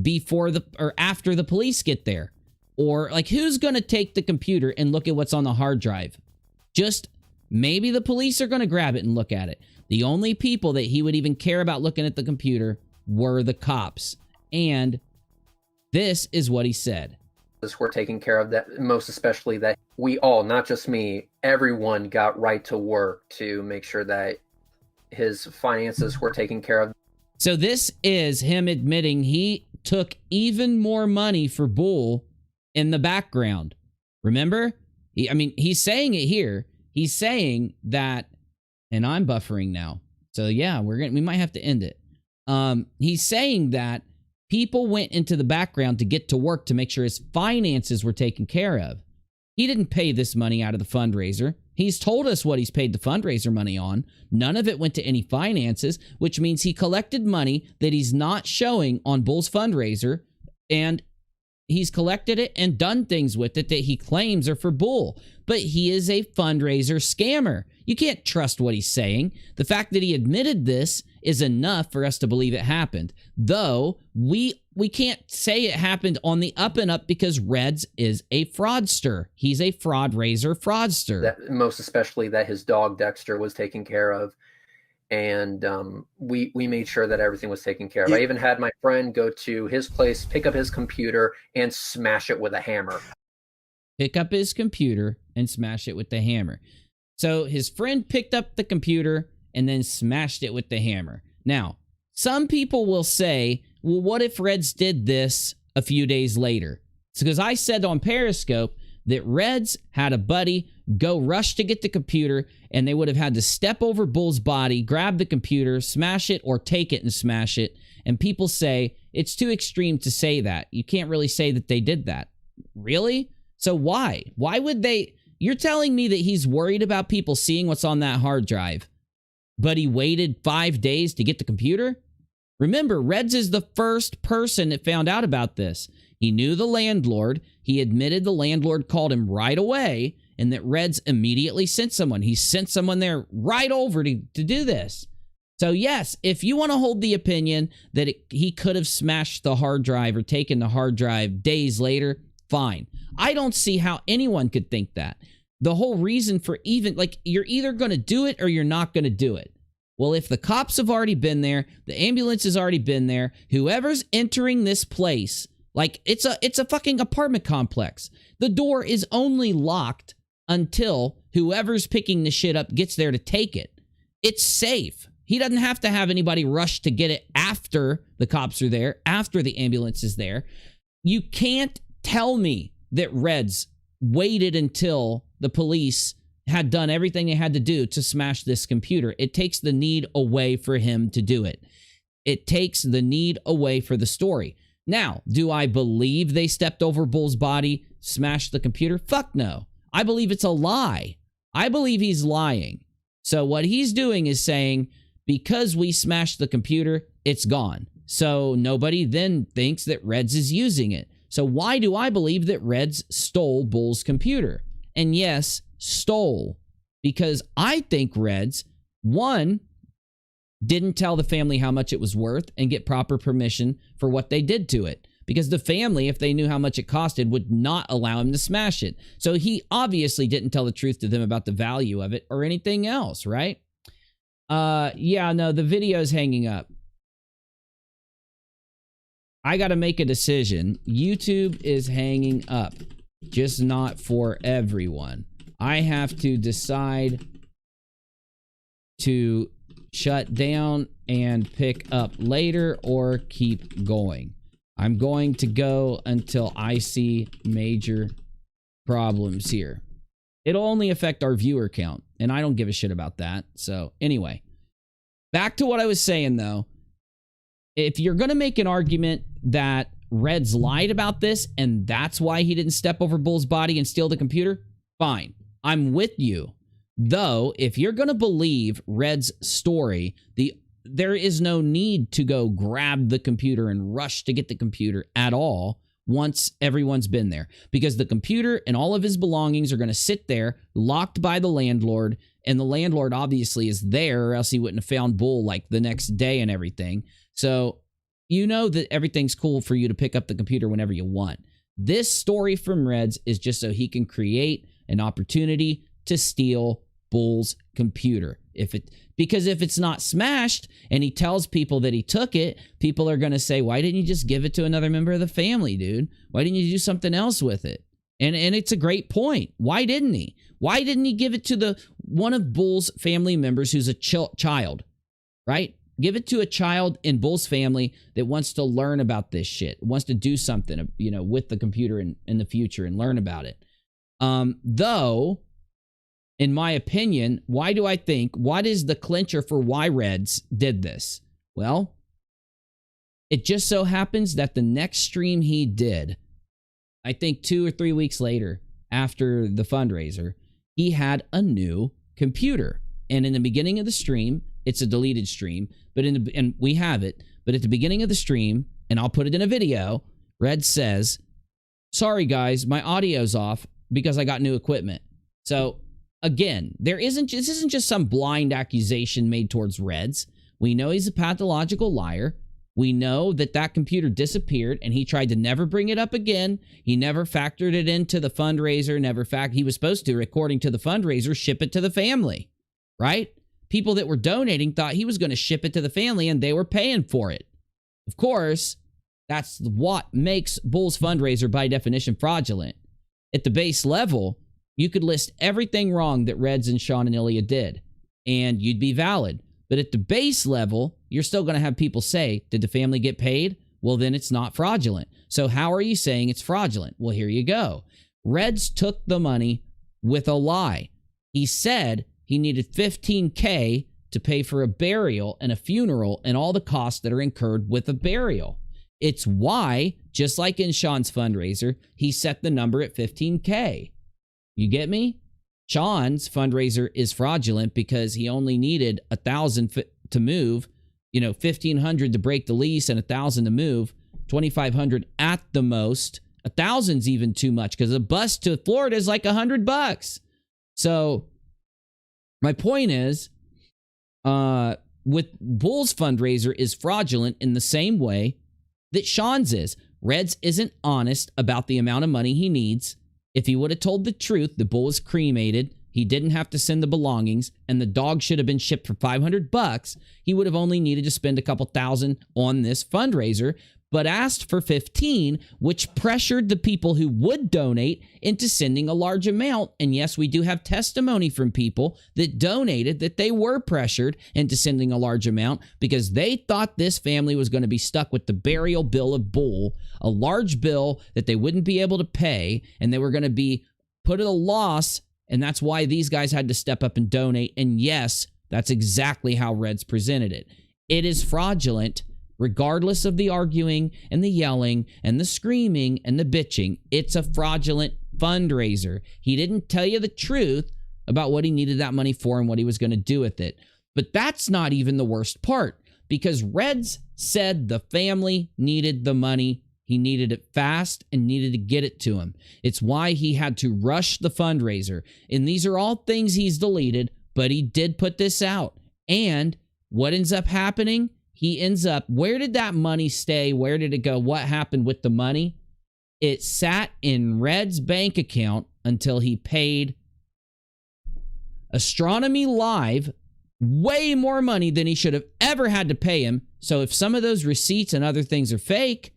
before or after the police get there. Or, like, who's going to take the computer and look at what's on the hard drive? Just maybe the police are going to grab it and look at it. The only people that he would even care about looking at the computer were the cops. And this is what he said. We're taking care of that, most especially that we all, not just me, everyone got right to work to make sure that his finances were taken care of. So this is him admitting he took even more money for Bull in the background. Remember? He's saying it here. He's saying that, and I'm buffering now. So yeah, we might have to end it. He's saying that people went into the background to get to work to make sure his finances were taken care of. He didn't pay this money out of the fundraiser. He's told us what he's paid the fundraiser money on. None of it went to any finances, which means he collected money that he's not showing on Bull's fundraiser, and he's collected it and done things with it that he claims are for Bull. But he is a fundraiser scammer. You can't trust what he's saying. The fact that he admitted this is enough for us to believe it happened. Though, we can't say it happened on the up and up because Reds is a fraudster. He's a FRAUDRAISER fraudster. That, most especially that his dog Dexter was taken care of. And we made sure that everything was taken care of. Yeah. I even had my friend go to his place, pick up his computer, and smash it with a hammer. Pick up his computer and smash it with the hammer. So his friend picked up the computer and then smashed it with the hammer. Now, some people will say, well, what if Reds did this a few days later? It's because I said on Periscope that Reds had a buddy go rush to get the computer, and they would have had to step over Bull's body, grab the computer, smash it, or take it and smash it. And people say it's too extreme to say that. You can't really say that they did that. Really? So why? Why would they? You're telling me that he's worried about people seeing what's on that hard drive, but he waited 5 days to get the computer? Remember, Reds is the first person that found out about this. He knew the landlord. He admitted the landlord called him right away, and that Reds immediately sent someone. He sent someone there right over to do this. So yes, if you want to hold the opinion that he could have smashed the hard drive or taken the hard drive days later, fine. I don't see how anyone could think that. The whole reason for even, like, you're either going to do it or you're not going to do it. Well, if the cops have already been there, the ambulance has already been there, whoever's entering this place, like, it's a fucking apartment complex. The door is only locked until whoever's picking the shit up gets there to take it. It's safe. He doesn't have to have anybody rush to get it after the cops are there, after the ambulance is there. You can't tell me that Reds waited until the police had done everything they had to do to smash this computer. It takes the need away for him to do it. It takes the need away for the story. Now, do I believe they stepped over Bull's body, smashed the computer? Fuck no. I believe it's a lie. I believe he's lying. So what he's doing is saying, because we smashed the computer, it's gone. So nobody then thinks that Reds is using it. So why do I believe that Reds stole Bull's computer? And yes, stole. Because I think Reds, one, didn't tell the family how much it was worth and get proper permission for what they did to it. Because the family, if they knew how much it costed, would not allow him to smash it. So he obviously didn't tell the truth to them about the value of it or anything else, right? Yeah, no, the video's hanging up. I got to make a decision. YouTube is hanging up, just not for everyone. I have to decide to shut down and pick up later or keep going. I'm going to go until I see major problems here. It'll only affect our viewer count, and I don't give a shit about that. So anyway, back to what I was saying though. If you're going to make an argument that Reds lied about this and that's why he didn't step over Bull's body and steal the computer, fine. I'm with you. Though, if you're going to believe Red's story, there is no need to go grab the computer and rush to get the computer at all once everyone's been there. Because the computer and all of his belongings are going to sit there locked by the landlord, and the landlord obviously is there or else he wouldn't have found Bull like the next day and everything. So you know that everything's cool for you to pick up the computer whenever you want. This story from Reds is just so he can create an opportunity to steal Bull's computer. Because if it's not smashed and he tells people that he took it, people are going to say, why didn't you just give it to another member of the family, dude? Why didn't you do something else with it? And it's a great point. Why didn't he? Why didn't he give it to one of Bull's family members who's a child, right? Give it to a child in Bull's family that wants to learn about this shit, wants to do something, with the computer in the future and learn about it. Though, In my opinion, why do I think, what is the clincher for why Reds did this? Well, it just so happens that the next stream he did, I think 2 or 3 weeks later, after the fundraiser, he had a new computer. And in the beginning of the stream, it's a deleted stream, but and we have it, but at the beginning of the stream, and I'll put it in a video, Red says, "Sorry guys, my audio's off because I got new equipment." So again, this isn't just some blind accusation made towards Reds. We know he's a pathological liar. We know that that computer disappeared and he tried to never bring it up again. He never factored it into the fundraiser, he was supposed to, according to the fundraiser, ship it to the family, right? People that were donating thought he was going to ship it to the family and they were paying for it. Of course, that's what makes Bools fundraiser by definition fraudulent. At the base level, you could list everything wrong that Reds and Sean and Ilya did, and you'd be valid. But at the base level, you're still going to have people say, did the family get paid? Well, then it's not fraudulent. So how are you saying it's fraudulent? Well, here you go. Reds took the money with a lie. He said he needed $15K to pay for a burial and a funeral and all the costs that are incurred with a burial. It's why, just like in Sean's fundraiser, he set the number at $15K. You get me? Sean's fundraiser is fraudulent because he only needed $1,000 to move, $1,500 to break the lease and $1,000 to move, $2,500 at the most. $1,000's even too much because a bus to Florida is like $100. So my point is, with Bools fundraiser is fraudulent in the same way that Sean's is. Reds isn't honest about the amount of money he needs. If he would have told the truth, the bull was cremated, he didn't have to send the belongings, and the dog should have been shipped for $500, he would have only needed to spend a couple thousand on this fundraiser, but asked for 15, which pressured the people who would donate into sending a large amount. And yes, we do have testimony from people that donated that they were pressured into sending a large amount because they thought this family was going to be stuck with the burial bill of Bull, a large bill that they wouldn't be able to pay, and they were going to be put at a loss, and that's why these guys had to step up and donate. And yes, that's exactly how Reds presented it. It is fraudulent. Regardless of the arguing and the yelling and the screaming and the bitching, it's a fraudulent fundraiser. He didn't tell you the truth about what he needed that money for and what he was going to do with it. But that's not even the worst part, because Reds said the family needed the money. He needed it fast and needed to get it to him. It's why he had to rush the fundraiser. And these are all things he's deleted, but he did put this out. And what ends up happening? He ends up, where did that money stay? Where did it go? What happened with the money? It sat in Red's bank account until he paid Astronomy Live way more money than he should have ever had to pay him. So if some of those receipts and other things are fake,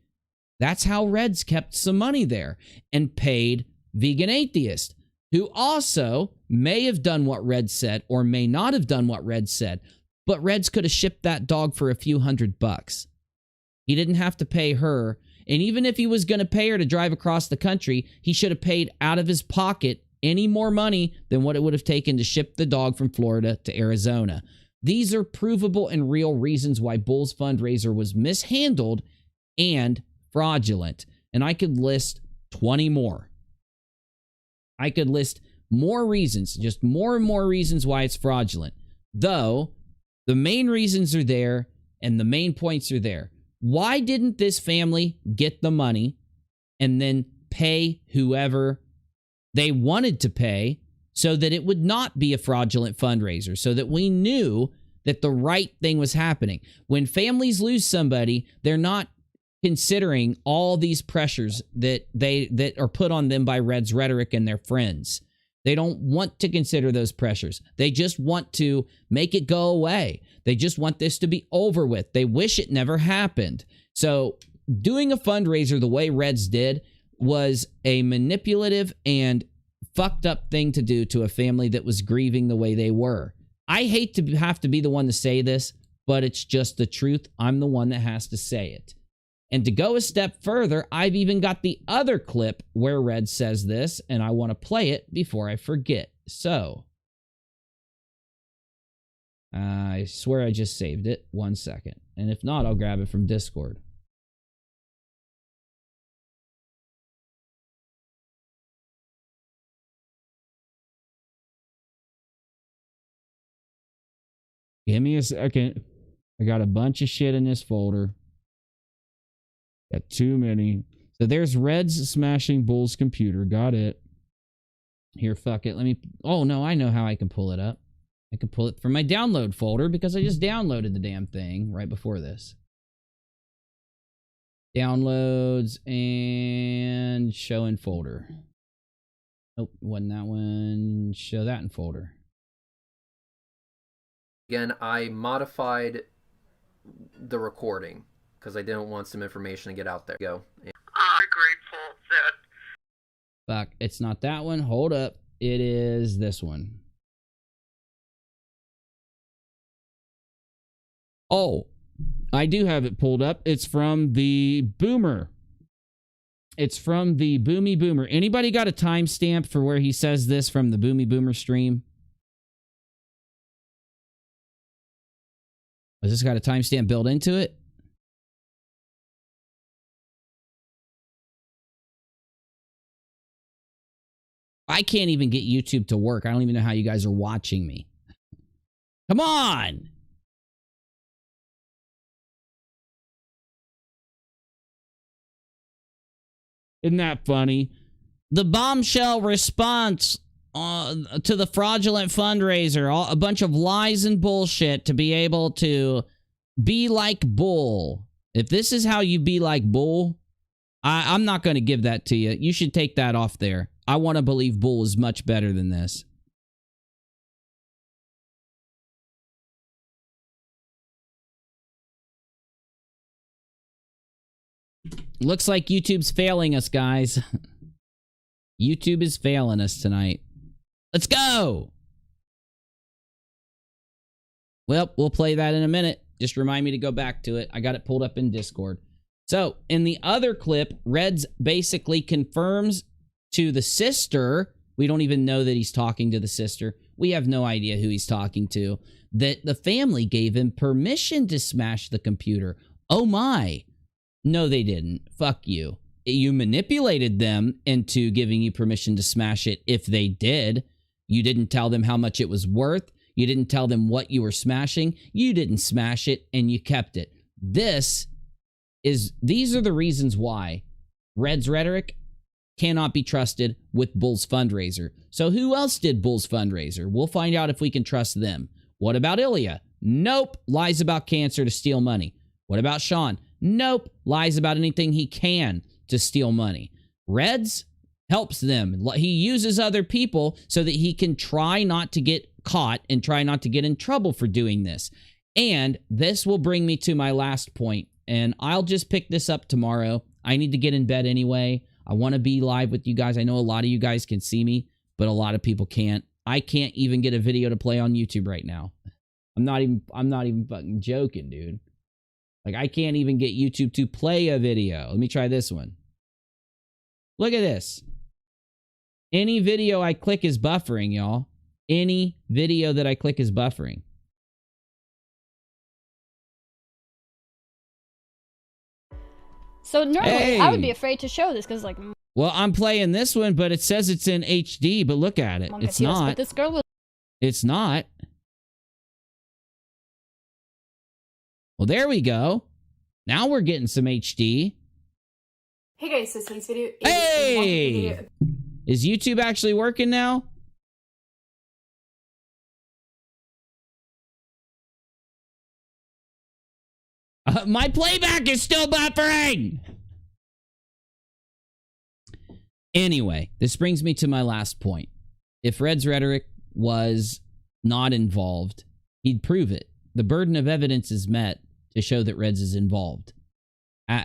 that's how Reds kept some money there and paid Vegan Atheist, who also may have done what Red said or may not have done what Red said. But Reds could have shipped that dog for a few $100. He didn't have to pay her. And even if he was going to pay her to drive across the country, he should have paid out of his pocket any more money than what it would have taken to ship the dog from Florida to Arizona. These are provable and real reasons why Bools fundraiser was mishandled and fraudulent. And I could list 20 more. I could list more reasons, just more and more reasons why it's fraudulent. Though, the main reasons are there, and the main points are there. Why didn't this family get the money and then pay whoever they wanted to pay so that it would not be a fraudulent fundraiser, so that we knew that the right thing was happening? When families lose somebody, they're not considering all these pressures that are put on them by Red's Rhetoric and their friends. They don't want to consider those pressures. They just want to make it go away. They just want this to be over with. They wish it never happened. So doing a fundraiser the way Reds did was a manipulative and fucked up thing to do to a family that was grieving the way they were. I hate to have to be the one to say this, but it's just the truth. I'm the one that has to say it. And to go a step further, I've even got the other clip where Red says this, and I want to play it before I forget. So, I swear I just saved it. 1 second. And if not, I'll grab it from Discord. Give me a second. I got a bunch of shit in this folder. Got too many. So there's Red's smashing Bull's computer. Got it. Here, fuck it. Let me... Oh, no, I know how I can pull it up. I can pull it from my download folder because I just downloaded the damn thing right before this. Downloads and show in folder. Nope, wasn't that one. Show that in folder. Again, I modified the recording because I didn't want some information to get out there. Go. I'm grateful that... Fuck, it's not that one. Hold up. It is this one. Oh, I do have it pulled up. It's from the Boomer. It's from the Boomy Boomer. Anybody got a timestamp for where he says this from the Boomy Boomer stream? Has this got a timestamp built into it? I can't even get YouTube to work. I don't even know how you guys are watching me. Come on! Isn't that funny? The bombshell response to the fraudulent fundraiser. A bunch of lies and bullshit to be able to be like Bull. If this is how you be like Bull, I'm not going to give that to you. You should take that off there. I want to believe Bull is much better than this. Looks like YouTube's failing us, guys. YouTube is failing us tonight. Let's go! Well, we'll play that in a minute. Just remind me to go back to it. I got it pulled up in Discord. So, in the other clip, Reds basically confirms to the sister, we don't even know that he's talking to the sister. We have no idea who he's talking to. That the family gave him permission to smash the computer. Oh my. No, they didn't. Fuck you. You manipulated them into giving you permission to smash it if they did. You didn't tell them how much it was worth. You didn't tell them what you were smashing. You didn't smash it and you kept it. These are the reasons why Red's Rhetoric cannot be trusted with Bull's fundraiser. So who else did Bull's fundraiser? We'll find out if we can trust them. What about Ilya? Nope. Lies about cancer to steal money. What about Sean? Nope. Lies about anything he can to steal money. Reds helps them. He uses other people so that he can try not to get caught and try not to get in trouble for doing this. And this will bring me to my last point. And I'll just pick this up tomorrow. I need to get in bed anyway. I want to be live with you guys. I know a lot of you guys can see me, but a lot of people can't. I can't even get a video to play on YouTube right now. I'm not even fucking joking, dude. Like, I can't even get YouTube to play a video. Let me try this one. Look at this. Any video I click is buffering, y'all. Any video that I click is buffering. So normally Hey. I would be afraid to show this because like. Well, I'm playing this one, but it says it's in HD, but look at it. It's not. But this girl was. It's not. Well, there we go. Now we're getting some HD. Hey guys, so today's video is Hey! Is YouTube actually working now? My playback is still buffering! Anyway, this brings me to my last point. If Red's Rhetoric was not involved, he'd prove it. The burden of evidence is met to show that Reds is involved.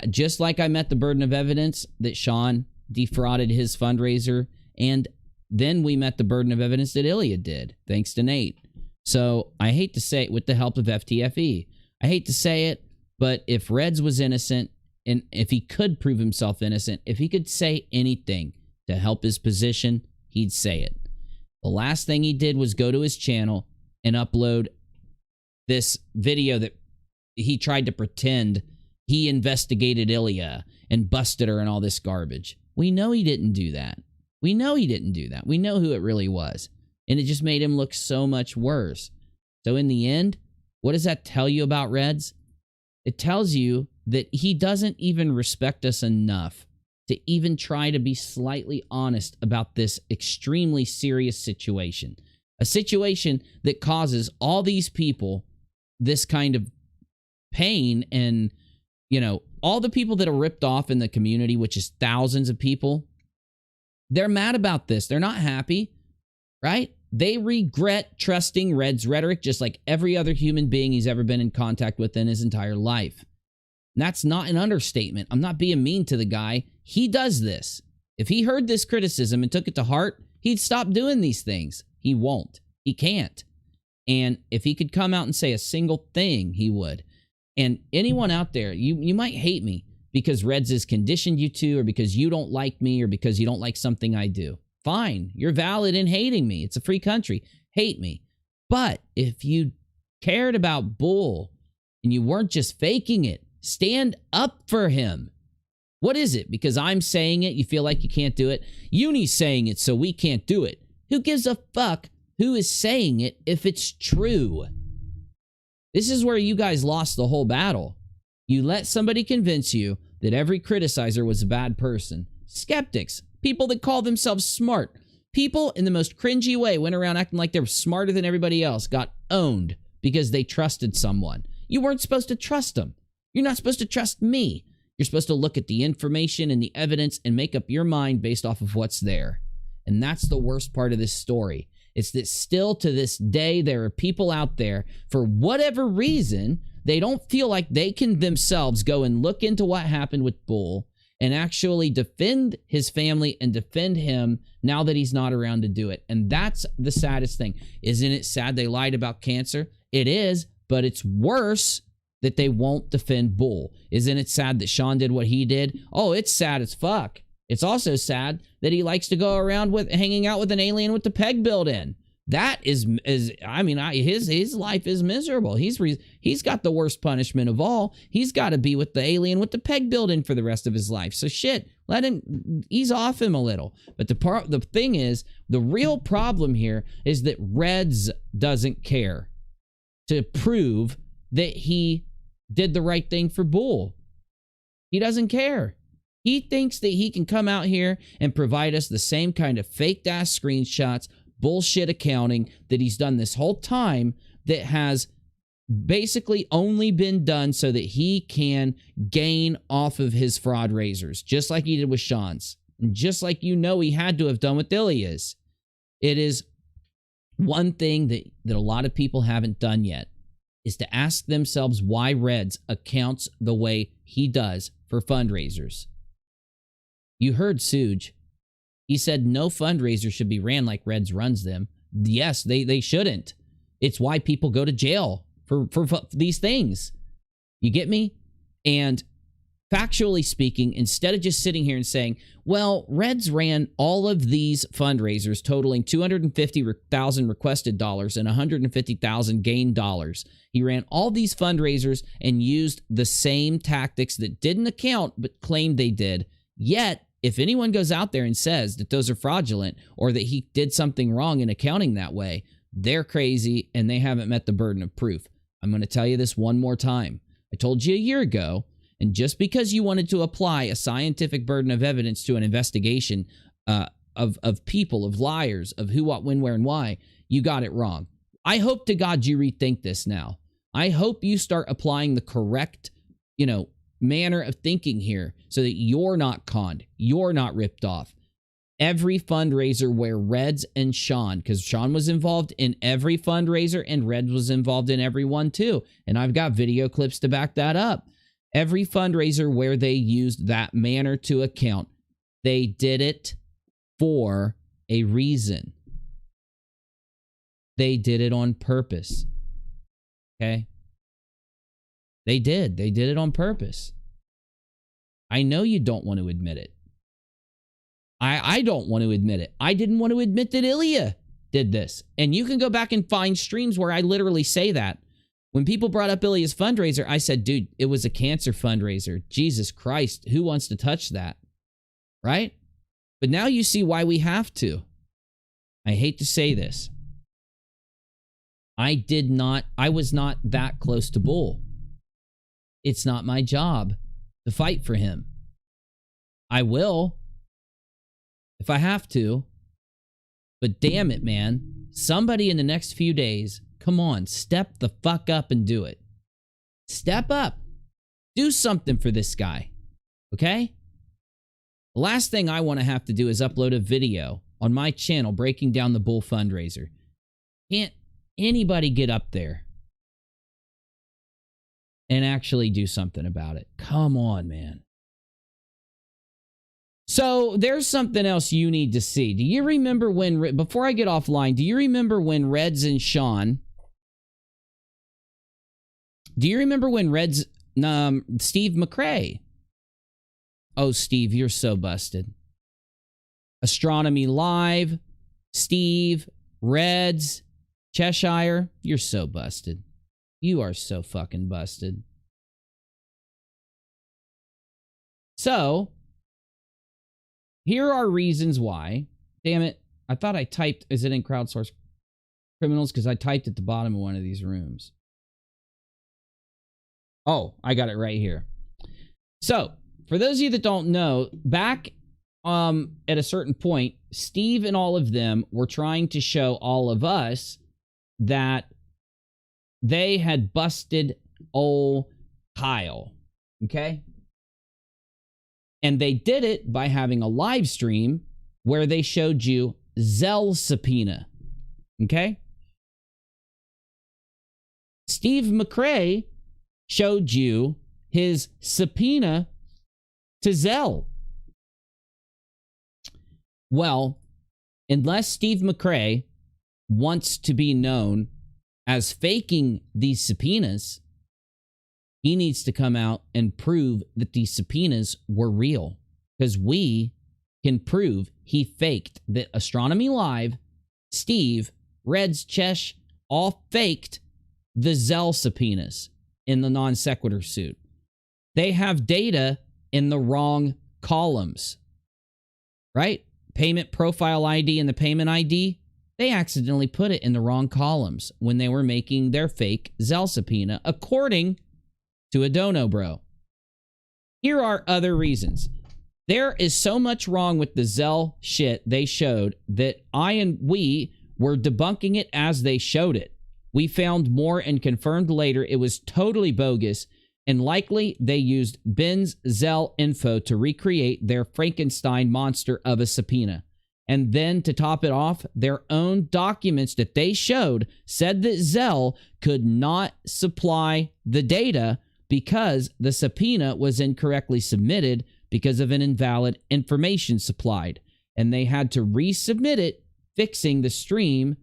Just like I met the burden of evidence that Sean defrauded his fundraiser, and then we met the burden of evidence that Ilya did, thanks to Nate. So I hate to say it, with the help of FTFE. I hate to say it, but if Reds was innocent, and if he could prove himself innocent, if he could say anything to help his position, he'd say it. The last thing he did was go to his channel and upload this video that he tried to pretend he investigated Ilya and busted her and all this garbage. We know he didn't do that. We know he didn't do that. We know who it really was. And it just made him look so much worse. So in the end, what does that tell you about Reds? It tells you that he doesn't even respect us enough to even try to be slightly honest about this extremely serious situation. A situation that causes all these people this kind of pain, and, you know, all the people that are ripped off in the community, which is thousands of people, they're mad about this. They're not happy, right? They regret trusting Red's rhetoric just like every other human being he's ever been in contact with in his entire life. And that's not an understatement. I'm not being mean to the guy. He does this. If he heard this criticism and took it to heart, he'd stop doing these things. He won't. He can't. And if he could come out and say a single thing, he would. And anyone out there, you might hate me because Reds has conditioned you to, or because you don't like me, or because you don't like something I do. Fine. You're valid in hating me. It's a free country. Hate me. But if you cared about Bull and you weren't just faking it, stand up for him. What is it? Because I'm saying it, you feel like you can't do it? Uni's saying it, so we can't do it. Who gives a fuck who is saying it if it's true? This is where you guys lost the whole battle. You let somebody convince you that every criticizer was a bad person. Skeptics, people that call themselves smart, people in the most cringy way went around acting like they were smarter than everybody else, got owned because they trusted someone. You weren't supposed to trust them. You're not supposed to trust me. You're supposed to look at the information and the evidence and make up your mind based off of what's there. And that's the worst part of this story. It's that still to this day, there are people out there, for whatever reason, they don't feel like they can themselves go and look into what happened with Bull and actually defend his family and defend him now that he's not around to do it. And that's the saddest thing. Isn't it sad they lied about cancer? It is, but it's worse that they won't defend Bull. Isn't it sad that Sean did what he did? Oh, it's sad as fuck. It's also sad that he likes to go around with hanging out with an alien with the peg built in. That is I mean, his life is miserable. He's got the worst punishment of all. He's got to be with the alien with the peg built in for the rest of his life. So shit, let him ease off him a little. But the thing is, the real problem here is that Reds doesn't care to prove that he did the right thing for Bull. He doesn't care. He thinks that he can come out here and provide us the same kind of faked ass screenshots, bullshit accounting that he's done this whole time, that has basically only been done so that he can gain off of his fraud raisers, just like he did with Sean's, and just like he had to have done with Ilya's. It is one thing that a lot of people haven't done yet, is to ask themselves why Reds accounts the way he does for fundraisers. You heard Suge. He said no fundraiser should be ran like Reds runs them. Yes, they shouldn't. It's why people go to jail for these things. You get me? And factually speaking, instead of just sitting here and saying, well, Reds ran all of these fundraisers totaling 250,000 requested dollars and 150,000 gained dollars. He ran all these fundraisers and used the same tactics that didn't account but claimed they did. Yet, if anyone goes out there and says that those are fraudulent or that he did something wrong in accounting that way, they're crazy and they haven't met the burden of proof. I'm going to tell you this one more time. I told you a year ago, and just because you wanted to apply a scientific burden of evidence to an investigation of people, of liars, of who, what, when, where, and why, you got it wrong. I hope to God you rethink this now. I hope you start applying the correct, manner of thinking here so that you're not conned, you're not ripped off. Every fundraiser where Reds and Sean, because Sean was involved in every fundraiser and Reds was involved in every one too, and I've got video clips to back that up. Every fundraiser where they used that manner to account, they did it for a reason. They did it on purpose. Okay? They did it on purpose. I know you don't want to admit it. I don't want to admit it. I didn't want to admit that Ilya did this. And you can go back and find streams where I literally say that. When people brought up Ilya's fundraiser, I said, dude, it was a cancer fundraiser. Jesus Christ, who wants to touch that? Right? But now you see why we have to. I hate to say this. I was not that close to Bull. It's not my job to fight for him. I will if I have to. But damn it, man. Somebody in the next few days, come on, step the fuck up and do it. Step up. Do something for this guy. Okay? The last thing I want to have to do is upload a video on my channel breaking down the Bull fundraiser. Can't anybody get up there and actually do something about it? Come on, man. So there's something else you need to see. Do you remember when, before I get offline, do you remember when Reds and Sean, do you remember when Reds, Steve McRae? Oh, Steve, you're so busted. Astronomy Live, Steve, Reds, Cheshire, you're so busted. You are so fucking busted. So, here are reasons why. Damn it. I thought I typed, is it in crowdsourced criminals? Because I typed at the bottom of one of these rooms. Oh, I got it right here. So, for those of you that don't know, back at a certain point, Steve and all of them were trying to show all of us that they had busted old Kyle. Okay? And they did it by having a live stream where they showed you Zell's subpoena. Okay? Steve McRae showed you his subpoena to Zell. Well, unless Steve McRae wants to be known as faking these subpoenas, he needs to come out and prove that these subpoenas were real. Because we can prove he faked that Astronomy Live, Steve, Reds, Chesh, all faked the Zell subpoenas in the Non Sequitur suit. They have data in the wrong columns, right? Payment profile ID and the payment ID, they accidentally put it in the wrong columns when they were making their fake Zell subpoena, according to a Dono Bro. Here are other reasons. There is so much wrong with the Zell shit they showed that we were debunking it as they showed it. We found more and confirmed later it was totally bogus, and likely they used Ben's Zell info to recreate their Frankenstein monster of a subpoena. And then to top it off, their own documents that they showed said that Zell could not supply the data because the subpoena was incorrectly submitted because of an invalid information supplied. And they had to resubmit it, fixing the stream.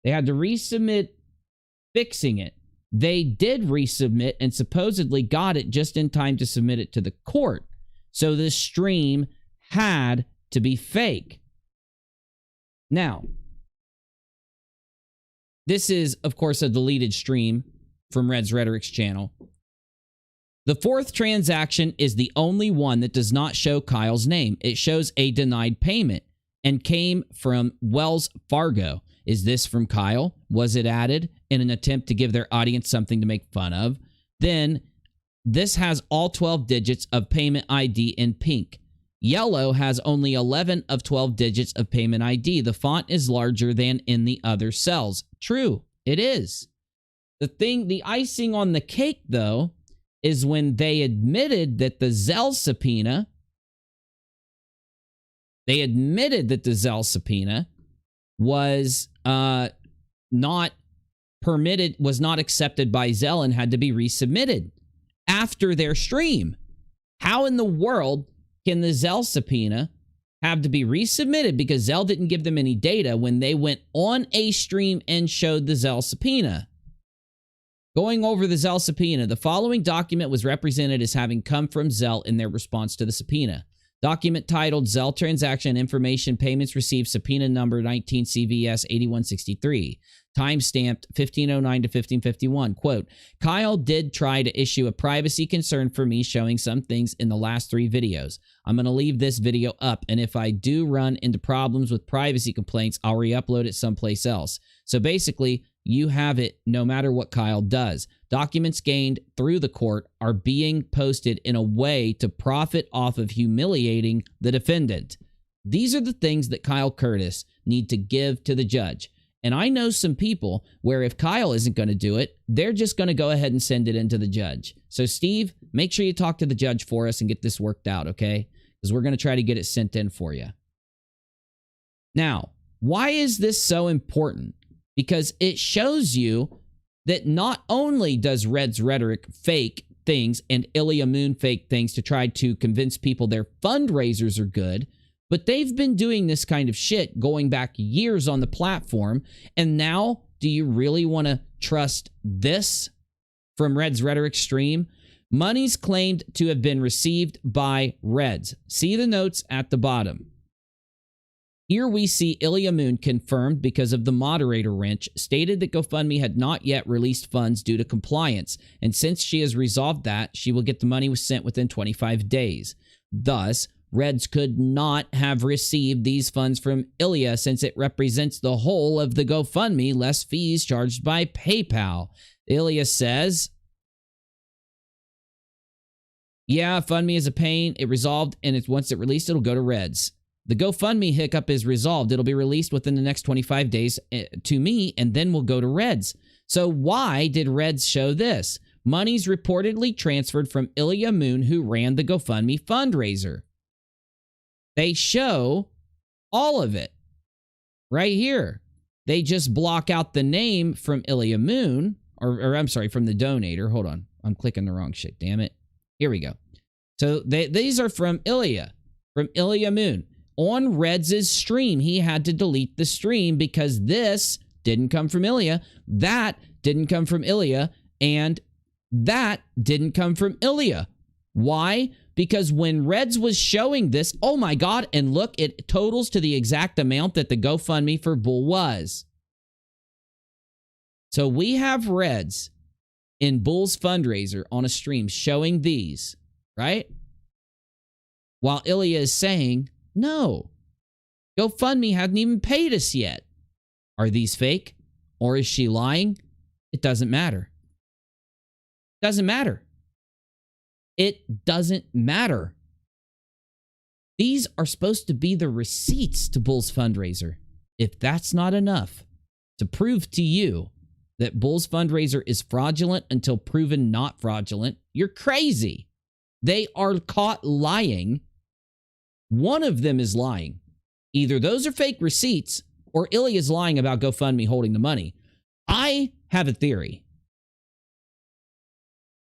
They had to resubmit fixing it. They did resubmit and supposedly got it just in time to submit it to the court. So the stream had to be fake. Now, this is, of course, a deleted stream from Red's Rhetoric's channel. The fourth transaction is the only one that does not show Kyle's name. It shows a denied payment and came from Wells Fargo. Is this from Kyle? Was it added in an attempt to give their audience something to make fun of? Then this has all 12 digits of payment ID in pink. Yellow has only 11 of 12 digits of payment ID. The font is larger than in the other cells. True, it is. The icing on the cake, though, is when they admitted that the Zell subpoena, was not permitted, was not accepted by Zell and had to be resubmitted after their stream. How in the world can the Zell subpoena have to be resubmitted because Zell didn't give them any data when they went on a stream and showed the Zell subpoena? Going over the Zell subpoena, the following document was represented as having come from Zell in their response to the subpoena. Document titled Zelle Transaction Information Payments Received Subpoena Number 19 CVS 8163. Time-stamped 1509 to 1551. Quote, Kyle did try to issue a privacy concern for me showing some things in the last 3 videos. I'm going to leave this video up, and if I do run into problems with privacy complaints, I'll re-upload it someplace else. So basically, you have it no matter what Kyle does. Documents gained through the court are being posted in a way to profit off of humiliating the defendant. These are the things that Kyle Curtis need to give to the judge. And I know some people where if Kyle isn't going to do it, they're just going to go ahead and send it into the judge. So Steve, make sure you talk to the judge for us and get this worked out, okay? Because we're going to try to get it sent in for you. Now, why is this so important? Because it shows you that not only does Red's Rhetoric fake things and Ilya Moon fake things to try to convince people their fundraisers are good, but they've been doing this kind of shit going back years on the platform. And now, do you really want to trust this from Red's Rhetoric stream? Monies claimed to have been received by Reds. See the notes at the bottom. Here we see Ilya Moon confirmed because of the moderator wrench, stated that GoFundMe had not yet released funds due to compliance. And since she has resolved that, she will get the money sent within 25 days. Thus, Reds could not have received these funds from Ilya since it represents the whole of the GoFundMe, less fees charged by PayPal. Ilya says, yeah, FundMe is a pain. It resolved, and once it released, it'll go to Reds. The GoFundMe hiccup is resolved. It'll be released within the next 25 days to me, and then we'll go to Reds. So why did Reds show this? Money's reportedly transferred from Ilya Moon, who ran the GoFundMe fundraiser. They show all of it right here. They just block out the name from Ilya Moon, or I'm sorry, from the donator. Hold on. I'm clicking the wrong shit, damn it. Here we go. So these are from Ilya Moon. On Reds' stream, he had to delete the stream because this didn't come from Ilya, that didn't come from Ilya, and that didn't come from Ilya. Why? Because when Reds was showing this, oh my God, and look, it totals to the exact amount that the GoFundMe for Bull was. So we have Reds in Bull's fundraiser on a stream showing these, right? While Ilya is saying, no, GoFundMe hadn't even paid us yet. Are these fake? Or is she lying? It doesn't matter. Doesn't matter. It doesn't matter. These are supposed to be the receipts to Bull's fundraiser. If that's not enough to prove to you that Bull's fundraiser is fraudulent until proven not fraudulent, you're crazy. They are caught lying. One of them is lying. Either those are fake receipts or Ilya is lying about GoFundMe holding the money. I have a theory.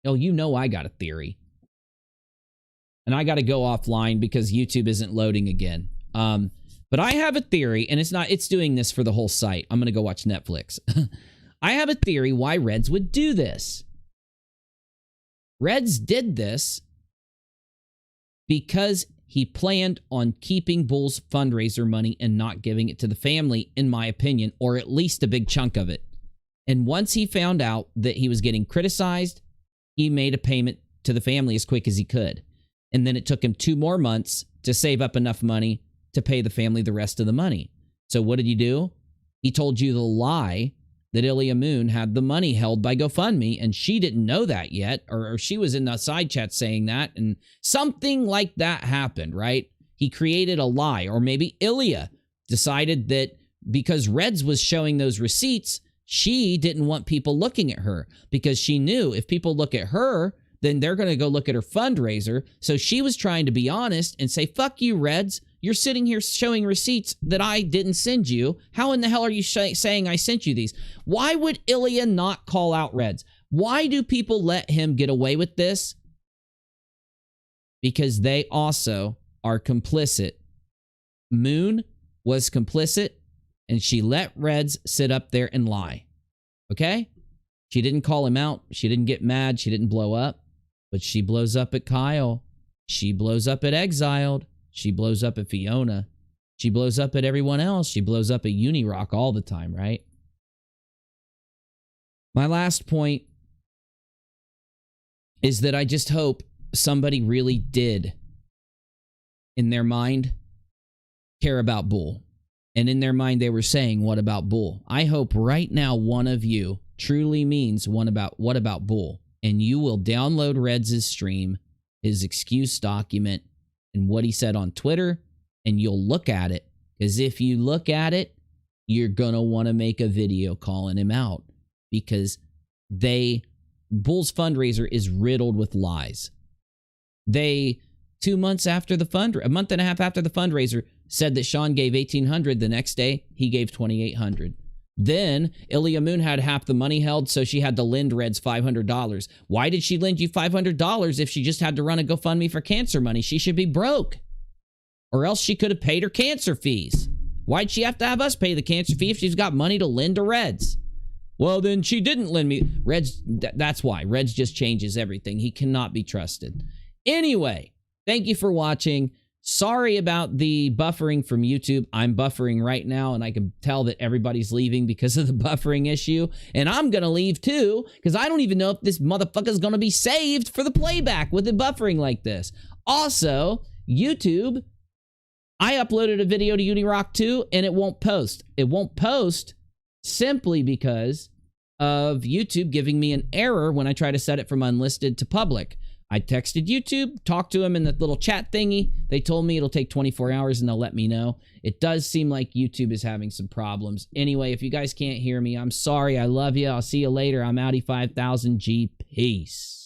Oh, you know I got a theory. And I got to go offline because YouTube isn't loading again. But I have a theory, and it's doing this for the whole site. I'm going to go watch Netflix. I have a theory why Reds would do this. Reds did this because he planned on keeping Bull's fundraiser money and not giving it to the family, in my opinion, or at least a big chunk of it. And once he found out that he was getting criticized, he made a payment to the family as quick as he could. And then it took him 2 more months to save up enough money to pay the family the rest of the money. So what did he do? He told you the lie that Ilya Moon had the money held by GoFundMe, and she didn't know that yet, or she was in the side chat saying that, and something like that happened, right? He created a lie, or maybe Ilya decided that because Reds was showing those receipts, she didn't want people looking at her because she knew if people look at her, then they're going to go look at her fundraiser. So she was trying to be honest and say, fuck you, Reds. You're sitting here showing receipts that I didn't send you. How in the hell are you saying I sent you these? Why would Ilya not call out Reds? Why do people let him get away with this? Because they also are complicit. Moon was complicit, and she let Reds sit up there and lie. Okay? She didn't call him out. She didn't get mad. She didn't blow up. But she blows up at Kyle. She blows up at Exiled. She blows up at Fiona. She blows up at everyone else. She blows up at Unirock all the time, right? My last point is that I just hope somebody really did, in their mind, care about Bull. And in their mind, they were saying, what about Bull? I hope right now one of you truly means what about Bull? And you will download Reds' stream, his excuse document, and what he said on Twitter, and you'll look at it. Because if you look at it, you're going to want to make a video calling him out. Because Bull's fundraiser is riddled with lies. They, 2 months after a month and a half after the fundraiser, said that Sean gave $1,800. The next day, he gave $2,800. Then, Ilya Moon had half the money held, so she had to lend Reds $500. Why did she lend you $500 if she just had to run a GoFundMe for cancer money? She should be broke. Or else she could have paid her cancer fees. Why'd she have to have us pay the cancer fee if she's got money to lend to Reds? Well, then she didn't lend me. Reds, that's why. Reds just changes everything. He cannot be trusted. Anyway, thank you for watching. Sorry about the buffering from YouTube. I'm buffering right now, and I can tell that everybody's leaving because of the buffering issue. And I'm going to leave too, because I don't even know if this motherfucker's going to be saved for the playback with the buffering like this. Also, YouTube, I uploaded a video to Unirock too, and it won't post. It won't post simply because of YouTube giving me an error when I try to set it from unlisted to public. I texted YouTube, talked to them in the little chat thingy. They told me it'll take 24 hours and they'll let me know. It does seem like YouTube is having some problems. Anyway, if you guys can't hear me, I'm sorry. I love you. I'll see you later. I'm Audi 5000G. Peace.